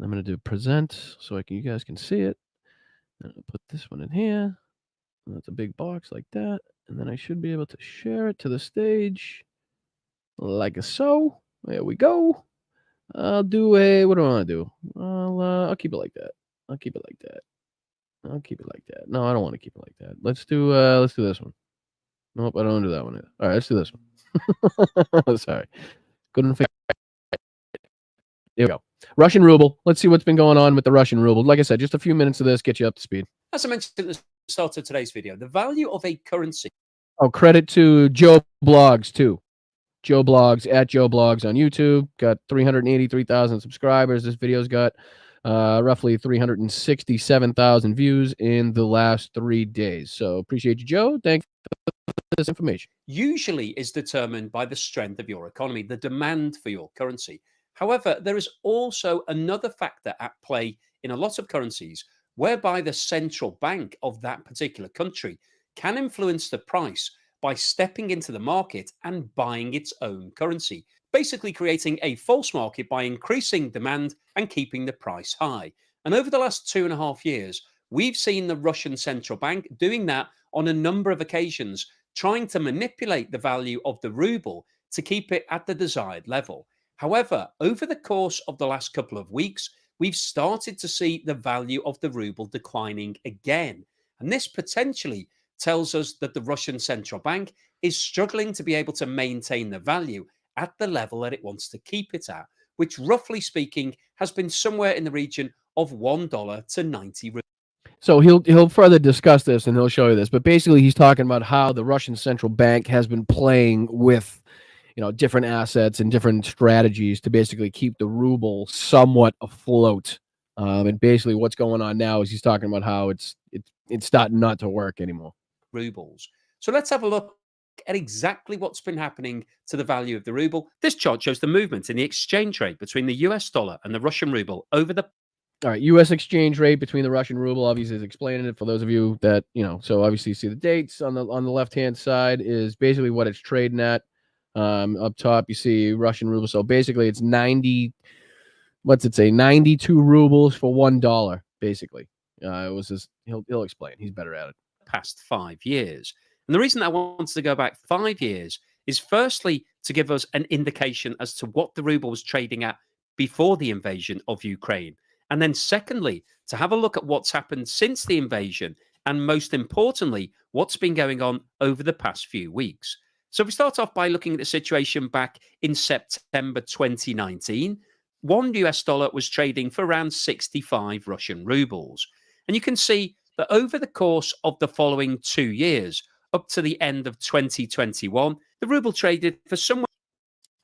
I'm going to do present so you guys can see it. And I'll put this one in here. That's a big box like that. And then I should be able to share it to the stage like so. There we go. I'll do what do I want to do? I'll keep it like that. I'll keep it like that. No, I don't want to keep it like that. Let's do this one. Nope, I don't want to do that one either. All right, let's do this one. Sorry. Couldn't figure. Here we go. Russian ruble. Let's see what's been going on with the Russian ruble. Like I said, just a few minutes of this, get you up to speed. As I mentioned at the start of today's video, the value of a currency. Oh, credit to Joe Blogs, too. Joe Blogs, at Joe Blogs on YouTube. Got 383,000 subscribers. This video's got roughly 367,000 views in the last 3 days. So appreciate you, Joe. Thanks for this information. Usually is determined by the strength of your economy, the demand for your currency. However, there is also another factor at play in a lot of currencies whereby the central bank of that particular country can influence the price by stepping into the market and buying its own currency, basically creating a false market by increasing demand and keeping the price high. And over the last 2.5 years, we've seen the Russian central bank doing that on a number of occasions, trying to manipulate the value of the ruble to keep it at the desired level. However, over the course of the last couple of weeks, we've started to see the value of the ruble declining again. And this potentially tells us that the Russian central bank is struggling to be able to maintain the value at the level that it wants to keep it at, which roughly speaking has been somewhere in the region of $1 to 90 rubles. So he'll further discuss this and he'll show you this, but basically he's talking about how the Russian central bank has been playing with different assets and different strategies to basically keep the ruble somewhat afloat. And basically what's going on now is he's talking about how it's starting not to work anymore. Rubles. So let's have a look at exactly what's been happening to the value of the ruble. This chart shows the movement in the exchange rate between the US dollar and the Russian ruble over the... All right, U.S. exchange rate between the Russian ruble, obviously is explaining it for those of you that, so obviously you see the dates on the left-hand side is basically what it's trading at. Up top, you see Russian ruble. So basically it's 92 rubles for $1, basically. It was just, he'll explain. He's better at it. Past 5 years. And the reason I wanted to go back 5 years is firstly to give us an indication as to what the ruble was trading at before the invasion of Ukraine. And then secondly, to have a look at what's happened since the invasion, and most importantly, what's been going on over the past few weeks. So we start off by looking at the situation back in September 2019. $1 was trading for around 65 Russian rubles. And you can see that over the course of the following 2 years, up to the end of 2021, the ruble traded for somewhere.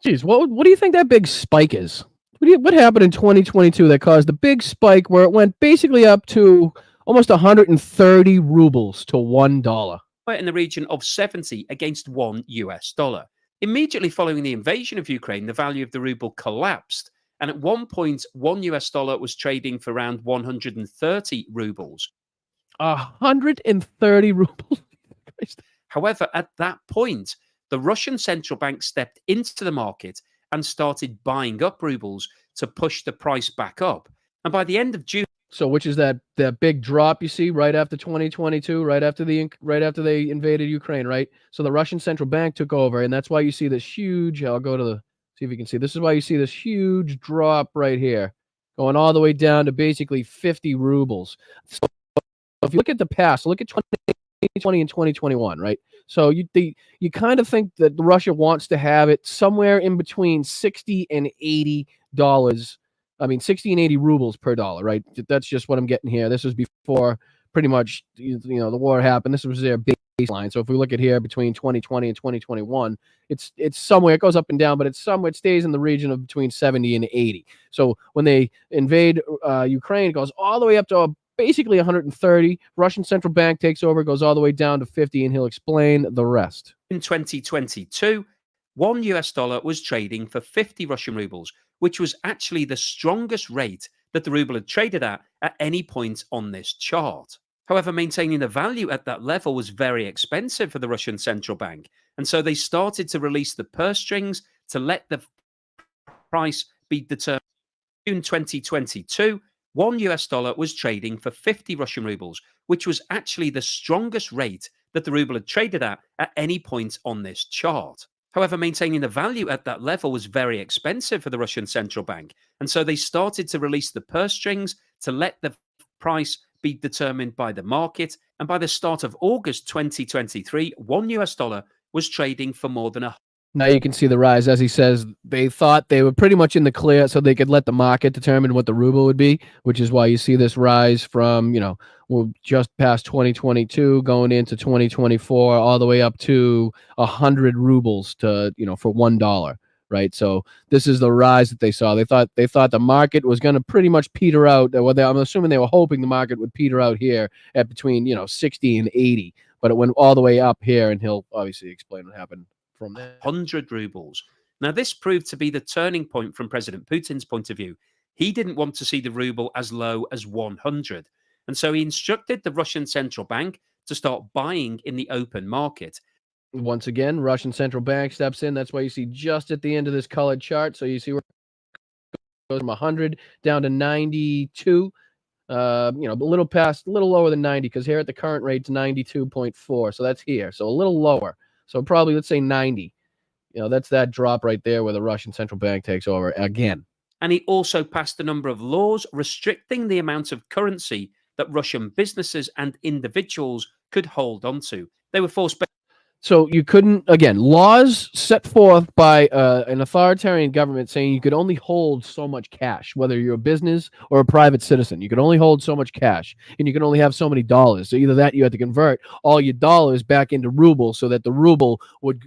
Geez, what do you think that big spike is? What happened in 2022 that caused the big spike where it went basically up to almost 130 rubles to $1? In the region of 70 against $1. Immediately following the invasion of Ukraine, the value of the ruble collapsed. And at one point, $1 was trading for around 130 rubles. 130 rubles? However, at that point, the Russian central bank stepped into the market and started buying up rubles to push the price back up. And by the end of June, so which is that big drop you see right after 2022, right after they invaded Ukraine, right? So the Russian central bank took over, and that's why you see this huge. I'll go to the see if you can see. This is why you see this huge drop right here, going all the way down to basically 50 rubles. So if you look at the past, look at 2020 and 2021, right? So you kind of think that Russia wants to have it somewhere in between $60 and $80. I mean, 60 and 80 rubles per dollar, right? That's just what I'm getting here. This was before pretty much, the war happened. This was their baseline. So if we look at here between 2020 and 2021, it's somewhere, it goes up and down, but it stays in the region of between 70 and 80. So when they invade Ukraine, it goes all the way up to basically 130. Russian central bank takes over, goes all the way down to 50, and he'll explain the rest. In 2022, $1 was trading for 50 Russian rubles, which was actually the strongest rate that the ruble had traded at any point on this chart. However, maintaining the value at that level was very expensive for the Russian central bank, and so they started to release the purse strings to let the price be determined. In 2022, $1 was trading for 50 Russian rubles, which was actually the strongest rate that the ruble had traded at any point on this chart. However, maintaining the value at that level was very expensive for the Russian central bank, and so they started to release the purse strings to let the price be determined by the market. And by the start of August 2023, $1 was trading for more than Now you can see the rise. As he says, they thought they were pretty much in the clear so they could let the market determine what the ruble would be, which is why you see this rise from, we're just past 2022 going into 2024, all the way up to 100 rubles to, for $1, right? So this is the rise that they saw. They thought the market was going to pretty much peter out. I'm assuming they were hoping the market would peter out here at between, 60 and 80, but it went all the way up here, and he'll obviously explain what happened. 100 rubles. Now, this proved to be the turning point from President Putin's point of view. He didn't want to see the ruble as low as 100. And so he instructed the Russian central bank to start buying in the open market. Once again, Russian central bank steps in. That's why you see just at the end of this colored chart. So you see where it goes from 100 down to 92. A little lower than 90, because here at the current rate, it's 92.4. So that's here. So a little lower. So probably, let's say 90. That's that drop right there where the Russian central bank takes over again. And he also passed a number of laws restricting the amount of currency that Russian businesses and individuals could hold onto. They were forced. So you couldn't, again, laws set forth by an authoritarian government saying you could only hold so much cash, whether you're a business or a private citizen. You could only hold so much cash, and you can only have so many dollars. So either that, you had to convert all your dollars back into rubles so that the ruble would,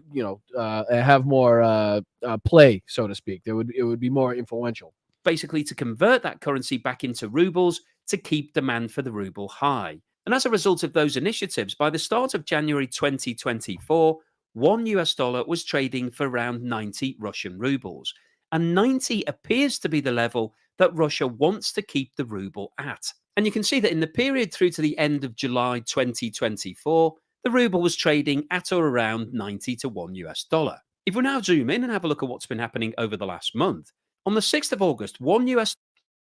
have more play, so to speak. It would be more influential. Basically, to convert that currency back into rubles to keep demand for the ruble high. And as a result of those initiatives, by the start of January 2024, $1 was trading for around 90 Russian rubles. And 90 appears to be the level that Russia wants to keep the ruble at. And you can see that in the period through to the end of July 2024, the ruble was trading at or around 90 to $1. If we now zoom in and have a look at what's been happening over the last month, on the 6th of August, $1.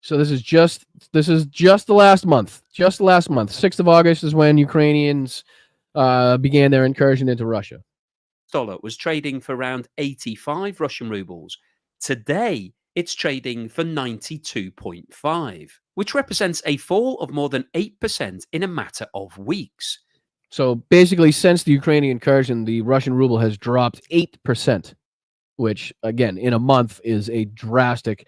So this is just the last month. Just the last month. 6th of August is when Ukrainians began their incursion into Russia. Dollar was trading for around 85 Russian rubles. Today, it's trading for 92.5, which represents a fall of more than 8% in a matter of weeks. So basically, since the Ukrainian incursion, the Russian ruble has dropped 8%, which, again, in a month is a drastic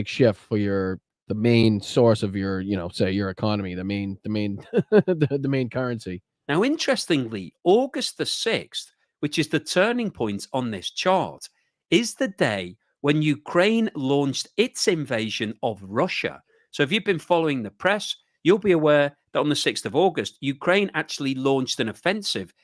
shift for the main source of your, say your economy, the main the main currency. Now, interestingly, August the 6th, which is the turning point on this chart, is the day when Ukraine launched its invasion of Russia. So if you've been following the press, you'll be aware that on the 6th of August, Ukraine actually launched an offensive.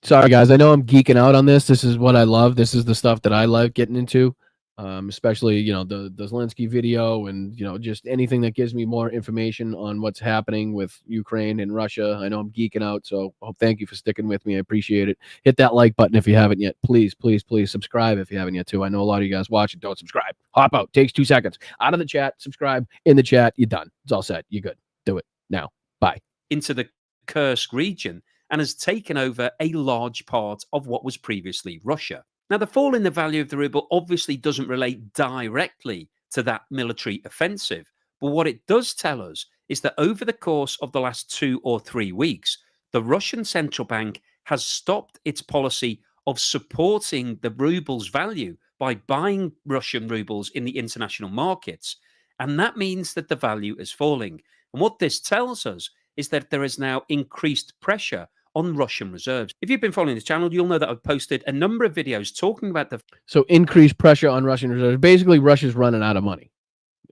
Sorry, guys. I know I'm geeking out on this. This is what I love. This is the stuff that I love getting into, especially, the Zelenskyy video and, just anything that gives me more information on what's happening with Ukraine and Russia. I know I'm geeking out, so thank you for sticking with me. I appreciate it. Hit that like button if you haven't yet. Please, please, please subscribe if you haven't yet, too. I know a lot of you guys watching don't subscribe. Hop out. Takes 2 seconds. Out of the chat, subscribe. In the chat, you're done. It's all set. You're good. Do it now. Bye. Into the Kursk region and has taken over a large part of what was previously Russia. Now, the fall in the value of the ruble obviously doesn't relate directly to that military offensive, but what it does tell us is that over the course of the last 2 or 3 weeks, the Russian central bank has stopped its policy of supporting the ruble's value by buying Russian rubles in the international markets, and that means that the value is falling. And what this tells us is that there is now increased pressure on Russian reserves. If you've been following this channel, you'll know that I've posted a number of videos talking about So increased pressure on Russian reserves. Basically, Russia's running out of money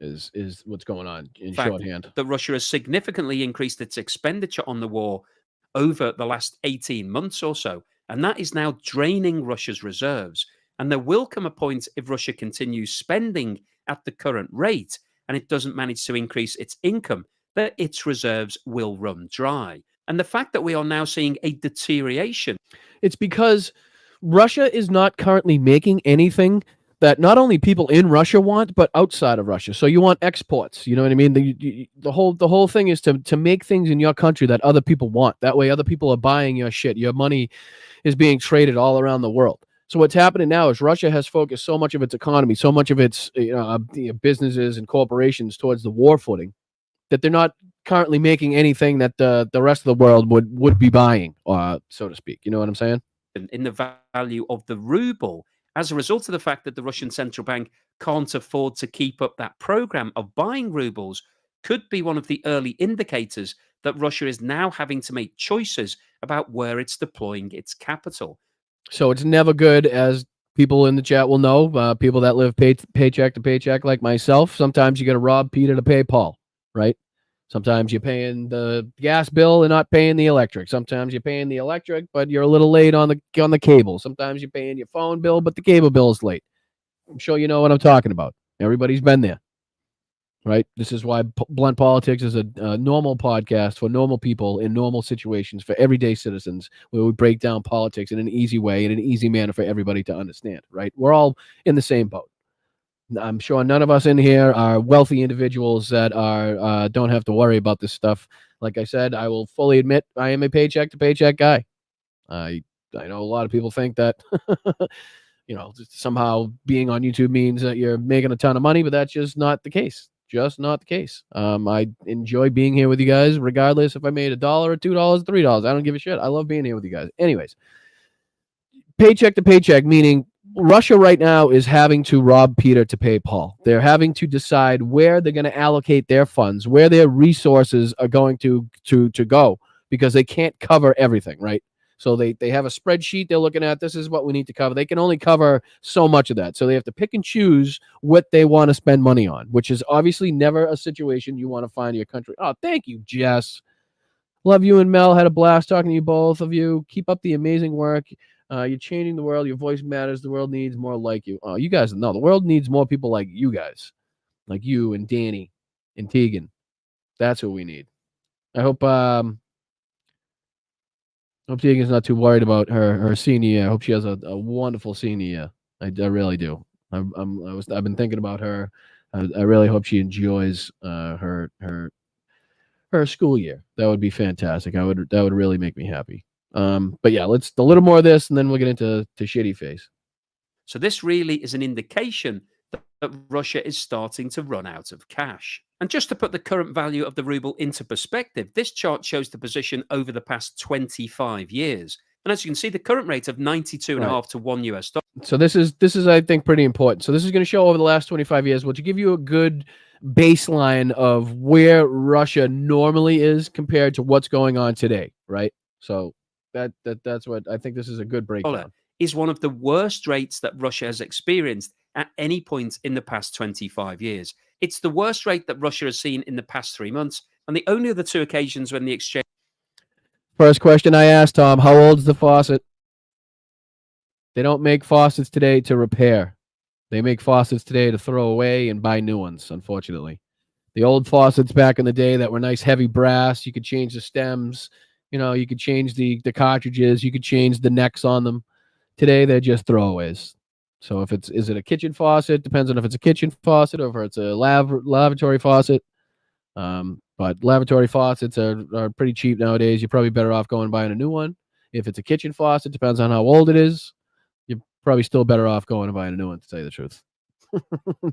is what's going on in shorthand. That Russia has significantly increased its expenditure on the war over the last 18 months or so, and that is now draining Russia's reserves. And there will come a point, if Russia continues spending at the current rate and it doesn't manage to increase its income, that its reserves will run dry. And the fact that we are now seeing a deterioration. It's because Russia is not currently making anything that not only people in Russia want, but outside of Russia. So you want exports, you know what I mean? The whole thing is to make things in your country that other people want. That way other people are buying your shit. Your money is being traded all around the world. So what's happening now is Russia has focused so much of its economy, so much of its businesses and corporations towards the war footing, that they're not currently making anything that the rest of the world would be buying, so to speak. You know what I'm saying? In the value of the ruble, as a result of the fact that the Russian central bank can't afford to keep up that program of buying rubles, could be one of the early indicators that Russia is now having to make choices about where it's deploying its capital. So it's never good, as people in the chat will know, people that live paycheck to paycheck like myself. Sometimes you got to rob Peter to pay Paul, right? Sometimes you're paying the gas bill and not paying the electric. Sometimes you're paying the electric, but you're a little late on the cable. Sometimes you're paying your phone bill, but the cable bill is late. I'm sure you know what I'm talking about. Everybody's been there, right? This is why Blunt Politics is a normal podcast for normal people in normal situations, for everyday citizens, where we break down politics in an easy way, in an easy manner for everybody to understand, right? We're all in the same boat. I'm sure none of us in here are wealthy individuals that don't have to worry about this stuff. Like I said, I will fully admit I am a paycheck to paycheck guy. I know a lot of people think that somehow being on YouTube means that you're making a ton of money, but that's just not the case. Just not the case. I enjoy being here with you guys, regardless if I made $1 or $2 or $3. I don't give a shit. I love being here with you guys. Anyways, paycheck to paycheck, meaning Russia right now is having to rob Peter to pay Paul. They're having to decide where they're going to allocate their funds, where their resources are going to go, because they can't cover everything, right? So they have a spreadsheet they're looking at. This is what we need to cover. They can only cover so much of that. So they have to pick and choose what they want to spend money on, which is obviously never a situation you want to find in your country. Oh, thank you, Jess. Love you and Mel. Had a blast talking to you, both of you. Keep up the amazing work. You're changing the world. Your voice matters. The world needs more like you. Oh, you guys know the world needs more people like you guys, like you and Danny and Tegan. That's what we need. I hope Tegan's not too worried about her senior year. I hope she has a wonderful senior year. I really do. I've been thinking about her. I really hope she enjoys her school year. That would be fantastic. That would really make me happy. But yeah, let's a little more of this, and then we'll get into shitty face. So this really is an indication that Russia is starting to run out of cash. And just to put the current value of the ruble into perspective, this chart shows the position over the past 25 years. And as you can see, the current rate of 92.5 to $1 US. So this is I think pretty important. So this is going to show over the last 25 years, which will give you a good baseline of where Russia normally is compared to what's going on today, right? So that's what I think. This is a good breakdown. Is one of the worst rates that Russia has experienced at any point in the past 25 years. It's the worst rate that Russia has seen in the past 3 months, and the only other two occasions when the exchange. First question I asked Tom, how old's the faucet? They don't make faucets today to repair. They make faucets today to throw away and buy new ones, unfortunately. The old faucets back in the day that were nice heavy brass, you could change the stems, you could change the cartridges, you could change the necks on them. Today, they're just throwaways. So is it a kitchen faucet? Depends on if it's a kitchen faucet or if it's a lavatory faucet. But lavatory faucets are pretty cheap nowadays. You're probably better off going and buying a new one. If it's a kitchen faucet, depends on how old it is. You're probably still better off going and buying a new one, to tell you the truth.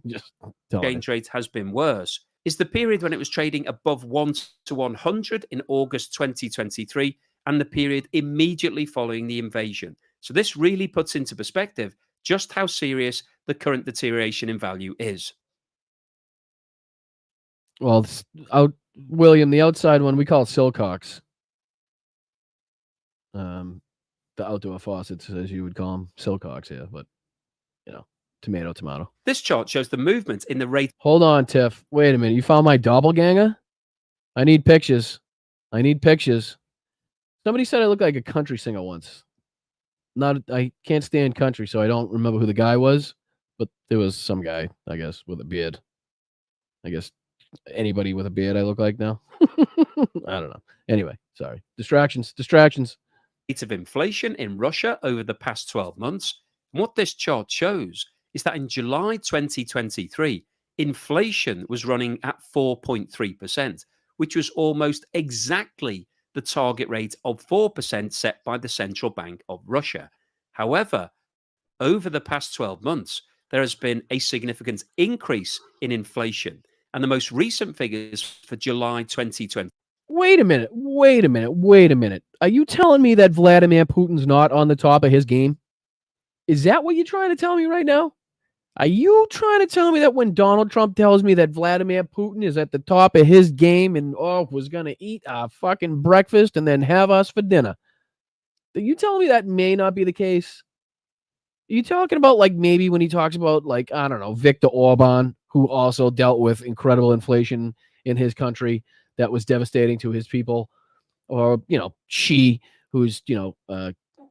Just exchange rate has been worse. Is the period when it was trading above 1 to 100 in August 2023 and the period immediately following the invasion. So this really puts into perspective just how serious the current deterioration in value is. Well, William, the outside one we call Silcox. The outdoor faucets, as you would call them, Silcox, yeah, but tomato. This chart shows the movement in the rate. Hold on, Tiff. Wait a minute. You found my doppelganger? I need pictures. Somebody said I looked like a country singer once. I can't stand country, so I don't remember who the guy was, but there was some guy, I guess, with a beard. I guess anybody with a beard I look like now. I don't know. Anyway, sorry. Distractions. Rate of inflation in Russia over the past 12 months. And what this chart shows is that in July 2023, inflation was running at 4.3%, which was almost exactly the target rate of 4% set by the Central Bank of Russia. However, over the past 12 months, there has been a significant increase in inflation. And the most recent figures for July 2020. Wait a minute. Are you telling me that Vladimir Putin's not on the top of his game? Is that what you're trying to tell me right now? Are you trying to tell me that when Donald Trump tells me that Vladimir Putin is at the top of his game and was going to eat our fucking breakfast and then have us for dinner? Are you telling me that may not be the case? Are you talking about maybe when he talks about I don't know, Viktor Orban, who also dealt with incredible inflation in his country that was devastating to his people, or Xi, who's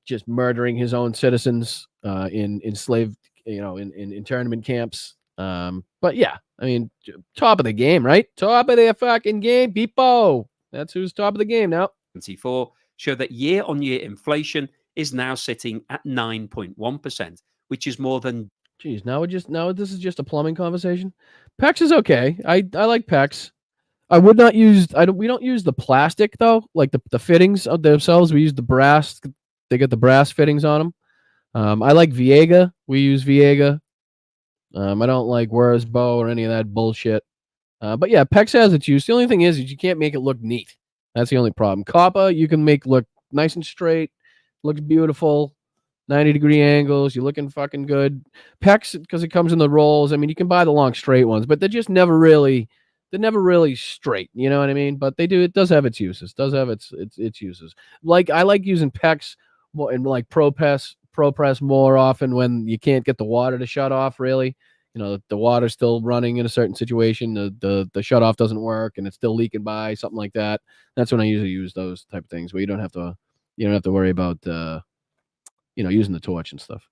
just murdering his own citizens in enslaved in internment camps. But yeah, I mean, top of the game, right? Top of their fucking game, people. That's who's top of the game now. 24 show that year-on-year inflation is now sitting at 9.1%, which is more than. Geez, now this is just a plumbing conversation. PEX is okay. I like PEX. I would not use. We don't use the plastic though, like the fittings of themselves. We use the brass. They got the brass fittings on them. I like Viega. We use Viega. I don't like Wurzbow or any of that bullshit. But yeah, PEX has its use. The only thing is you can't make it look neat. That's the only problem. Coppa, you can make look nice and straight. Looks beautiful. 90-degree angles. You're looking fucking good. PEX, because it comes in the rolls. I mean, you can buy the long straight ones, but they're just never really straight. You know what I mean? But they do. It does have its uses. Does have its uses. I like using PEX more and ProPress more often when you can't get the water to shut off. Really, the water's still running in a certain situation. The shut off doesn't work and it's still leaking by something like that. That's when I usually use those type of things where you don't have to worry about using the torch and stuff.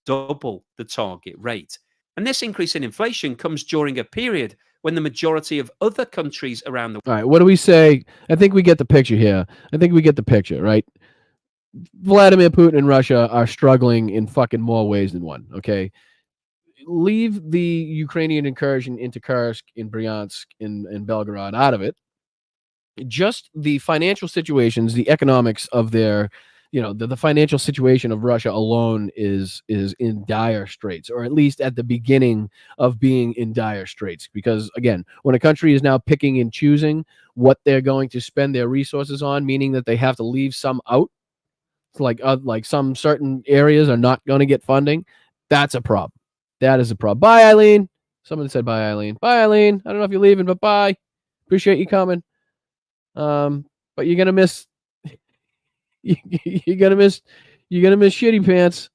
Double the target rate. And this increase in inflation comes during a period when the majority of other countries around the world. All right, what do we say? I think we get the picture here. Right? Vladimir Putin and Russia are struggling in fucking more ways than one, okay? Leave the Ukrainian incursion into Kursk, in Bryansk, in Belgorod out of it. just the financial situations, the economics of their, the financial situation of Russia alone is in dire straits, or at least at the beginning of being in dire straits. Because again, when a country is now picking and choosing what they're going to spend their resources on, meaning that they have to leave some out, like some certain areas are not going to get funding, that's a problem. That is a problem. Bye, Eileen. Someone said bye, Eileen. Bye, Eileen. I don't know if you're leaving, but bye. Appreciate you coming. But you're gonna miss. You're gonna miss Shitty Pants.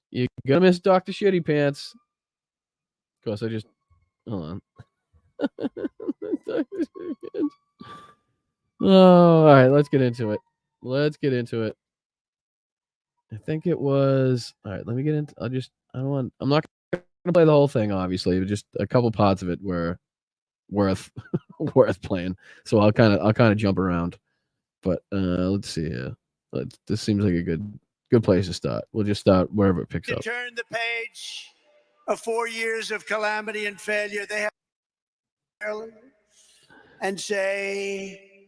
You're gonna miss Dr. Shitty Pants. Of course, I just hold on. Oh, all right. Let's get into it. I think it was all right. Let me get into. I'm not gonna play the whole thing, obviously, but just a couple parts of it were worth playing. So I'll kind of jump around. But let's see. This seems like a good place to start. We'll just start wherever it picks up. Turn the page of 4 years of calamity and failure. They have and say,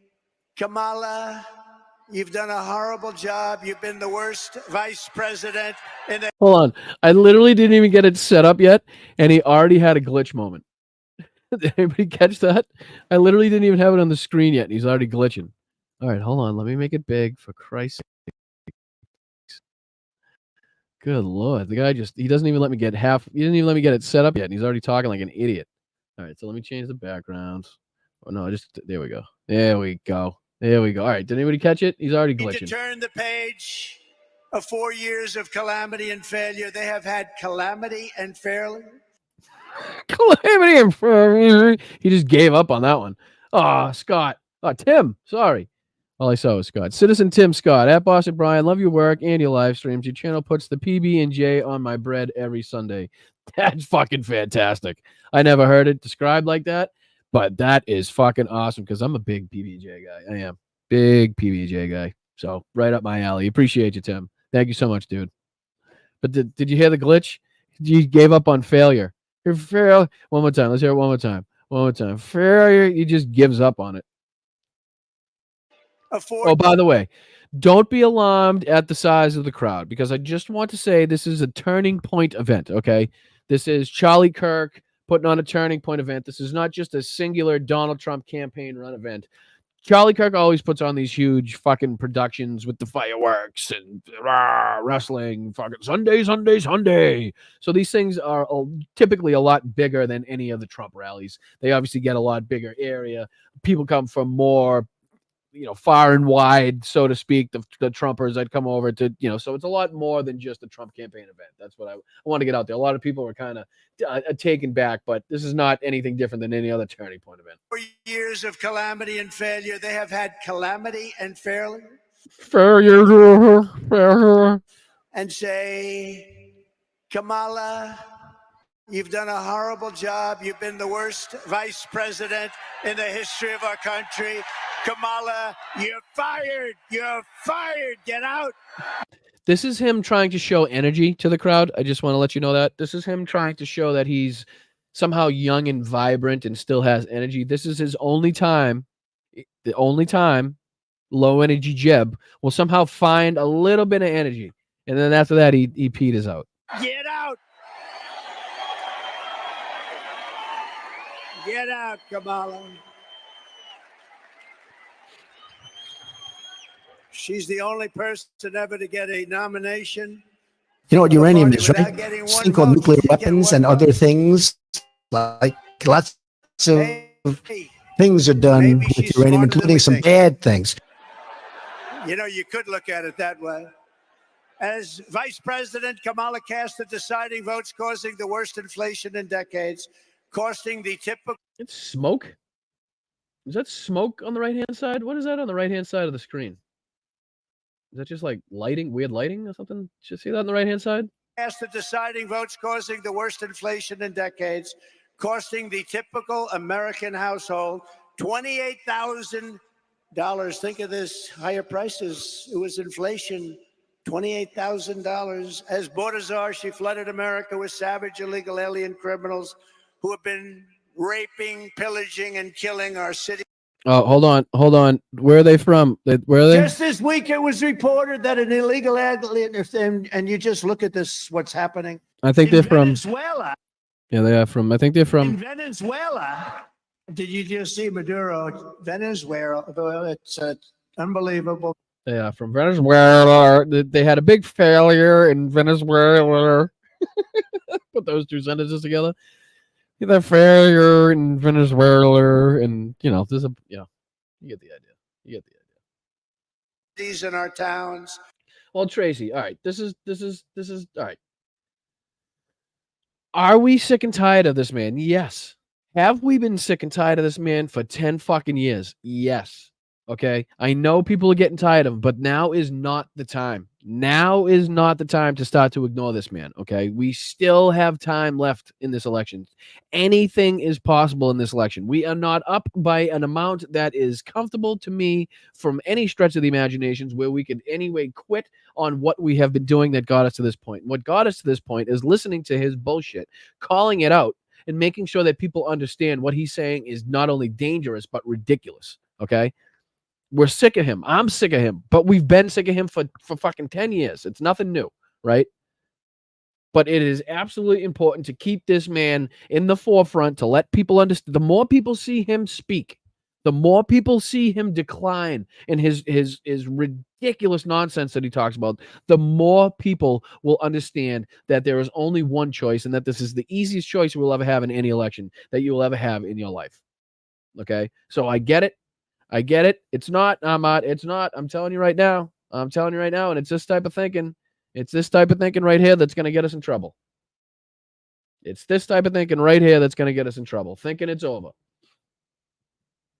Kamala, you've done a horrible job. You've been the worst vice president in the. Hold on. I literally didn't even get it set up yet, and he already had a glitch moment. Did anybody catch that? I literally didn't even have it on the screen yet, and he's already glitching. All right, hold on. Let me make it big, for Christ's sake. Good Lord. The guy he doesn't even let me get he didn't even let me get it set up yet, and he's already talking like an idiot. All right, so let me change the background. Oh, no, there we go. There we go. All right, did anybody catch it? He's already glitching. To turn the page of 4 years of calamity and failure. They have had calamity and failure. Calamity and failure. He just gave up on that one. Oh, Scott. Oh, Tim. Sorry. All I saw was Scott. Citizen Tim Scott at Boston Brian. Love your work and your live streams. Your channel puts the PB&J on my bread every Sunday. That's fucking fantastic. I never heard it described like that, but that is fucking awesome because I'm a big PB&J guy. I am. Big PB&J guy. So right up my alley. Appreciate you, Tim. Thank you so much, dude. But did you hear the glitch? You gave up on failure. One more time. Let's hear it one more time. Failure. He just gives up on it. Oh, by the way, don't be alarmed at the size of the crowd, because I just want to say this is a turning point event, okay? This is Charlie Kirk putting on a turning point event. This is not just a singular Donald Trump campaign run event. Charlie Kirk always puts on these huge fucking productions with the fireworks and wrestling, fucking Sunday. So these things are typically a lot bigger than any of the Trump rallies. They obviously get a lot bigger area. People come from more, far and wide, so to speak, the Trumpers that come over to, so it's a lot more than just a Trump campaign event. That's what I want to get out there. A lot of people are kind of taken back, but this is not anything different than any other turning point event. 4 years of calamity and failure. They have had calamity and failure. And say, Kamala, you've done a horrible job. You've been the worst vice president in the history of our country. Kamala, you're fired. You're fired. Get out. This is him trying to show energy to the crowd. I just want to let you know that. This is him trying to show that he's somehow young and vibrant and still has energy. This is his only time. The only time low energy Jeb will somehow find a little bit of energy. And then after that, he peters out. Get out. Get out, Kamala. She's the only person ever to get a nomination. You know what uranium is, right? This thing called nuclear weapons and other things. Like lots of things are done with uranium, including some bad things. You could look at it that way. As vice president, Kamala cast the deciding votes, causing the worst inflation in decades, costing the typical. It's smoke. Is that smoke on the right-hand side? What is that on the right-hand side of the screen? Is that just like lighting, weird lighting or something? Did you see that on the right-hand side? Cast the deciding votes, causing the worst inflation in decades, costing the typical American household $28,000. Think of this, higher prices. It was inflation, $28,000. As border czar, she flooded America with savage illegal alien criminals who have been raping, pillaging, and killing our city. Oh, hold on. Where are they from? Where are they? Just this week, it was reported that an illegal alien, and you just look at this, what's happening. I think they're from Venezuela. Yeah, they are from. I think they're In from. Venezuela. Did you just see Maduro? Venezuela. It's unbelievable. They are from Venezuela. They had a big failure in Venezuela. Put those two sentences together. The failure in Venezuela, and there's a you get the idea. These in our towns. Well, Tracy, all right. This is all right. Are we sick and tired of this man? Yes. Have we been sick and tired of this man for 10 fucking years? Yes. Okay. I know people are getting tired of him, but now is not the time. Now is not the time to start to ignore this man. Okay. We still have time left in this election. Anything is possible in this election. We are not up by an amount that is comfortable to me from any stretch of the imaginations where we could anyway quit on what we have been doing that got us to this point. What got us to this point is listening to his bullshit, calling it out, and making sure that people understand what he's saying is not only dangerous, but ridiculous. Okay. We're sick of him. I'm sick of him, but we've been sick of him for fucking 10 years. It's nothing new, right? But it is absolutely important to keep this man in the forefront, to let people understand. The more people see him speak, the more people see him decline in his ridiculous nonsense that he talks about, the more people will understand that there is only one choice, and that this is the easiest choice you will ever have in any election that you will ever have in your life. Okay? So I get it. It's not, Ahmad. It's not. I'm telling you right now. And it's this type of thinking. It's this type of thinking right here that's going to get us in trouble. It's this type of thinking right here that's going to get us in trouble. Thinking it's over.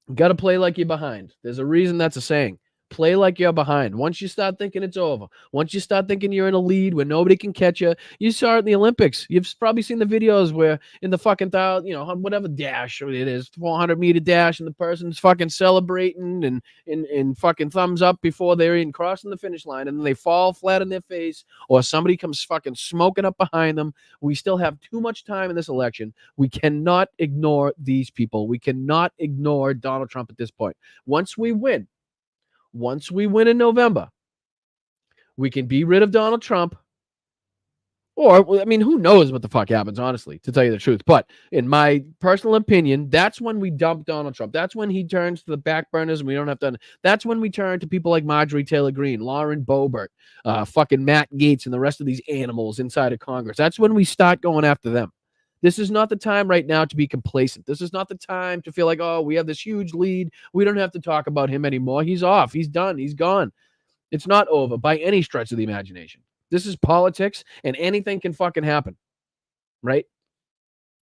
You got to play like you're behind. There's a reason that's a saying. Play like you're behind. Once you start thinking it's over, once you start thinking you're in a lead where nobody can catch you, you saw it in the Olympics. You've probably seen the videos where in the fucking, whatever dash it is, 400-meter dash, and the person's fucking celebrating and fucking thumbs up before they're even crossing the finish line, and then they fall flat on their face, or somebody comes fucking smoking up behind them. We still have too much time in this election. We cannot ignore these people. We cannot ignore Donald Trump at this point. Once we win in November, we can be rid of Donald Trump. Or, I mean, who knows what the fuck happens, honestly, to tell you the truth. But in my personal opinion, that's when we dump Donald Trump. That's when he turns to the back burners and we don't have to. That's when we turn to people like Marjorie Taylor Greene, Lauren Boebert, fucking Matt Gaetz, and the rest of these animals inside of Congress. That's when we start going after them. This is not the time right now to be complacent. This is not the time to feel like, oh, we have this huge lead. We don't have to talk about him anymore. He's off. He's done. He's gone. It's not over by any stretch of the imagination. This is politics, and anything can fucking happen, right?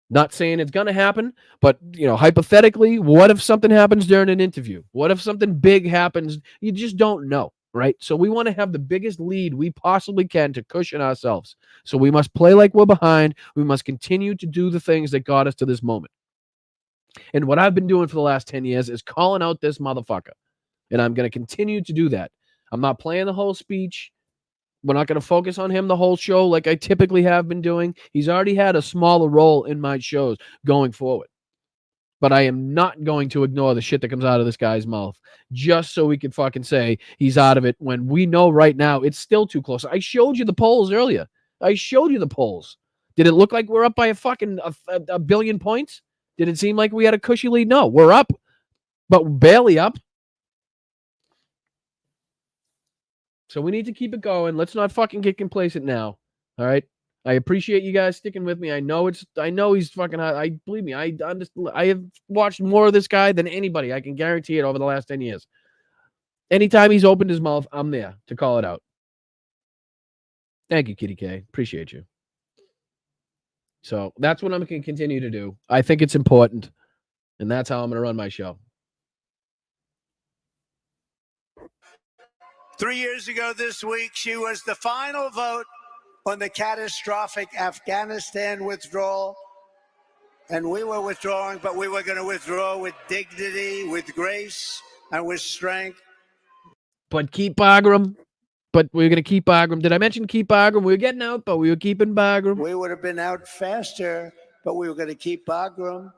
Not saying it's going to happen, but, hypothetically, what if something happens during an interview? What if something big happens? You just don't know. Right? So we want to have the biggest lead we possibly can to cushion ourselves. So we must play like we're behind. We must continue to do the things that got us to this moment. And what I've been doing for the last 10 years is calling out this motherfucker. And I'm going to continue to do that. I'm not playing the whole speech. We're not going to focus on him the whole show like I typically have been doing. He's already had a smaller role in my shows going forward. But I am not going to ignore the shit that comes out of this guy's mouth just so we can fucking say he's out of it when we know right now it's still too close. I showed you the polls earlier. Did it look like we're up by a billion points? Did it seem like we had a cushy lead? No, we're up, but barely up. So we need to keep it going. Let's not fucking get complacent now. All right? I appreciate you guys sticking with me. I know he's fucking hot. Believe me, I have watched more of this guy than anybody. I can guarantee it over the last 10 years. Anytime he's opened his mouth, I'm there to call it out. Thank you, Kitty K. Appreciate you. So that's what I'm going to continue to do. I think it's important. And that's how I'm going to run my show. 3 years ago this week, she was the final vote on the catastrophic Afghanistan withdrawal. And we were withdrawing, but we were going to withdraw with dignity, with grace, and with strength. But keep Bagram. But we're going to keep Bagram. Did I mention keep Bagram? We were getting out, but we were keeping Bagram. We would have been out faster, but we were going to keep Bagram.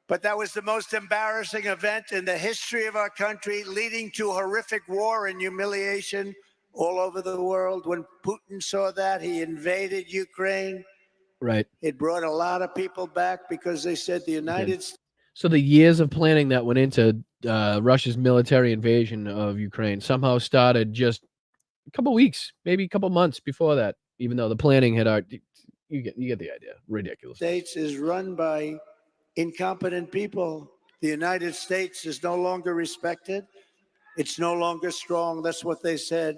But that was the most embarrassing event in the history of our country, leading to horrific war and humiliation all over the world. When Putin saw that, he invaded Ukraine. Right. It brought a lot of people back because they said the United States. So the years of planning that went into Russia's military invasion of Ukraine somehow started just a couple weeks, maybe a couple months before that, even though the planning had already, you get the idea. Ridiculous. States is run by incompetent people. The United States is no longer respected. It's no longer strong. That's what they said.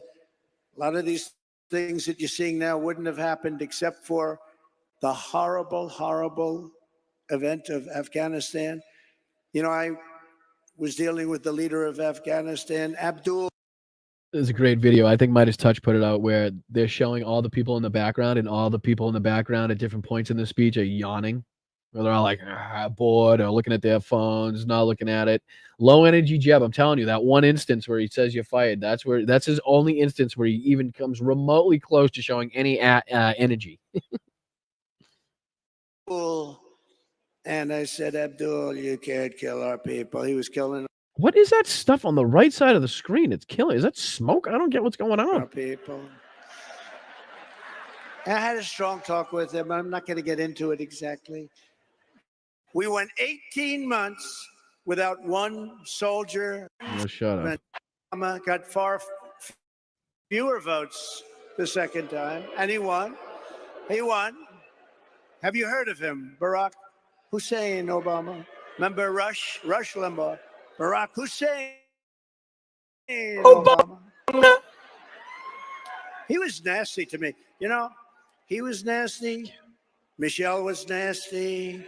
A lot of these things that you're seeing now wouldn't have happened except for the horrible, horrible event of Afghanistan. You know, I was dealing with the leader of Afghanistan, Abdul. There's a great video. I think Midas Touch put it out where they're showing all the people in the background, and all the people in the background at different points in the speech are yawning. Where they're all like bored or looking at their phones, not looking at it. Low energy Jeb. I'm telling you, that one instance where he says you're fired, that's his only instance where he even comes remotely close to showing any energy. And I said, Abdul, you can't kill our people. He was killing What is that stuff on the right side of the screen? It's killing. Is that smoke? I don't get what's going on. our people. And I had a strong talk with him. I'm not going to get into it exactly. We went 18 months without one soldier. No, shut up. Obama got far fewer votes the second time, and he won. He won. Have you heard of him? Barack Hussein Obama. Remember Rush Limbaugh. Barack Hussein Obama. He was nasty to me. You know, he was nasty. Michelle was nasty.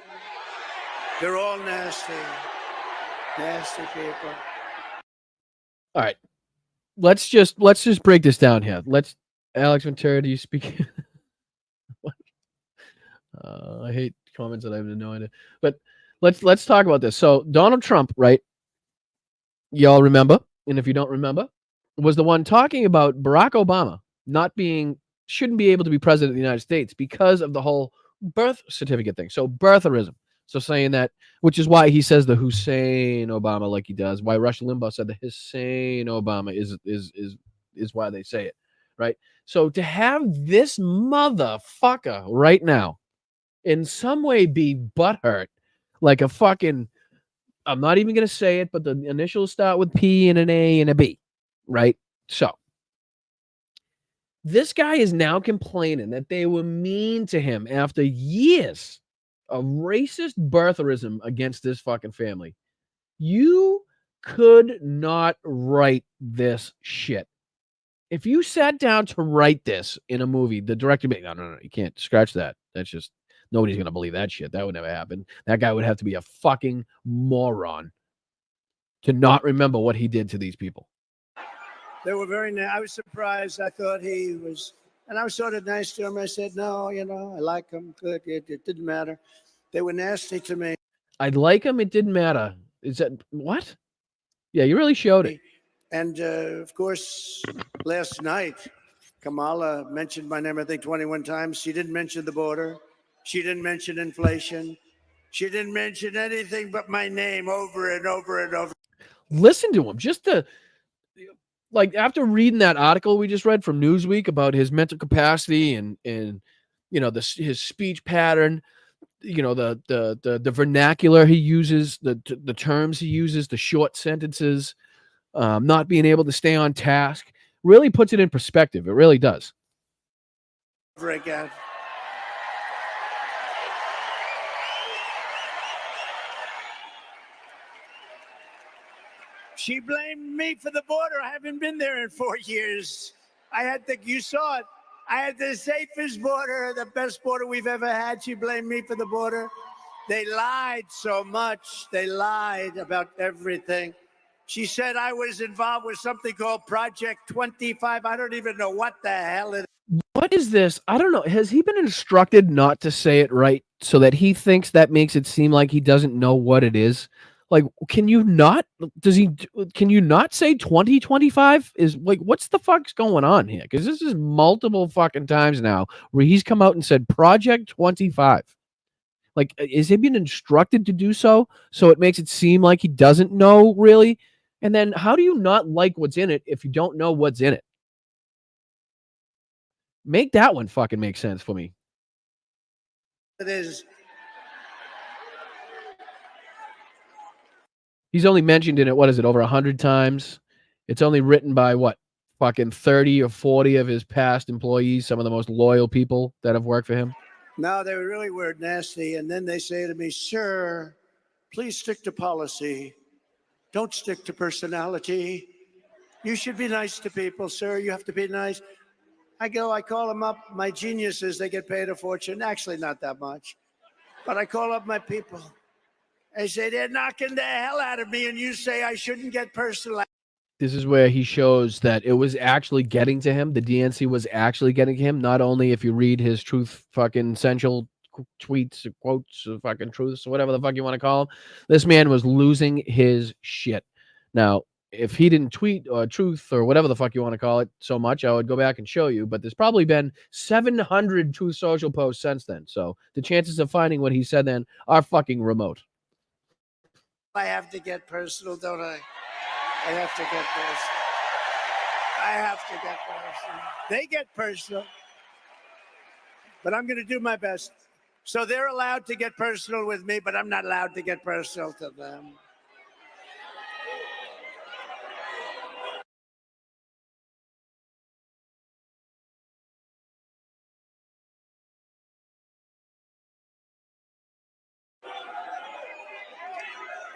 They're all nasty. Nasty people. All right. Let's just break this down here. Alex Ventura, do you speak? I hate comments that I have no idea. But let's talk about this. So Donald Trump, right? Y'all remember? And if you don't remember, was the one talking about Barack Obama shouldn't be able to be president of the United States because of the whole birth certificate thing. So birtherism. So saying that, which is why he says the Hussein Obama like he does. Why Rush Limbaugh said the Hussein Obama is why they say it, right? So to have this motherfucker right now in some way be butthurt, like a fucking, I'm not even going to say it, but the initials start with P and an A and a B, right? So this guy is now complaining that they were mean to him after years of racist birtherism against this fucking family. You could not write this shit. If you sat down to write this in a movie, the director would be, no, you can't scratch that. That's just, nobody's going to believe that shit. That would never happen. That guy would have to be a fucking moron to not remember what he did to these people. They were very nice. I was surprised. I thought he was, and I was sort of nice to him. I said, no, you know, I like him. Good. It didn't matter. They were nasty to me. I'd like him. It didn't matter. Is that what? Yeah, you really showed it. And of course, last night, Kamala mentioned my name, I think 21 times. She didn't mention the border. She didn't mention inflation. She didn't mention anything but my name over and over and over. Listen to him. Just to, like, after reading that article we just read from Newsweek about his mental capacity and you know, his speech pattern, you know, the vernacular he uses, the terms he uses, the short sentences, not being able to stay on task, really puts it in perspective. It really does. Over again. She blamed me for the border. I haven't been there in 4 years. You saw it. I had the safest border, the best border we've ever had. She blamed me for the border. They lied so much. They lied about everything. She said I was involved with something called Project 25. I don't even know what the hell it is. What is this? I don't know. Has he been instructed not to say it right so that he thinks that makes it seem like he doesn't know what it is? Like, can you not say 2025? Is like, what's the fuck's going on here? Because this is multiple fucking times now where he's come out and said Project 25. Like, is he being instructed to do so? So it makes it seem like he doesn't know, really? And then how do you not like what's in it if you don't know what's in it? Make that one fucking make sense for me. It is. He's only mentioned in it, what is it, over 100 times? It's only written by, what, fucking 30 or 40 of his past employees, some of the most loyal people that have worked for him. No, they really were nasty. And then they say to me, sir, please stick to policy. Don't stick to personality. You should be nice to people, sir. You have to be nice. I call them up. My geniuses, they get paid a fortune. Actually, not that much. But I call up my people. I say, they're knocking the hell out of me, and you say I shouldn't get personal. This is where he shows that it was actually getting to him. The DNC was actually getting to him. Not only if you read his truth fucking essential tweets, quotes, fucking truths, whatever the fuck you want to call them. This man was losing his shit. Now, if he didn't tweet or truth or whatever the fuck you want to call it so much, I would go back and show you. But there's probably been 700 Truth Social posts since then. So the chances of finding what he said then are fucking remote. I have to get personal, don't I? I have to get personal. I have to get personal. They get personal. But I'm going to do my best. So they're allowed to get personal with me, but I'm not allowed to get personal to them.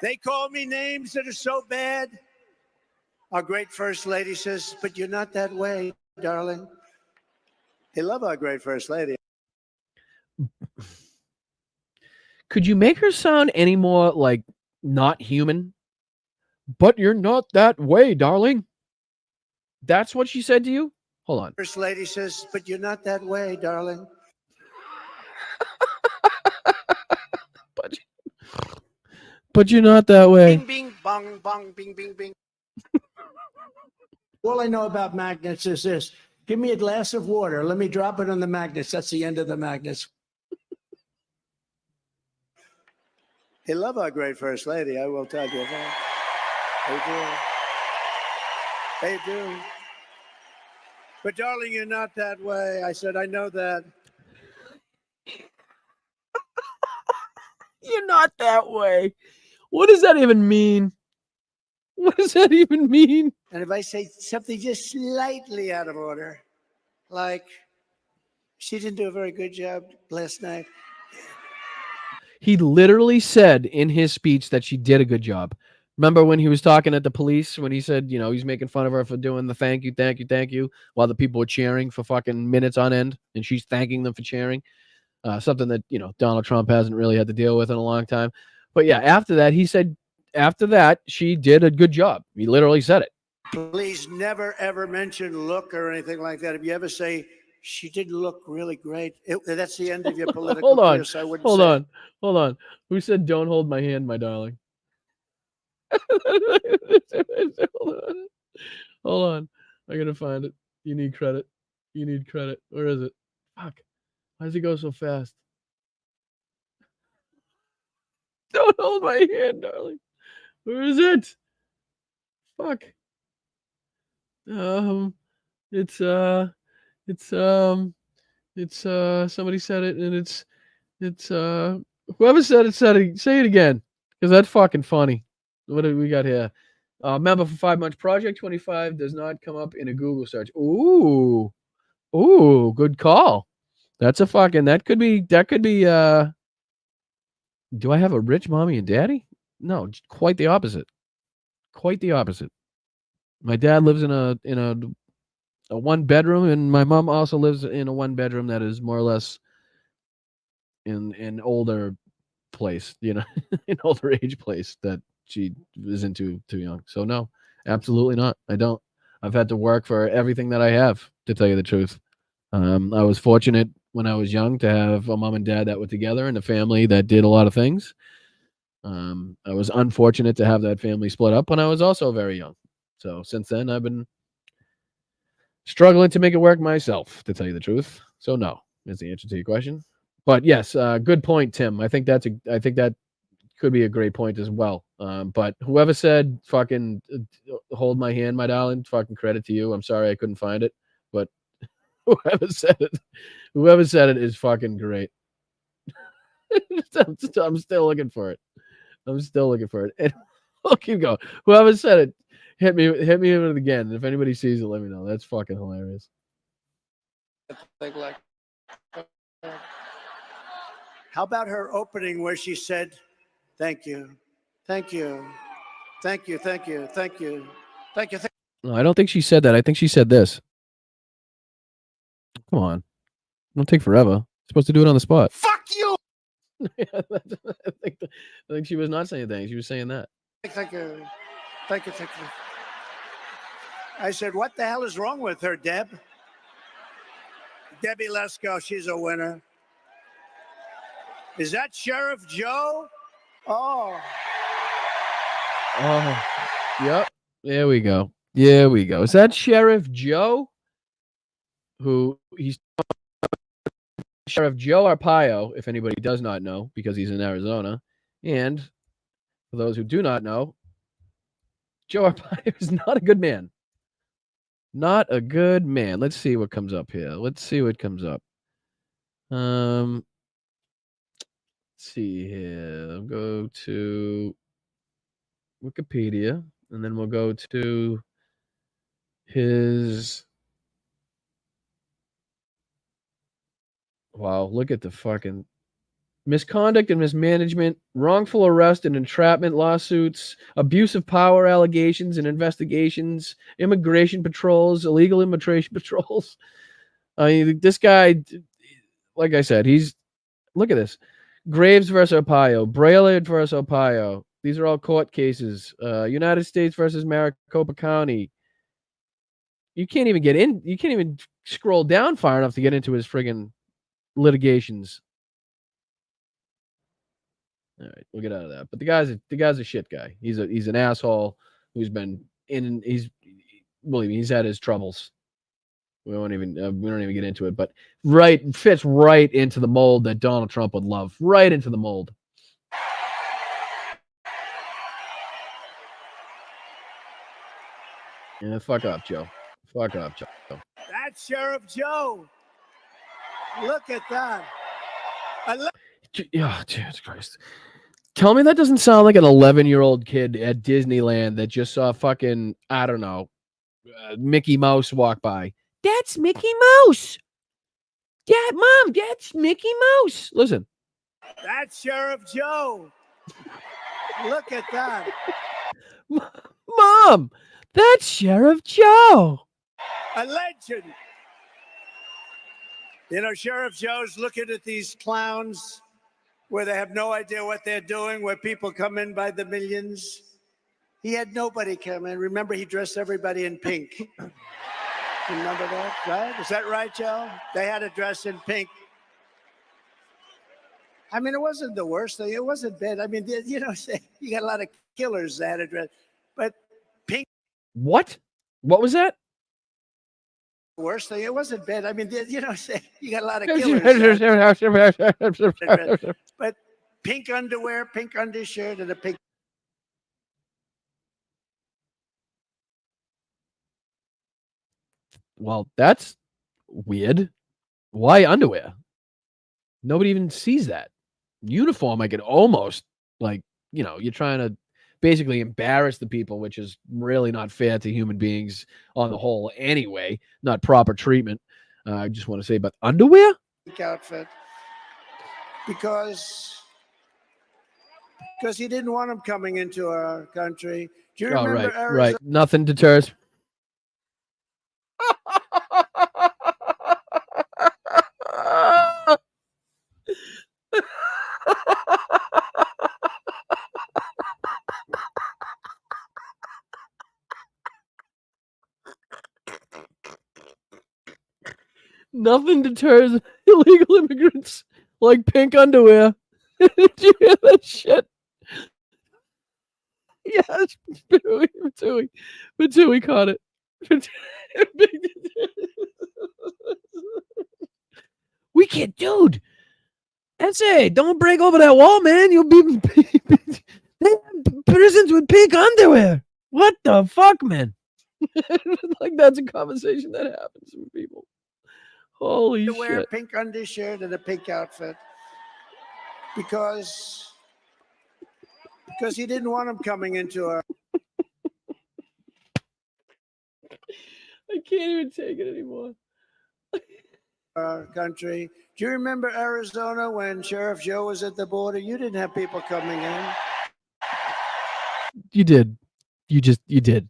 They call me names that are so bad. Our great First Lady says, but you're not that way, darling. They love our great First Lady. Could you make her sound any more, like, not human? But you're not that way, darling. That's what she said to you? Hold on. First Lady says, but you're not that way, darling. But you're not that way. Bing, bing, bong, bong, bing, bing, bing. All I know about magnets is this. Give me a glass of water. Let me drop it on the magnets. That's the end of the magnets. They love our great First Lady, I will tell you that. They do. They do. But darling, you're not that way. I said, I know that. You're not that way. What does that even mean? What does that even mean? And if I say something just slightly out of order, like, she didn't do a very good job last night. He literally said in his speech that she did a good job. Remember when he was talking at the police, when he said, you know, he's making fun of her for doing the thank you, while the people were cheering for fucking minutes on end, and she's thanking them for cheering. Something that, you know, Donald Trump hasn't really had to deal with in a long time. But yeah, after that, he said, after that, she did a good job. He literally said it. Please never, ever mention look or anything like that. If you ever say, she didn't look really great, that's the end of your political career, so I wouldn't say. Hold on. Who said, don't hold my hand, my darling? Hold on. I gotta find it. You need credit. Where is it? Fuck. Why does it go so fast? Don't hold my hand, darling. Where is it? Fuck. It's somebody said it, and it's whoever said it say it again, because that's fucking funny. What do we got here? Member for 5 months. Project 25 does not come up in a Google search. Ooh, good call. That's a fucking, that could be do I have a rich mommy and daddy? No, quite the opposite. My dad lives in a 1 bedroom, and my mom also lives in a 1 bedroom that is more or less in an older place, you know, an older age place that she isn't too young. So no, absolutely not. I don't. I've had to work for everything that I have, to tell you the truth. I was fortunate when I was young to have a mom and dad that were together and a family that did a lot of things. I was unfortunate to have that family split up when I was also very young. So since then, I've been struggling to make it work myself, to tell you the truth. So no, is the answer to your question. But yes, good point, Tim. I think that could be a great point as well. But whoever said fucking hold my hand, my darling, fucking credit to you. I'm sorry I couldn't find it, but whoever said it is fucking great. I'm still looking for it. And we'll keep going. Whoever said it, hit me with it again. If anybody sees it, let me know. That's fucking hilarious. How about her opening where she said, "Thank you, thank you, thank you, thank you, thank you, thank you." No, I don't think she said that. I think she said this. Come on, don't take forever. You're supposed to do it on the spot. Fuck you. I think she was not saying that. She was saying that. Thank you, thank you, thank you. I said, "What the hell is wrong with her, Deb?" Debbie Lesko, she's a winner. Is that Sheriff Joe? Oh. Oh, yep. There we go. Is that Sheriff Joe? He's Sheriff Joe Arpaio, if anybody does not know, because he's in Arizona. And for those who do not know, Joe Arpaio is not a good man. Not a good man. Let's see what comes up here. Let's see. See here. I'll go to Wikipedia, and then we'll go to his. Wow, look at the fucking misconduct and mismanagement, wrongful arrest and entrapment lawsuits, abuse of power allegations and investigations, immigration patrols, illegal immigration patrols. I mean, this guy, like I said, look at this. Graves versus Arpaio, Braillard versus Arpaio. These are all court cases. United States versus Maricopa County. You can't even get in. You can't even scroll down far enough to get into his friggin' litigations. All right, we'll get out of that. But the guy's a shit guy. He's an asshole who's been in. Believe me, he's had his troubles. We don't even get into it. But fits right into the mold that Donald Trump would love. Right into the mold. Yeah, fuck off, Joe. That's Sheriff Joe. Look at that. Oh, Jesus Christ. Tell me that doesn't sound like an 11-year-old kid at Disneyland that just saw fucking, I don't know, Mickey Mouse walk by. That's Mickey Mouse. Mom, that's Mickey Mouse. Listen. That's Sheriff Joe. Look at that. Mom, that's Sheriff Joe. A legend. You know, Sheriff Joe's looking at these clowns where they have no idea what they're doing, where people come in by the millions. He had nobody come in. Remember, he dressed everybody in pink. Remember that, right? Is that right, Joe? They had a dress in pink. I mean, it wasn't the worst thing. It wasn't bad. I mean, you know, you got a lot of killers that had a dress, but pink. What? What was that? Worst thing. It wasn't bad. I mean, you know, you got a lot of killers. But pink underwear, pink undershirt, and a pink. Well, that's weird. Why underwear? Nobody even sees that. Uniform, I could almost, you're trying to basically embarrass the people, which is really not fair to human beings on the whole anyway. Not proper treatment. I just want to say, but underwear? Outfit. Because he didn't want them coming into our country. Do you remember Arizona? Right. Nothing deters. Nothing deters illegal immigrants like pink underwear. Did you hear that shit? Yes, Patui caught it. We can't, dude. Essay, don't break over that wall, man. You'll be prisons with pink underwear. What the fuck, man? Like that's a conversation that happens with people. Holy To wear a shit. pink undershirt and a pink outfit because he didn't want him coming into our I can't even take it anymore. country. Do you remember Arizona when Sheriff Joe was at the border? You didn't have people coming in. You did. You did.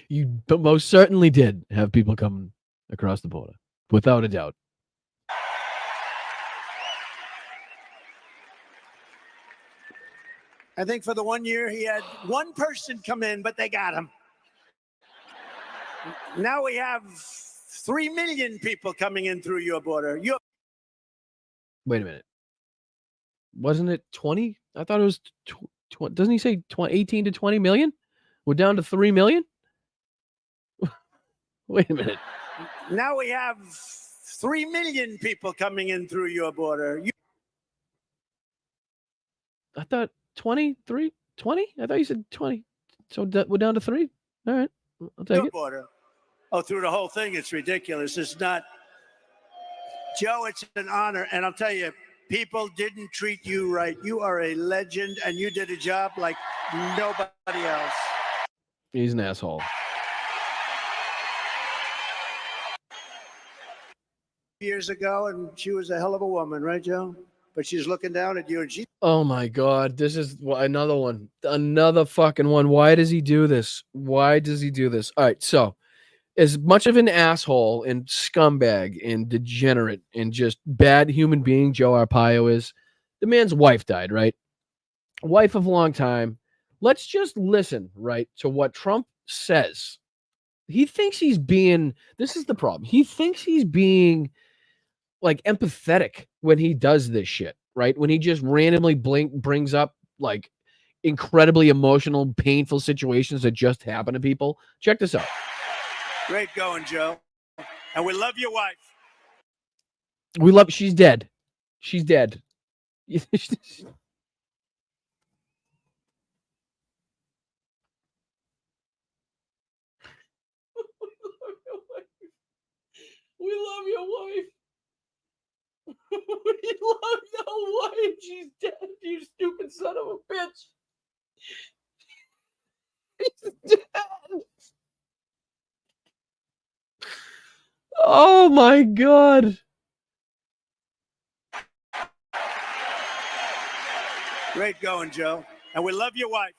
You most certainly did have people coming across the border, without a doubt. I think for the 1 year he had one person come in, but they got him. Now we have 3 million people coming in through your border. Wait a minute. Wasn't it 20? I thought it was doesn't he say 18 to 20 million? We're down to 3 million? Wait a minute. Now we have 3 million people coming in through your border. I thought 23, 20? I thought you said 20. So we're down to 3? All right. I'll take it. Border. Oh, through the whole thing, it's ridiculous. It's not. Joe, it's an honor. And I'll tell you, people didn't treat you right. You are a legend, and you did a job like nobody else. He's an asshole. Years ago, and she was a hell of a woman, right, Joe? But she's looking down at you, and she. Oh my God, this is another one. Another fucking one. Why does he do this? Why does he do this? All right, so as much of an asshole and scumbag and degenerate and just bad human being Joe Arpaio is, the man's wife died, right? Wife of a long time. Let's just listen, right, to what Trump says. He thinks he's being, this is the problem. He thinks he's being like empathetic when he does this shit, right? When he just randomly brings up like incredibly emotional, painful situations that just happen to people. Check this out. Great going, Joe. And we love your wife. She's dead. She's dead. We love your wife. We love your wife. She's dead, you stupid son of a bitch. She's dead. Oh my God. Great going, Joe. And we love your wife.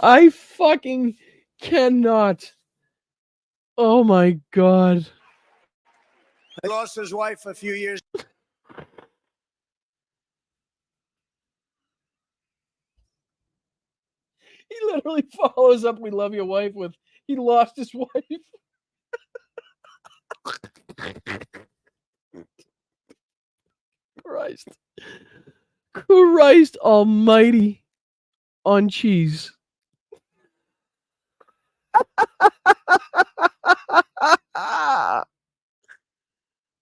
I fucking cannot. Oh my God. He lost his wife a few years. He literally follows up "We love your wife" with "He lost his wife." Christ almighty on cheese.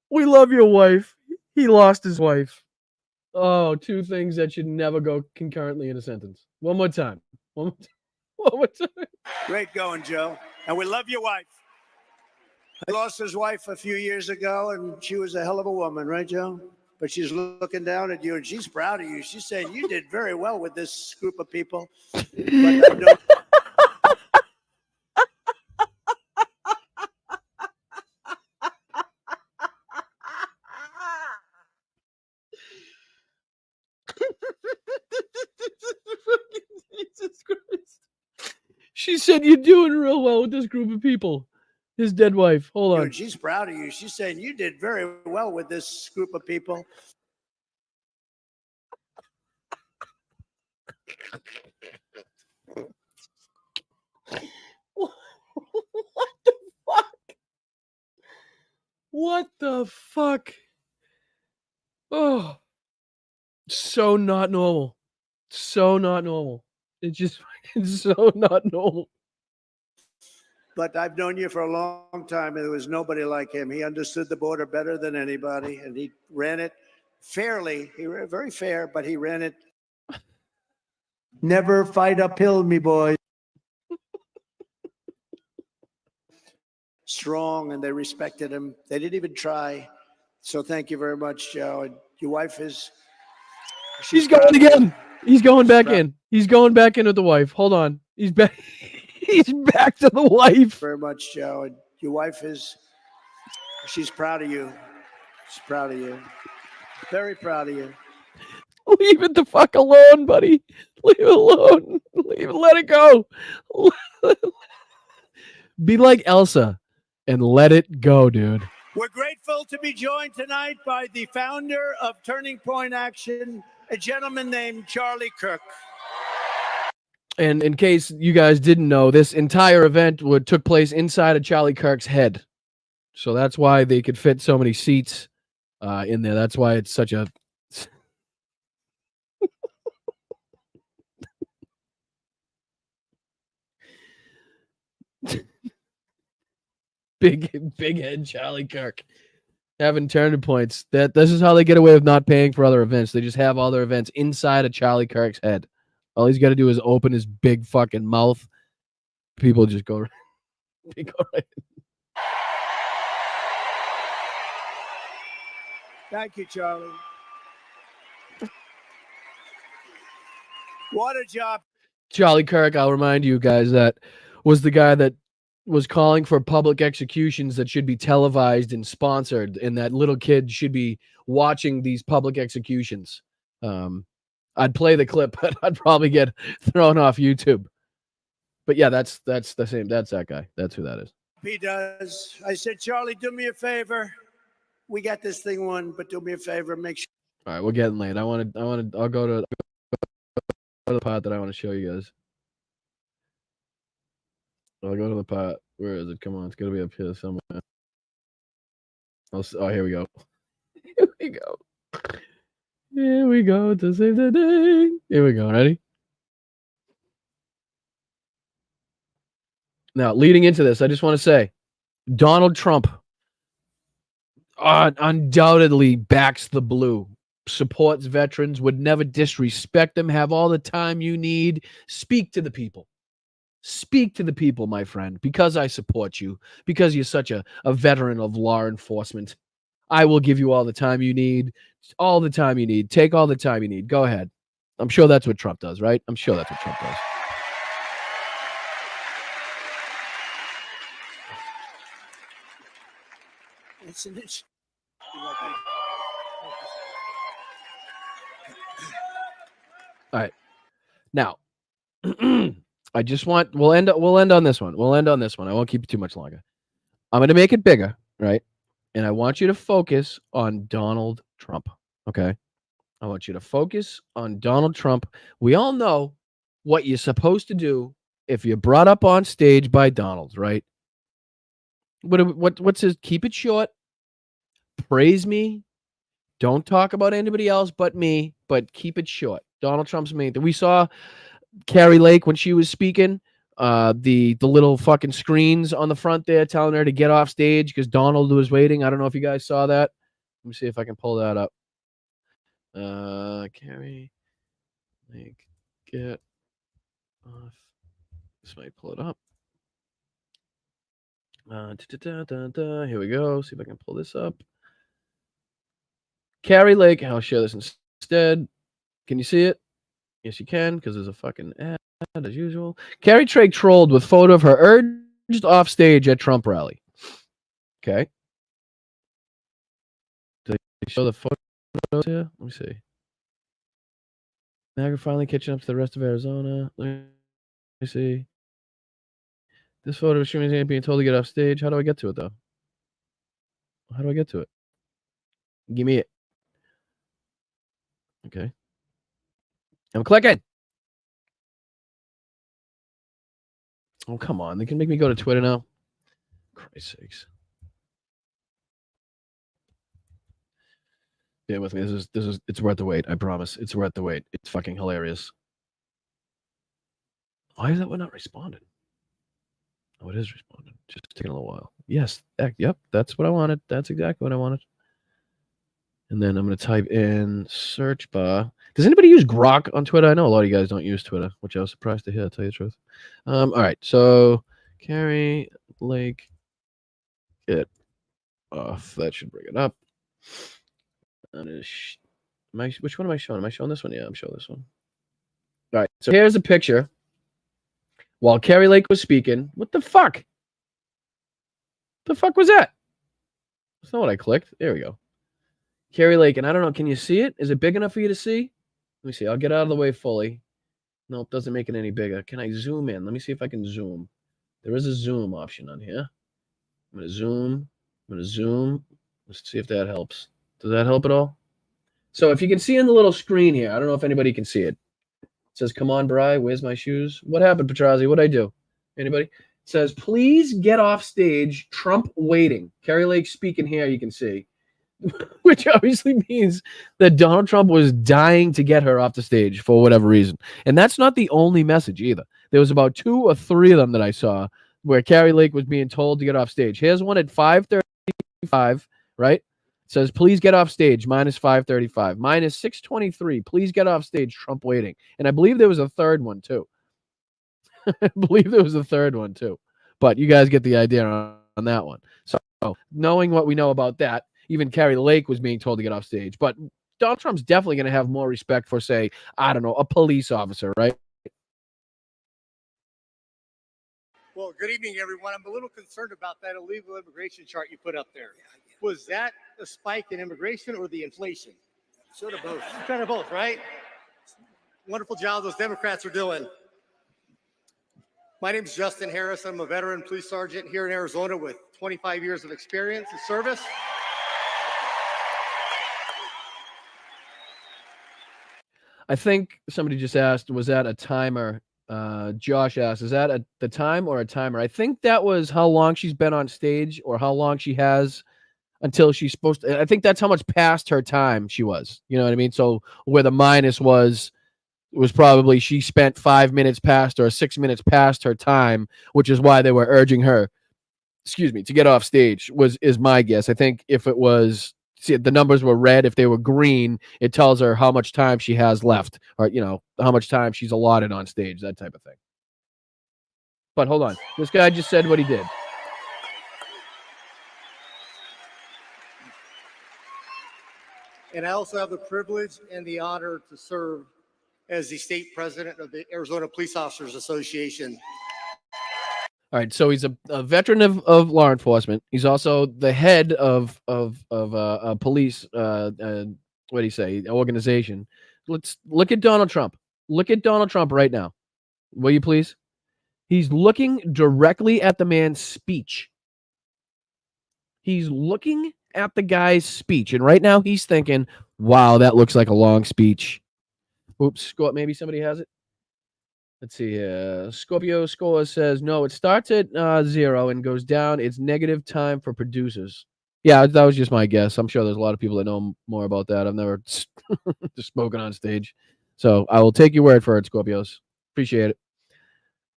We love your wife. He lost his wife. Oh, two things that should never go concurrently in a sentence. One more time. One more time. Great going, Joe. And we love your wife. He lost his wife a few years ago, and she was a hell of a woman, right, Joe? But she's looking down at you, and she's proud of you. She's saying you did very well with this group of people. But I don't. Jesus Christ. She said you're doing real well with this group of people. His dead wife. Hold on. She's proud of you. She's saying you did very well with this group of people. What the fuck? What the fuck? Oh, so not normal. So not normal. It's just fucking so not normal. but I've known you for a long time, and there was nobody like him. He understood the border better than anybody, and he ran it fairly. He ran very fair, but he ran it. Never fight uphill, me boy. Strong, and they respected him. They didn't even try. So thank you very much, Joe. And your wife is... He's going again. He's going back in. He's going back in with the wife. Hold on. He's back. He's back to the wife. Very much, Joe. And your wife is... She's proud of you. She's proud of you. Very proud of you. Leave it the fuck alone, buddy. Leave it alone. Leave it. Let it go. Be like Elsa and let it go, dude. We're grateful to be joined tonight by the founder of Turning Point Action, a gentleman named Charlie Kirk. And in case you guys didn't know, this entire event took place inside of Charlie Kirk's head. So that's why they could fit so many seats in there. That's why it's such a... big head Charlie Kirk having turning points. This is how they get away with not paying for other events. They just have all their events inside of Charlie Kirk's head. All he's got to do is open his big fucking mouth. People just go. They go right. Thank you, Charlie. What a job. Charlie Kirk, I'll remind you guys, that was the guy that was calling for public executions that should be televised and sponsored, and that little kid should be watching these public executions. I'd play the clip, but I'd probably get thrown off YouTube. But yeah, that's the same. That's that guy. That's who that is. He does. I said, Charlie, do me a favor. We got this thing won, but do me a favor. Make sure. All right, we're getting late. I'll go to the part that I want to show you guys. I'll go to the part. Where is it? Come on, it's got to be up here somewhere. Oh, here we go. Here we go. Here we go to save the day. Here we go. Ready? Now, leading into this, I just want to say, Donald Trump undoubtedly backs the blue, supports veterans, would never disrespect them, have all the time you need. Speak to the people. Speak to the people, my friend, because I support you, because you're such a veteran of law enforcement. I will give you all the time you need, all the time you need. Take all the time you need. Go ahead. I'm sure that's what Trump does, right? I'm sure that's what Trump does. It's an itch. All right. Now, I just want we'll end on this one. We'll end on this one. I won't keep it too much longer. I'm going to make it bigger, right? And I want you to focus on Donald Trump, okay? I want you to focus on Donald Trump. We all know what you're supposed to do if you're brought up on stage by Donald, right? What's his? Keep it short. Praise me. Don't talk about anybody else but me, but keep it short. Donald Trump's main thing. We saw Carrie Lake when she was speaking, the little fucking screens on the front there telling her to get off stage because Donald was waiting. I don't know if you guys saw that. Let me see if I can pull that up. Carrie Lake, get off. This might pull it up. Here we go. See if I can pull this up. Carrie Lake. I'll share this instead. Can you see it? Yes, you can, because there's a fucking ad as usual. Carrie Lake trolled with photo of her urged off stage at Trump rally. Okay. Did they show the photos here? Let me see. Niagara finally catching up to the rest of Arizona. Let me see. This photo of streaming being told to get off stage. How do I get to it, though? How do I get to it? Give me it. Okay. I'm clicking. Oh, come on. They can make me go to Twitter now. Christ's sakes. Bear with me. This is it's worth the wait. I promise. It's worth the wait. It's fucking hilarious. Why is that one not responding? Oh, it is responding. Just taking a little while. Yes. Yep. That's what I wanted. That's exactly what I wanted. And then I'm going to type in search bar. Does anybody use Grok on Twitter? I know a lot of you guys don't use Twitter, which I was surprised to hear, to tell you the truth. All right. So, Carrie Lake, get off. That should bring it up. Which one am I showing? Am I showing this one? Yeah, I'm showing this one. All right. So, here's a picture. While Carrie Lake was speaking. What the fuck? The fuck was that? That's not what I clicked. There we go. Carrie Lake, and I don't know, can you see it? Is it big enough for you to see? Let me see. I'll get out of the way fully. No, it doesn't make it any bigger. Can I zoom in? Let me see if I can zoom. There is a zoom option on here. I'm going to zoom. I'm going to zoom. Let's see if that helps. Does that help at all? So if you can see on the little screen here, I don't know if anybody can see it. It says, come on, Bri, where's my shoes? What happened, Petrazi? What'd I do? Anybody? It says, please get off stage. Trump waiting. Carrie Lake speaking here, you can see. Which obviously means that Donald Trump was dying to get her off the stage for whatever reason. And that's not the only message either. There was about 2 or 3 of them that I saw where Carrie Lake was being told to get off stage. Here's one at 5:35, right? It says, please get off stage, minus 5:35. Minus 6:23, please get off stage, Trump waiting. And I believe there was a third one, too. But you guys get the idea on that one. So knowing what we know about that, even Carrie Lake was being told to get off stage. But Donald Trump's definitely going to have more respect for, say, I don't know, a police officer, right? Well, good evening, everyone. I'm a little concerned about that illegal immigration chart you put up there. Was that a spike in immigration or the inflation? Sort of both. Kind of both, right? Wonderful job those Democrats are doing. My name is Justin Harris. I'm a veteran police sergeant here in Arizona with 25 years of experience in service. I think somebody just asked, was that a timer? Josh asked, is that the time or a timer? I think that was how long she's been on stage or how long she has until she's supposed to. I think that's how much past her time she was. You know what I mean? So where the minus was probably she spent 5 minutes past or 6 minutes past her time, which is why they were urging her, to get off stage is my guess. I think if it was, see, the numbers were red. If they were green, it tells her how much time she has left or, how much time she's allotted on stage, that type of thing. But hold on. This guy just said what he did. And I also have the privilege and the honor to serve as the state president of the Arizona Police Officers Association. All right, so he's a veteran of law enforcement. He's also the head of a police what do you say, organization. Let's look at Donald Trump. Look at Donald Trump right now. Will you please? He's looking directly at the man's speech. He's looking at the guy's speech, and right now he's thinking, "Wow, that looks like a long speech." Oops, maybe somebody has it. Let's see. Scorpio Score says, no, it starts at 0 and goes down. It's negative time for producers. Yeah, that was just my guess. I'm sure there's a lot of people that know more about that. I've never just spoken on stage. So I will take your word for it, Scorpios. Appreciate it.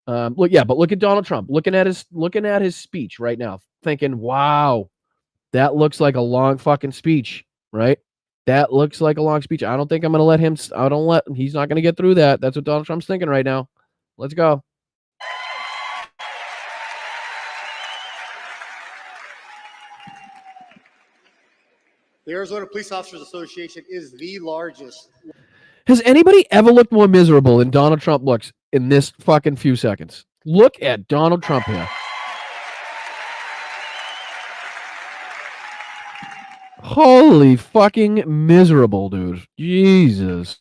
But look at Donald Trump. Looking at his speech right now, thinking, wow, that looks like a long fucking speech, right? That looks like a long speech. I don't think I'm going to let him. He's not going to get through that. That's what Donald Trump's thinking right now. Let's go. The Arizona Police Officers Association is the largest. Has anybody ever looked more miserable than Donald Trump looks in this fucking few seconds? Look at Donald Trump here. Holy fucking miserable, dude. Jesus.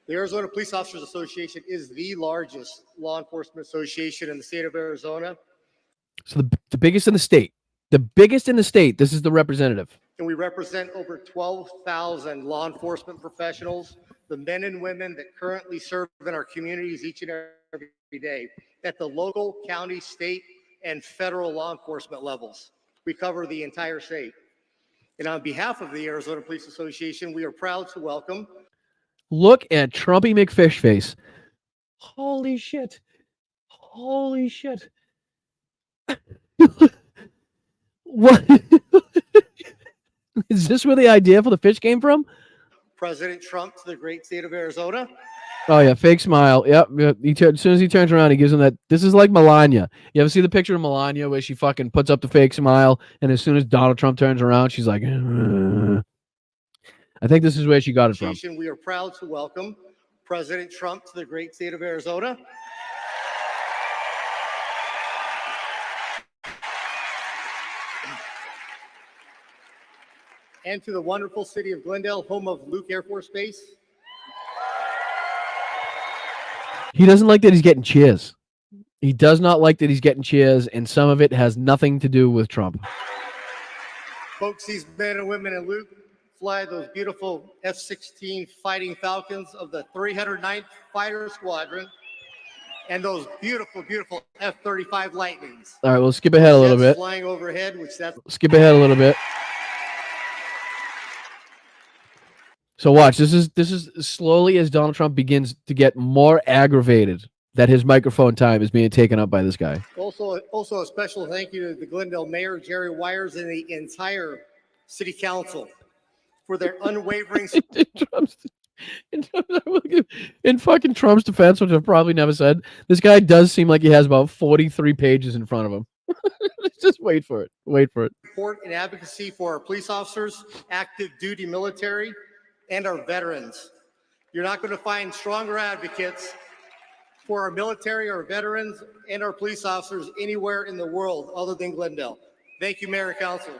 The Arizona Police Officers Association is the largest law enforcement association in the state of Arizona. So the biggest in the state. The biggest in the state. This is the representative. And we represent over 12,000 law enforcement professionals, the men and women that currently serve in our communities each and every day at the local, county, state, and federal law enforcement levels. We cover the entire state. And on behalf of the Arizona Police Association, we are proud to welcome. Look at Trumpy McFishface. Holy shit. Holy shit. What? Is this where the idea for the fish came from? President Trump to the great state of Arizona. Oh yeah, fake smile. Yep. As soon as he turns around, he gives him that. This is like Melania. You ever see the picture of Melania where she fucking puts up the fake smile, and as soon as Donald Trump turns around, she's like, I think this is where she got it from. We are proud to welcome President Trump to the great state of Arizona. And to the wonderful city of Glendale, home of Luke Air Force Base. He doesn't like that he's getting cheers. He does not like that he's getting cheers, and some of it has nothing to do with Trump. Folks, these men and women in Luke fly those beautiful F-16 Fighting Falcons of the 309th Fighter Squadron and those beautiful, beautiful F-35 Lightnings. All right, we'll skip ahead a little bit. Flying overhead, which that's... Skip ahead a little bit. So watch, this is slowly as Donald Trump begins to get more aggravated that his microphone time is being taken up by this guy. Also a special thank you to the Glendale Mayor, Jerry Wires, and the entire City Council for their unwavering in fucking Trump's defense, which I've probably never said, this guy does seem like he has about 43 pages in front of him. Just wait for it. Wait for it. Support and advocacy for our police officers, active duty military, and our veterans. You're not going to find stronger advocates for our military, our veterans, and our police officers anywhere in the world other than Glendale. Thank you, Mayor and Council.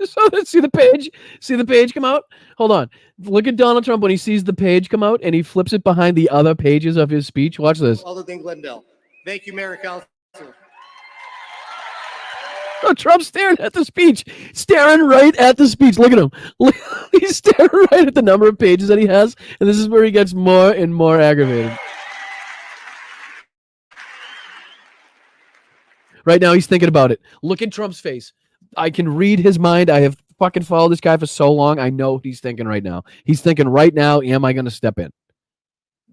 So see the page? See the page come out? Hold on. Look at Donald Trump when he sees the page come out and he flips it behind the other pages of his speech. Watch this. Other than Glendale. Thank you, Mayor and Council. Oh, Trump's staring at the speech. Staring right at the speech. Look at him. He's staring right at the number of pages that he has, and this is where he gets more and more aggravated. Right now, he's thinking about it. Look at Trump's face. I can read his mind. I have fucking followed this guy for so long. I know what he's thinking right now. He's thinking right now, am I going to step in?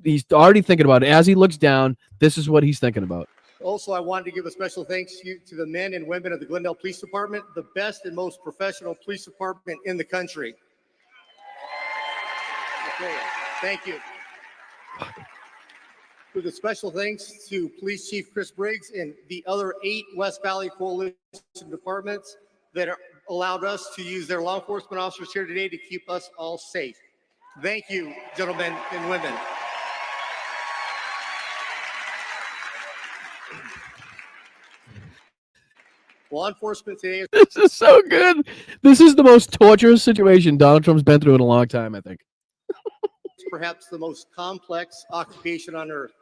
He's already thinking about it. As he looks down, this is what he's thinking about. Also, I wanted to give a special thanks to the men and women of the Glendale Police Department, the best and most professional police department in the country. Okay, thank you. With a special thanks to Police Chief Chris Briggs and the other 8 West Valley Coalition departments that allowed us to use their law enforcement officers here today to keep us all safe. Thank you, gentlemen and women. Law enforcement today. This is so good. This is the most torturous situation Donald Trump's been through in a long time, I think. It's perhaps the most complex occupation on earth.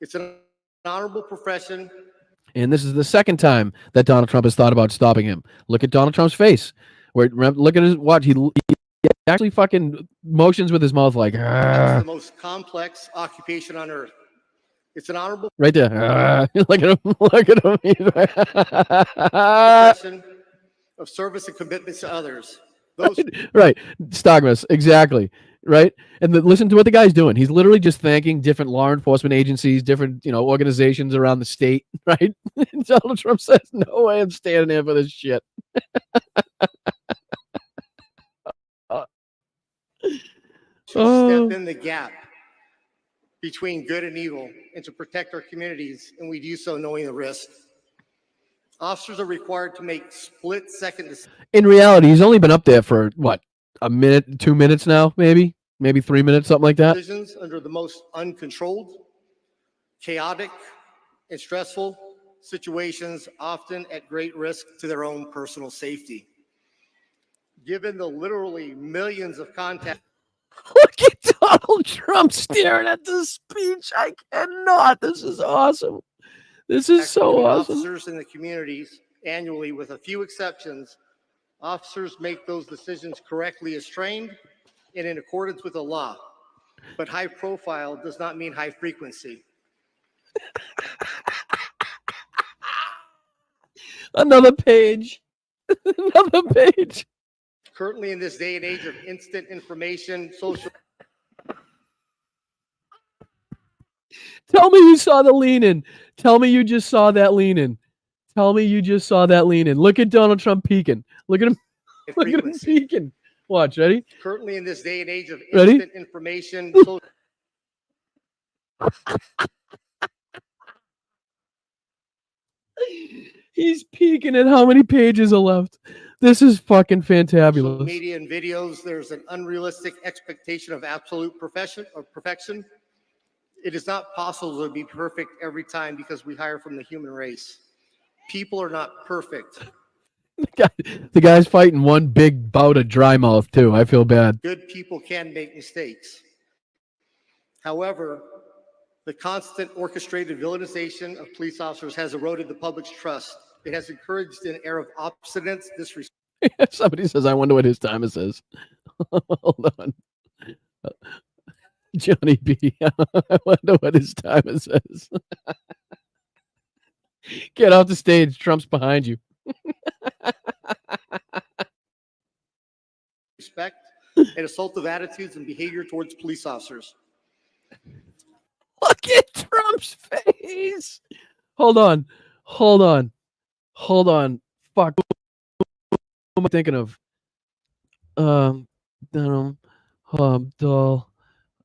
It's an honorable profession. And this is the second time that Donald Trump has thought about stopping him. Look at Donald Trump's face. Look at his watch. He actually fucking motions with his mouth like. It's the most complex occupation on earth. It's an honorable right there. Look at him. Look at him. profession of service and commitment to others. Those right. Stogmas. Exactly. Right. And listen to what the guy's doing. He's literally just thanking different law enforcement agencies, different, organizations around the state. Right. Donald Trump says, no way I'm standing here for this shit. Step in the gap between good and evil and to protect our communities, and we do so knowing the risk. Officers are required to make split-second decisions. In reality, he's only been up there for, what, a minute, 2 minutes now, maybe 3 minutes, something like that. Decisions under the most uncontrolled, chaotic, and stressful situations, often at great risk to their own personal safety. Given the literally millions of contacts. Look at Donald Trump staring at this speech. I cannot. This is awesome. This is so awesome. Officers in the communities annually, with a few exceptions, officers make those decisions correctly as trained and in accordance with the law. But high profile does not mean high frequency. Another page. Another page. Currently, in this day and age of instant information, social. Tell me you saw the lean in. Tell me you just saw that lean in. Tell me you just saw that lean in. Look at Donald Trump peeking. Look at him. Look at him peeking. Watch. Ready? Currently, in this day and age of Ready? instant information, He's peeking at how many pages are left. This is fucking fantabulous. media and videos, there's an unrealistic expectation of absolute perfection. It is not possible to be perfect every time because we hire from the human race. People are not perfect. The guy's fighting one big bout of dry mouth too. I feel bad. Good people can make mistakes. However, the constant orchestrated villainization of police officers has eroded the public's trust. It has encouraged an air of obstinance, disrespect. Somebody says, I wonder what his time is. Hold on. Johnny B. I wonder what his time is. Get off the stage. Trump's behind you. Respect and assaultive attitudes and behavior towards police officers. Look at Trump's face. Hold on. Fuck. What am I thinking of? Doll.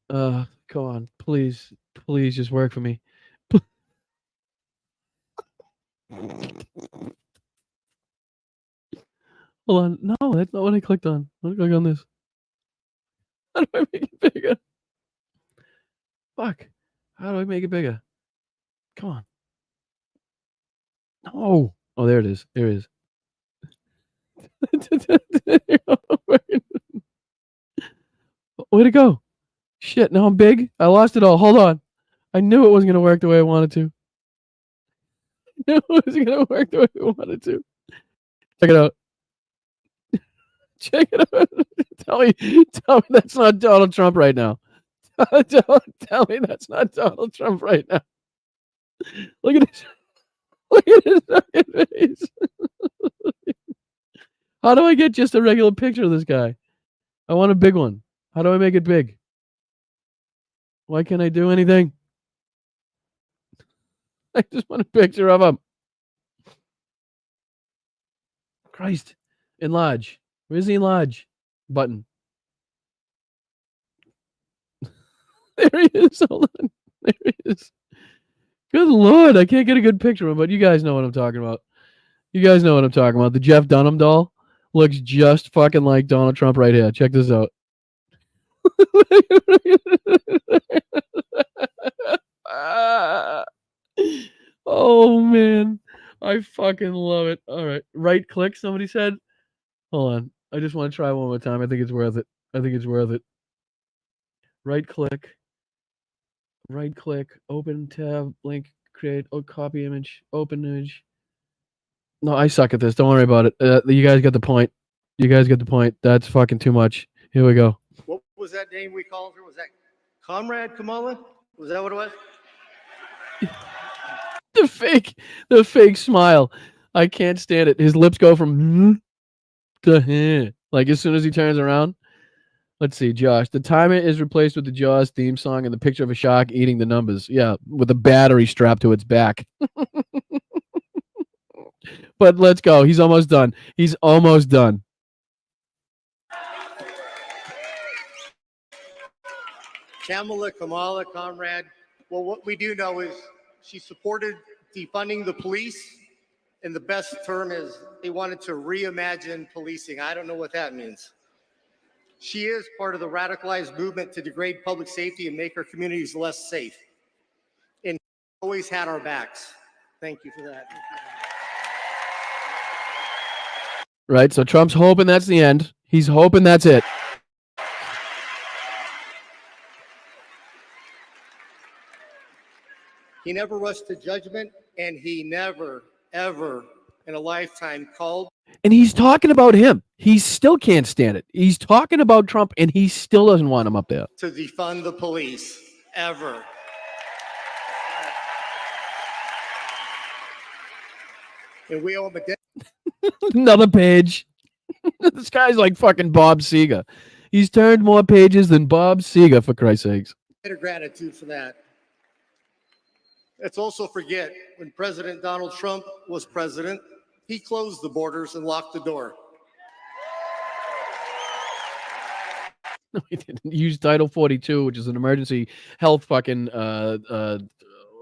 Come on. Please just work for me. Hold on. No, that's not what I clicked on. Let me click on this. How do I make it bigger? Fuck. How do I make it bigger? Come on. No. Oh, there it is. There it is. Where'd it go? Shit, now I'm big. I lost it all. Hold on. I knew it wasn't going to work the way I wanted to. Check it out. Check it out. Tell me that's not Donald Trump right now. Tell me that's not Donald Trump right now. Look at his fucking face. How do I get just a regular picture of this guy? I want a big one. How do I make it big? Why can't I do anything? I just want a picture of him. Christ. Enlarge. Where's the enlarge button? There he is. Hold on. There he is. Good Lord. I can't get a good picture of him, but you guys know what I'm talking about. The Jeff Dunham doll looks just fucking like Donald Trump right here. Check this out. Oh, man. I fucking love it. All right. Right click, somebody said. Hold on. I just want to try one more time. I think it's worth it. Right click, open tab, link, create, copy image, open image. No, I suck at this. Don't worry about it. You guys get the point. That's fucking too much. Here we go. What was that name we called her? Was that Comrade Kamala? Was that what it was? The fake smile. I can't stand it. His lips go from to like as soon as he turns around. Let's see, Josh. The timer is replaced with the Jaws theme song and the picture of a shark eating the numbers. Yeah, with a battery strapped to its back. But let's go. He's almost done. Kamala, Comrade. Well, what we do know is she supported defunding the police, and the best term is they wanted to reimagine policing. I don't know what that means. She is part of the radicalized movement to degrade public safety and make our communities less safe. And always had our backs. Thank you for that. Right, so Trump's hoping that's the end. He's hoping that's it. He never rushed to judgment, and he never, ever in a lifetime called. And he's talking about him. He still can't stand it. He's talking about Trump, and he still doesn't want him up there. To defund the police, ever. And we owe him a debt. Another page. This guy's like fucking Bob Seger. He's turned more pages than Bob Seger, for Christ's sakes. Of gratitude for that. Let's also forget when President Donald Trump was president, he closed the borders and locked the door. He didn't use Title 42, which is an emergency health fucking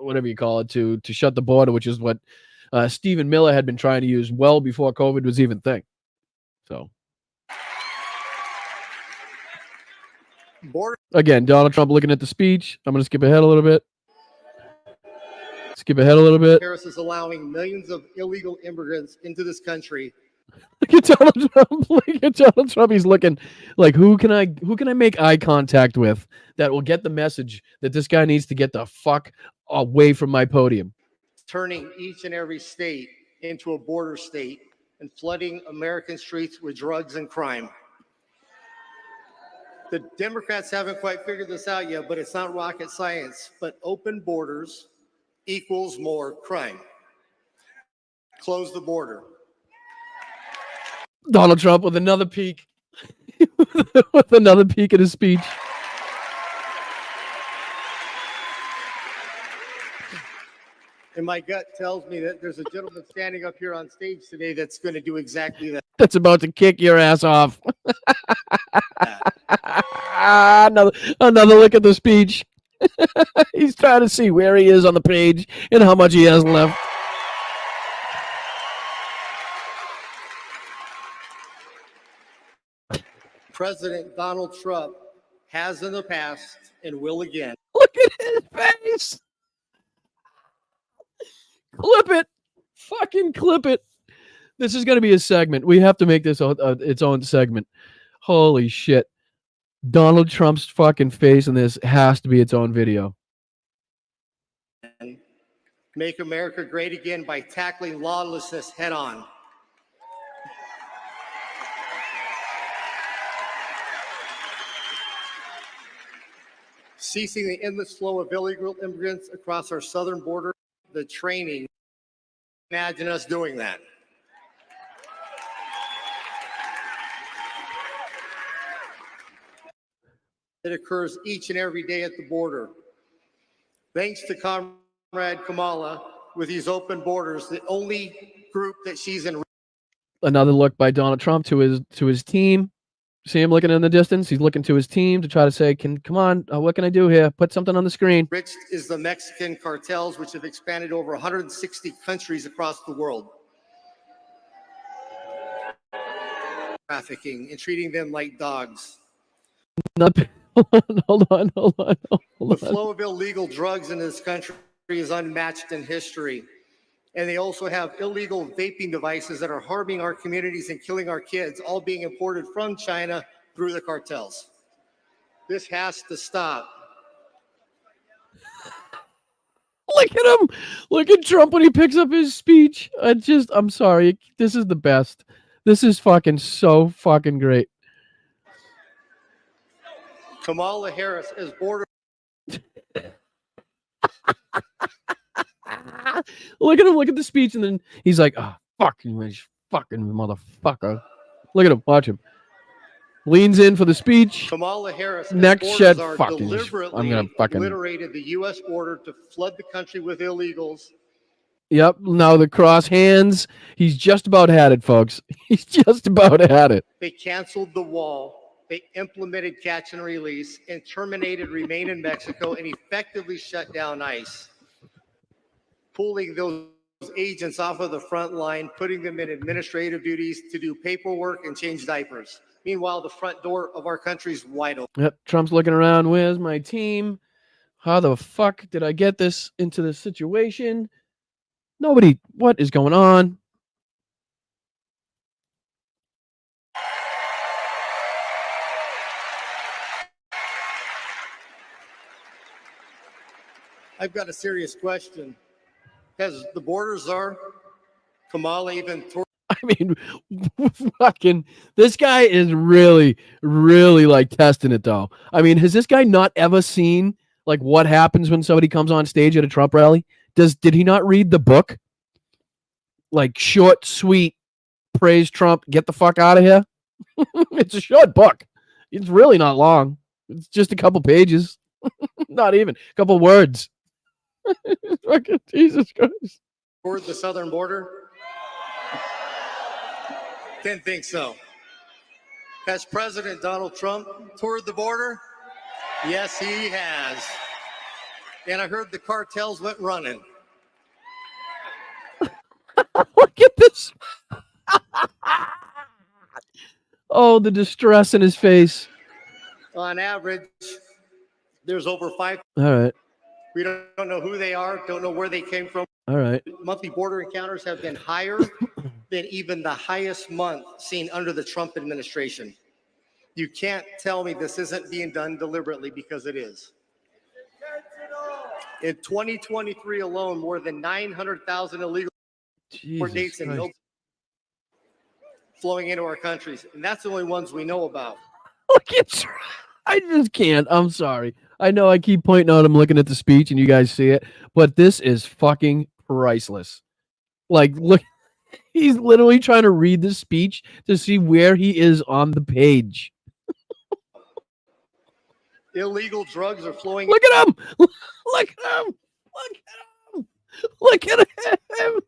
whatever you call it, to shut the border, which is what Stephen Miller had been trying to use well before COVID was even a thing. So again, Donald Trump looking at the speech. I'm going to skip ahead a little bit. Harris is allowing millions of illegal immigrants into this country. Look at Donald Trump. Look at Donald Trump. He's looking like, who can I make eye contact with that will get the message that this guy needs to get the fuck away from my podium. Turning each and every state into a border state and flooding American streets with drugs and crime. The Democrats haven't quite figured this out yet, but it's not rocket science. But open borders equals more crime. Close the border. Donald Trump with another peek. With another peek at his speech. And my gut tells me that there's a gentleman standing up here on stage today that's going to do exactly that. That's about to kick your ass off. Another look at the speech. He's trying to see where he is on the page and how much he has left. President Donald Trump has in the past and will again. Look at his face. Clip it. Fucking clip it. This is going to be a segment. We have to make this its own segment. Holy shit. Donald Trump's fucking face in this has to be its own video. Make America great again by tackling lawlessness head on. Ceasing the endless flow of illegal immigrants across our southern border, the training. Imagine us doing that. It occurs each and every day at the border. Thanks to Comrade Kamala with these open borders, the only group that she's in. Another look by Donald Trump to his team. See him looking in the distance. He's looking to his team to try to say, come on, what can I do here? Put something on the screen. Rich is the Mexican cartels, which have expanded over 160 countries across the world. Trafficking and treating them like dogs. Hold on. The flow of illegal drugs in this country is unmatched in history. And they also have illegal vaping devices that are harming our communities and killing our kids, all being imported from China through the cartels. This has to stop. Look at him. Look at Trump when he picks up his speech. I'm sorry. This is the best. This is fucking so fucking great. Kamala Harris is border. Look at him. Look at the speech, and then he's like, "Oh, fucking motherfucker." Look at him. Watch him. Leans in for the speech. Kamala Harris. Next shed. Are fucking. deliberately I'm gonna fucking. obliterated the U.S. border to flood the country with illegals. Yep. Now the cross hands. He's just about had it, folks. He's just about had it. They canceled the wall. They implemented catch and release and terminated Remain in Mexico and effectively shut down ICE. Pulling those agents off of the front line, putting them in administrative duties to do paperwork and change diapers. Meanwhile, the front door of our country's wide open. Yep. Trump's looking around. Where's my team? How the fuck did I get this into this situation? Nobody. What is going on? I've got a serious question. Has the border czar, Kamala, even... I mean, fucking, this guy is really, really like testing it though. I mean, has this guy not ever seen like what happens when somebody comes on stage at a Trump rally? Did he not read the book? Like short, sweet, praise Trump, get the fuck out of here. It's a short book. It's really not long. It's just a couple pages. Not even a couple words. Fucking Jesus Christ. Toward the southern border? Didn't think so. Has President Donald Trump toured the border? Yes, he has. And I heard the cartels went running. Look at this. Oh, the distress in his face. On average, there's over 5. All right. We don't know who they are, don't know where they came from. All right. Monthly border encounters have been higher than even the highest month seen under the Trump administration. You can't tell me this isn't being done deliberately, because it is. In 2023 alone, more than 900,000 illegal dates and flowing into our countries. And that's the only ones we know about. Look at, I just can't. I'm sorry. I know I keep pointing out I'm looking at the speech and you guys see it, but this is fucking priceless. Like, look, he's literally trying to read the speech to see where he is on the page. Illegal drugs are flowing. Look at him. Look at him. Look at him.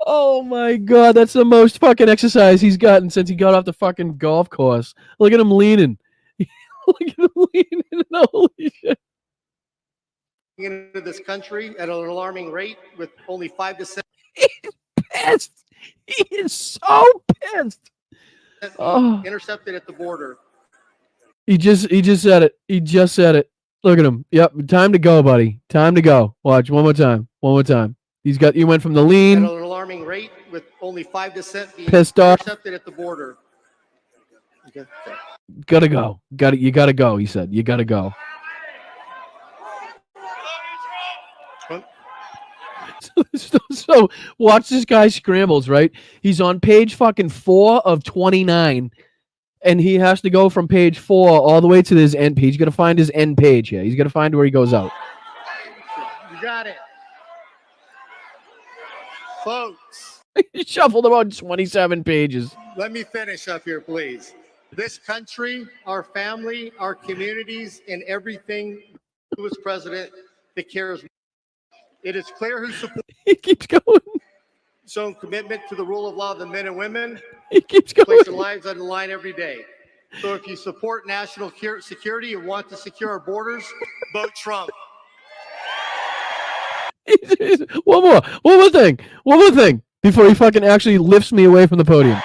Oh my God, that's the most fucking exercise he's gotten since he got off the fucking golf course. Look at him leaning. Look at him leaning. Holy shit. Into this country at an alarming rate with only 5 to 7. He's pissed. He is so pissed. Oh. Intercepted at the border. He just said it. He just said it. Look at him. Yep. Time to go, buddy. Time to go. Watch one more time. One more time. He went from the lean. At an alarming rate with only 5% being pissed off. Intercepted at the border. Okay. Gotta go. You gotta go, he said. You gotta go. So watch this guy scrambles, right? He's on page fucking 4 of 29. And he has to go from page 4 all the way to his end page. He's got to find his end page here. He's got to find where he goes out. You got it. Folks. He shuffled about 27 pages. Let me finish up here, please. This country, our family, our communities, and everything who is president that cares. It is clear who supports. He keeps going. Shown commitment to the rule of law of the men and women. He keeps going. Place their lives on the line every day. So if you support national security and want to secure our borders, vote Trump. One more thing before he fucking actually lifts me away from the podium.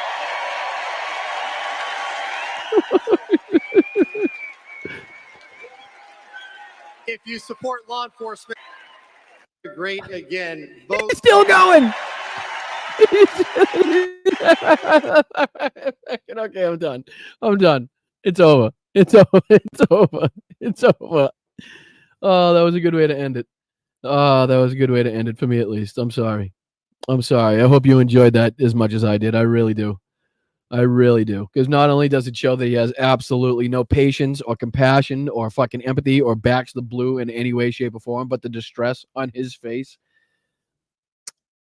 If you support law enforcement, great again. Vote. He's still going. Okay, I'm done. It's over. Oh, that was a good way to end it. Oh, that was a good way to end it for me, at least. I'm sorry. I hope you enjoyed that as much as I did. I really do. Because not only does it show that he has absolutely no patience or compassion or fucking empathy or backs the blue in any way, shape, or form, but the distress on his face.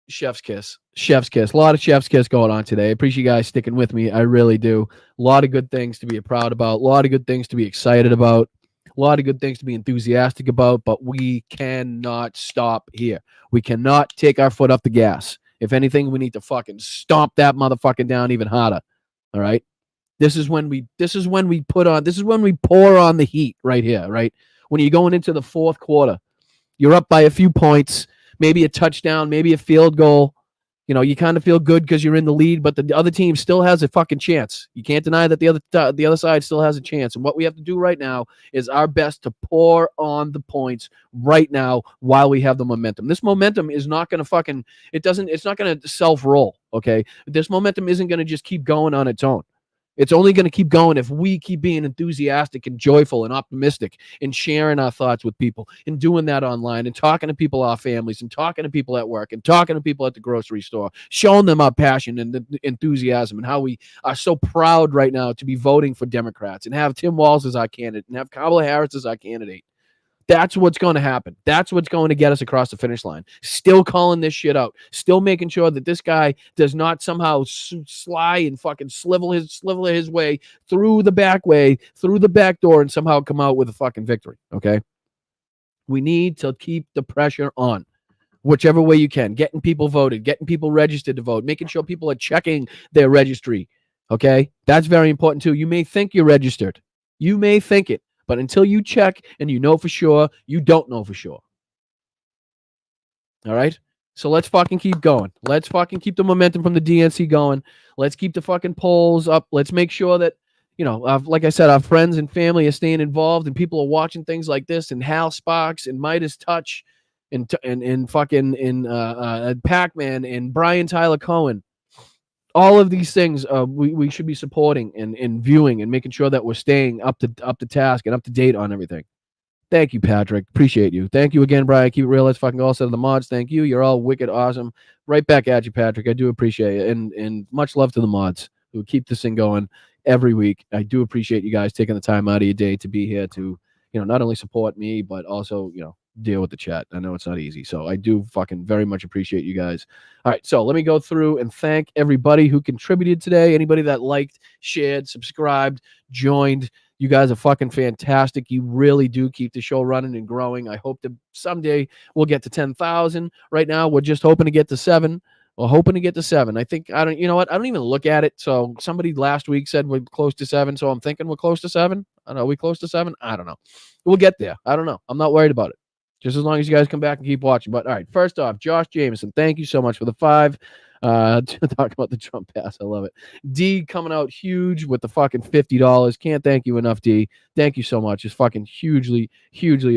Chef's kiss. A lot of chef's kiss going on today. I appreciate you guys sticking with me. I really do. A lot of good things to be proud about. A lot of good things to be excited about. A lot of good things to be enthusiastic about, but we cannot stop here. We cannot take our foot off the gas. If anything, we need to fucking stomp that motherfucking down even harder. All right? This is when we pour on the heat right here, right? When you're going into the fourth quarter, you're up by a few points, maybe a touchdown, maybe a field goal. You know, you kind of feel good because you're in the lead, but the other team still has a fucking chance. You can't deny that the other side still has a chance. And what we have to do right now is our best to pour on the points right now while we have the momentum. This momentum is not going to it's not going to self-roll, okay? This momentum isn't going to just keep going on its own. It's only going to keep going if we keep being enthusiastic and joyful and optimistic and sharing our thoughts with people and doing that online and talking to people, our families, and talking to people at work and talking to people at the grocery store, showing them our passion and the enthusiasm and how we are so proud right now to be voting for Democrats and have Tim Walz as our candidate and have Kamala Harris as our candidate. That's what's going to happen. That's what's going to get us across the finish line. Still calling this shit out. Still making sure that this guy does not somehow sly and fucking sliver his way through the back door and somehow come out with a fucking victory. Okay? We need to keep the pressure on, whichever way you can. Getting people voted, getting people registered to vote, making sure people are checking their registry. Okay? That's very important too. You may think you're registered. You may think it, but until you check and you know for sure, you don't know for sure. All right? So let's fucking keep going. Let's fucking keep the momentum from the DNC going. Let's keep the fucking polls up. Let's make sure that, like I said, our friends and family are staying involved and people are watching things like this, and Hal Sparks and Midas Touch and Pac-Man and Brian Tyler Cohen. All of these things we should be supporting and viewing and making sure that we're staying up to task and up to date on everything. Thank you, Patrick. Appreciate you. Thank you again, Brian. Keep it real. Let's fucking all set of the mods. Thank you. You're all wicked awesome. Right back at you, Patrick. I do appreciate it. And much love to the mods who keep this thing going every week. I do appreciate you guys taking the time out of your day to be here to, not only support me, but also, deal with the chat. I know it's not easy. So I do fucking very much appreciate you guys. All right. So let me go through and thank everybody who contributed today. Anybody that liked, shared, subscribed, joined. You guys are fucking fantastic. You really do keep the show running and growing. I hope that someday we'll get to 10,000. Right now, we're just hoping to get to 7. We're hoping to get to 7. I think, you know what? I don't even look at it. So somebody last week said we're close to 7. So I'm thinking we're close to 7. I don't know. Are we close to 7? I don't know. We'll get there. I don't know. I'm not worried about it. Just as long as you guys come back and keep watching. But all right, first off, Josh Jameson, thank you so much for the 5. Talk about the Trump pass. I love it. D coming out huge with the fucking $50. Can't thank you enough, D. Thank you so much. It's fucking hugely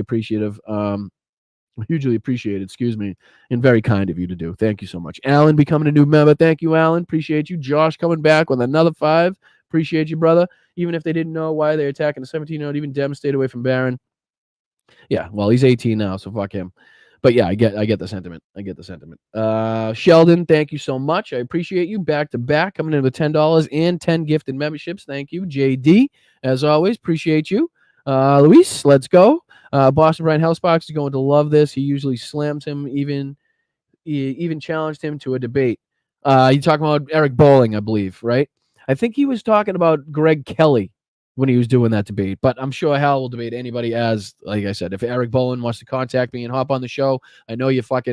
appreciative. Hugely appreciated, excuse me, and very kind of you to do. Thank you so much. Alan becoming a new member. Thank you, Alan. Appreciate you. Josh coming back with another 5. Appreciate you, brother. Even if they didn't know why they're attacking a 17-year-old, even Dem stayed away from Barron. Yeah, well, he's 18 now, so fuck him. But yeah, I get the sentiment. Sheldon, thank you so much. I appreciate you. Back to back, coming in with $10 and 10 gifted memberships. Thank you. JD, as always, appreciate you. Luis, let's go. Boston Brian Housebox is going to love this. He usually slams him, even challenged him to a debate. You're talking about Eric Bolling, I believe, right? I think he was talking about Greg Kelly when he was doing that debate, but I'm sure Hal will debate anybody. As like I said, if Eric Bolling wants to contact me and hop on the show, I know your free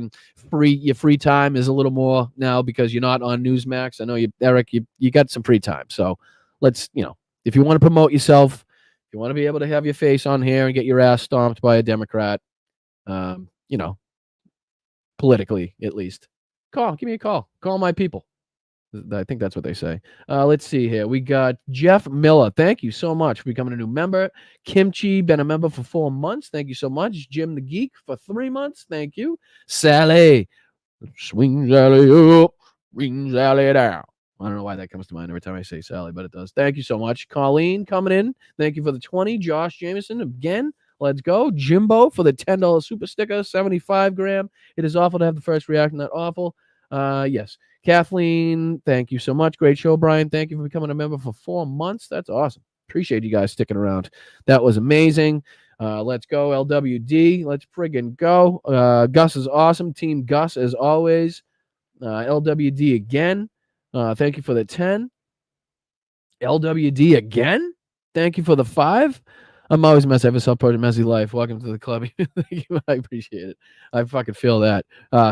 time is a little more now because you're not on Newsmax. I know Eric, you got some free time. So let's, if you want to promote yourself, if you want to be able to have your face on here and get your ass stomped by a Democrat, politically at least, give me a call my people. I think that's what they say. Let's see here. We got Jeff Miller. Thank you so much for becoming a new member. Kimchi, been a member for 4 months. Thank you so much. Jim the Geek for 3 months. Thank you. Sally, swing Sally up, ring Sally down. I don't know why that comes to mind every time I say Sally, but it does. Thank you so much. Colleen coming in. Thank you for the 20. Josh Jameson again. Let's go. Jimbo for the $10 super sticker, 75 gram. It is awful to have the first reaction that awful. Yes. Kathleen, thank you so much. Great show, Brian. Thank you for becoming a member for 4 months. That's awesome. Appreciate you guys sticking around. That was amazing. Let's go, LWD. Let's friggin' go. Gus is awesome. Team Gus, as always. LWD again. Thank you for the 10. LWD again. Thank you for the 5. I'm always messy. I have a self-portrait messy life. Welcome to the club. Thank you. I appreciate it. I fucking feel that.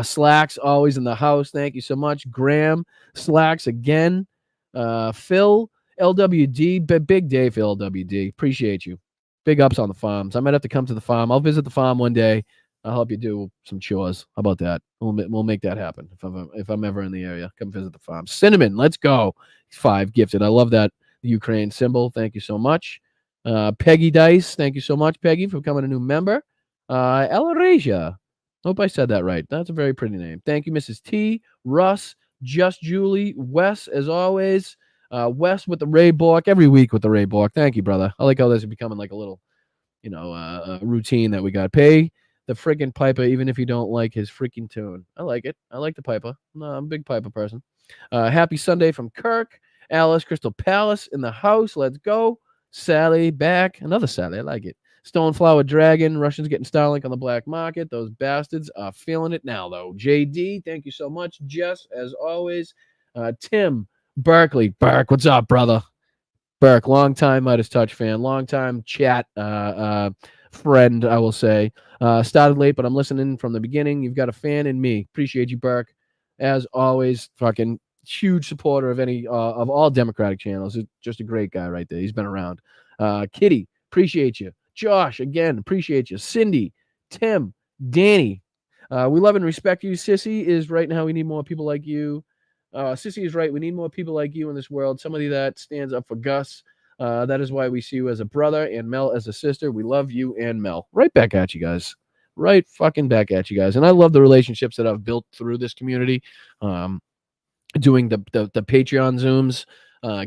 Slacks always in the house. Thank you so much. Graham, Slacks again. Phil, LWD. Big day for LWD. Appreciate you. Big ups on the farms. I might have to come to the farm. I'll visit the farm one day. I'll help you do some chores. How about that? We'll make that happen if I'm ever in the area. Come visit the farm. Cinnamon, let's go. 5 gifted. I love that Ukraine symbol. Thank you so much. Peggy Dice, thank you so much, Peggy, for becoming a new member. Elarasia, hope I said that right. That's a very pretty name. Thank you, Mrs. T, Russ, Just Julie, Wes, as always. Wes with the Ray Bork, every week with the Ray Bork. Thank you, brother. I like how this is becoming like a little, a routine that we got. Pay the freaking Piper, even if you don't like his freaking tune. I like it. I like the Piper. No, I'm a big Piper person. Happy Sunday from Kirk. Alice, Crystal Palace in the house. Let's go. Sally back. Another Sally. I like it. Stoneflower Dragon. Russians getting Starlink on the black market. Those bastards are feeling it now, though. JD, thank you so much. Jess, as always. Tim Berkeley. Berk, what's up, brother? Burke, long-time Midas Touch fan, long-time chat friend, I will say. Started late, but I'm listening from the beginning. You've got a fan in me. Appreciate you, Burke. As always, fucking huge supporter of any of all Democratic channels. Just a great guy right there. He's been around. Kitty, appreciate you. Josh, again, appreciate you. Cindy, Tim, Danny, we love and respect you. Sissy is right now. We need more people like you. Sissy is right. We need more people like you in this world. Somebody that stands up for Gus. That is why we see you as a brother and Mel as a sister. We love you and Mel. Right back at you guys. Right fucking back at you guys. And I love the relationships that I've built through this community. Doing the Patreon Zooms,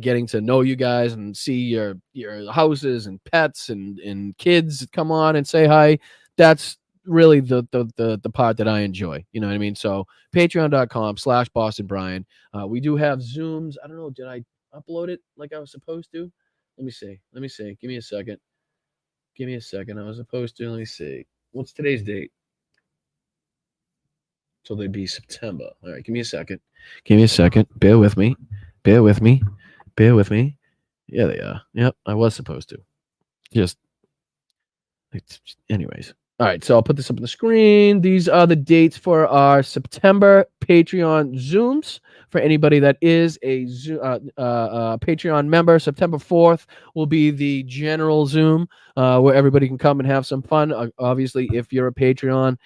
getting to know you guys and see your houses and pets and kids come on and say hi. That's really the part that I enjoy. You know what I mean? So patreon.com/BostonBrian. We do have Zooms. I don't know. Did I upload it like I was supposed to? Let me see. Give me a second. I was supposed to. Let me see. What's today's date? So they'd be September. All right, give me a second. Bear with me. Yeah, they are. Yep, I was supposed to. Anyways. All right, so I'll put this up on the screen. These are the dates for our September Patreon Zooms. For anybody that is a Patreon member, September 4th will be the general Zoom where everybody can come and have some fun. Obviously, if you're a Patreon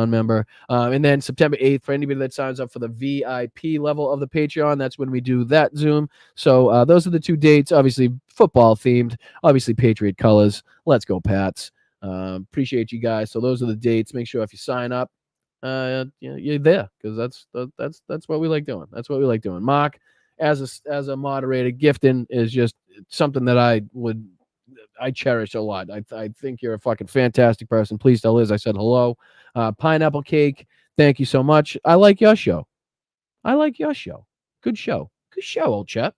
member. And then September 8th, for anybody that signs up for the VIP level of the Patreon, that's when we do that Zoom. So those are the two dates, obviously football themed, obviously Patriot colors. Let's go, Pats. Appreciate you guys. So those are the dates. Make sure if you sign up, you're there, because that's what we like doing. Mark, as a moderator, gifting is just something that I cherish a lot. I think you're a fucking fantastic person. Please tell Liz I said hello. Pineapple Cake, thank you so much. I like your show. Good show, old chap.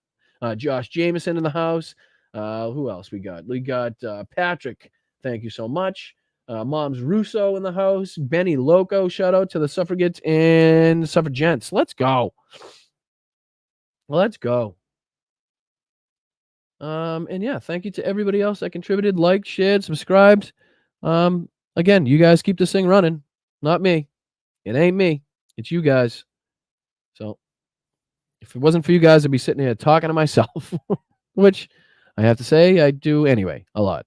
Josh Jameson in the house. Who else we got? We got Patrick. Thank you so much. Moms Russo in the house. Benny Loco. Shout out to the suffragettes and suffragettes. Let's go. And yeah, thank you to everybody else that contributed, liked, shared, subscribed. Again, you guys keep this thing running. Not me. It ain't me. It's you guys. So if it wasn't for you guys, I'd be sitting here talking to myself, which I have to say I do anyway, a lot.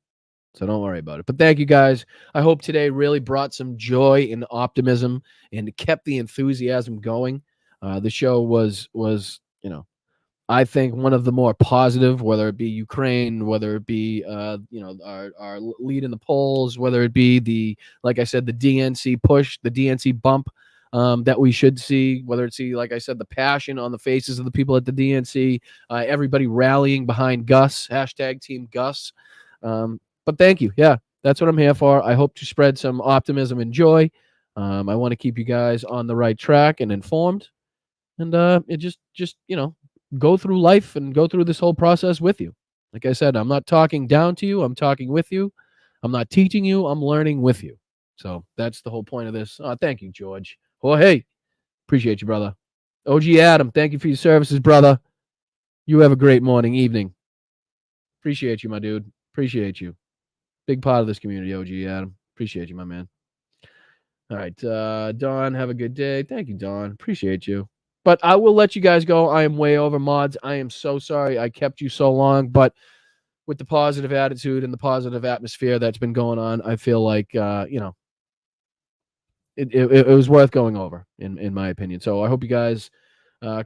So don't worry about it. But thank you guys. I hope today really brought some joy and optimism and kept the enthusiasm going. The show was, I think one of the more positive, whether it be Ukraine, whether it be, our lead in the polls, whether it be like I said, the DNC push, the DNC bump that we should see, whether it's like I said, the passion on the faces of the people at the DNC, everybody rallying behind Gus, #Team Gus. But thank you. Yeah, that's what I'm here for. I hope to spread some optimism and joy. I want to keep you guys on the right track and informed. And it just go through life and go through this whole process with you. Like I said, I'm not talking down to you. I'm talking with you. I'm not teaching you. I'm learning with you. So that's the whole point of this. Thank you, George. Oh, hey, appreciate you, brother. OG Adam, thank you for your services, brother. You have a great morning, evening. Appreciate you, my dude. Appreciate you. Big part of this community, OG Adam. Appreciate you, my man. All right, Don, have a good day. Thank you, Don. Appreciate you. But I will let you guys go. I am way over, mods. I am so sorry I kept you so long. But with the positive attitude and the positive atmosphere that's been going on, I feel like, it was worth going over, in my opinion. So I hope you guys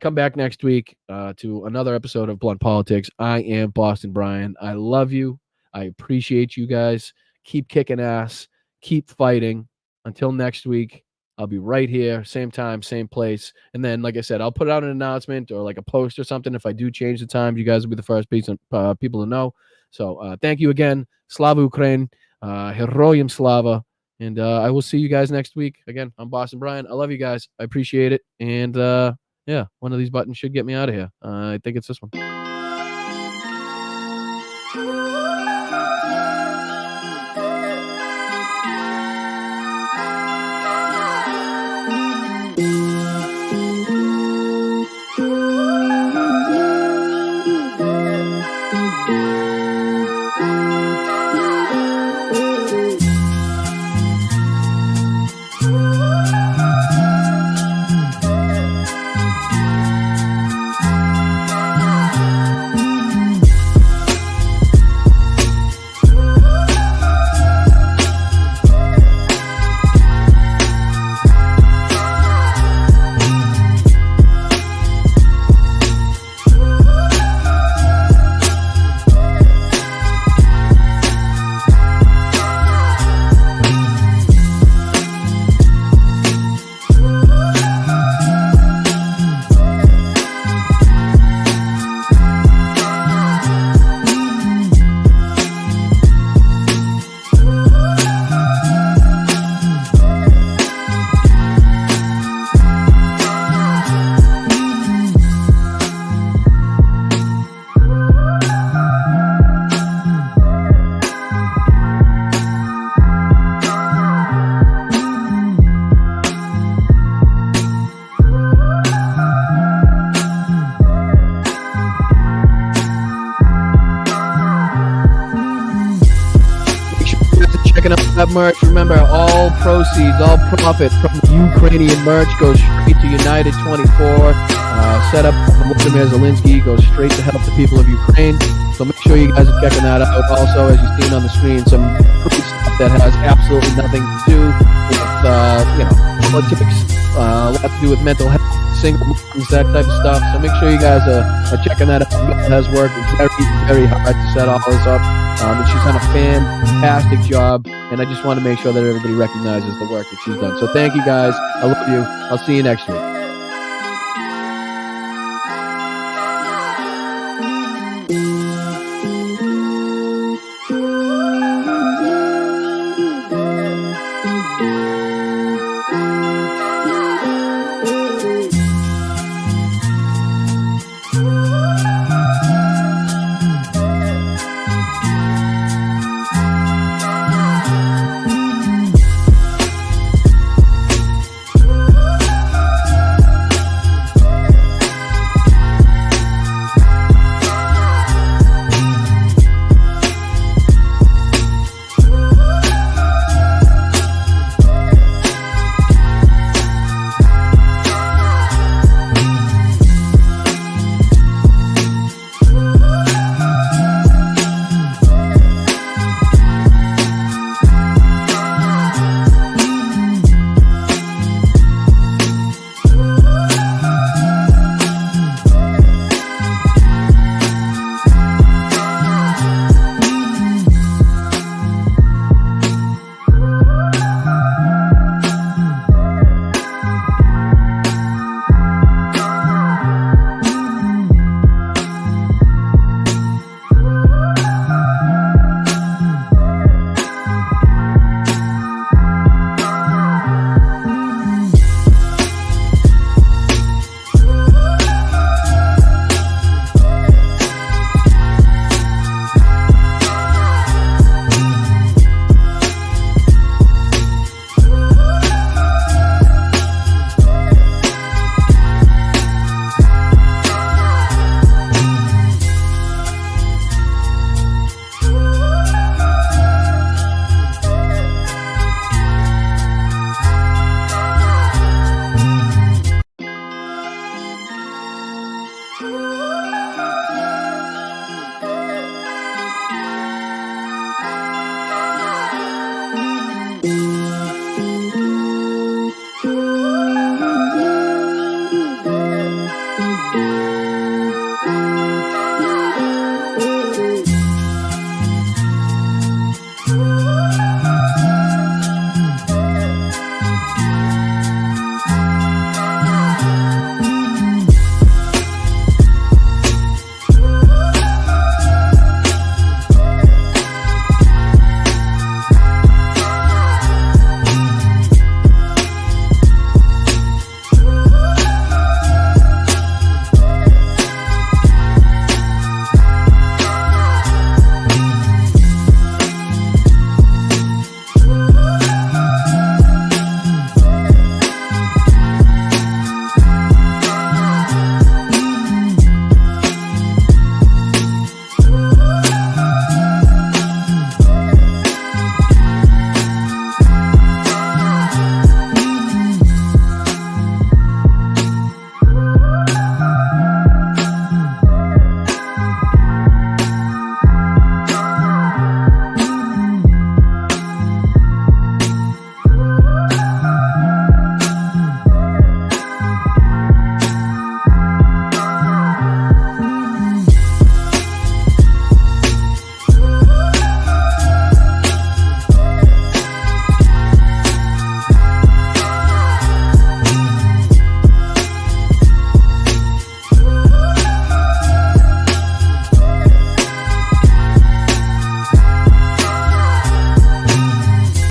come back next week to another episode of Blunt Politics. I am Boston Brian. I love you. I appreciate you guys. Keep kicking ass. Keep fighting. Until next week. I'll be right here, same time, same place. And then, like I said, I'll put out an announcement or like a post or something. If I do change the time, you guys will be the first people to know. So thank you again. Slava Ukraine. Heroyam Slava. And I will see you guys next week. Again, I'm Boston Brian. I love you guys. I appreciate it. And yeah, one of these buttons should get me out of here. I think it's this one. checking out that merch. Remember, all proceeds, all profit from the Ukrainian merch goes straight to United 24. Set up Vladimir Zelenskyy goes straight to help the people of Ukraine. So make sure you guys are checking that out. Also, as you've seen on the screen, some free stuff that has absolutely nothing to do with, politics, a lot to do with mental health, single moms, that type of stuff. So make sure you guys are checking that out. Mel has worked very, very hard to set all this up. And she's done a fantastic job. And I just want to make sure that everybody recognizes the work that she's done. So thank you guys. I love you. I'll see you next week.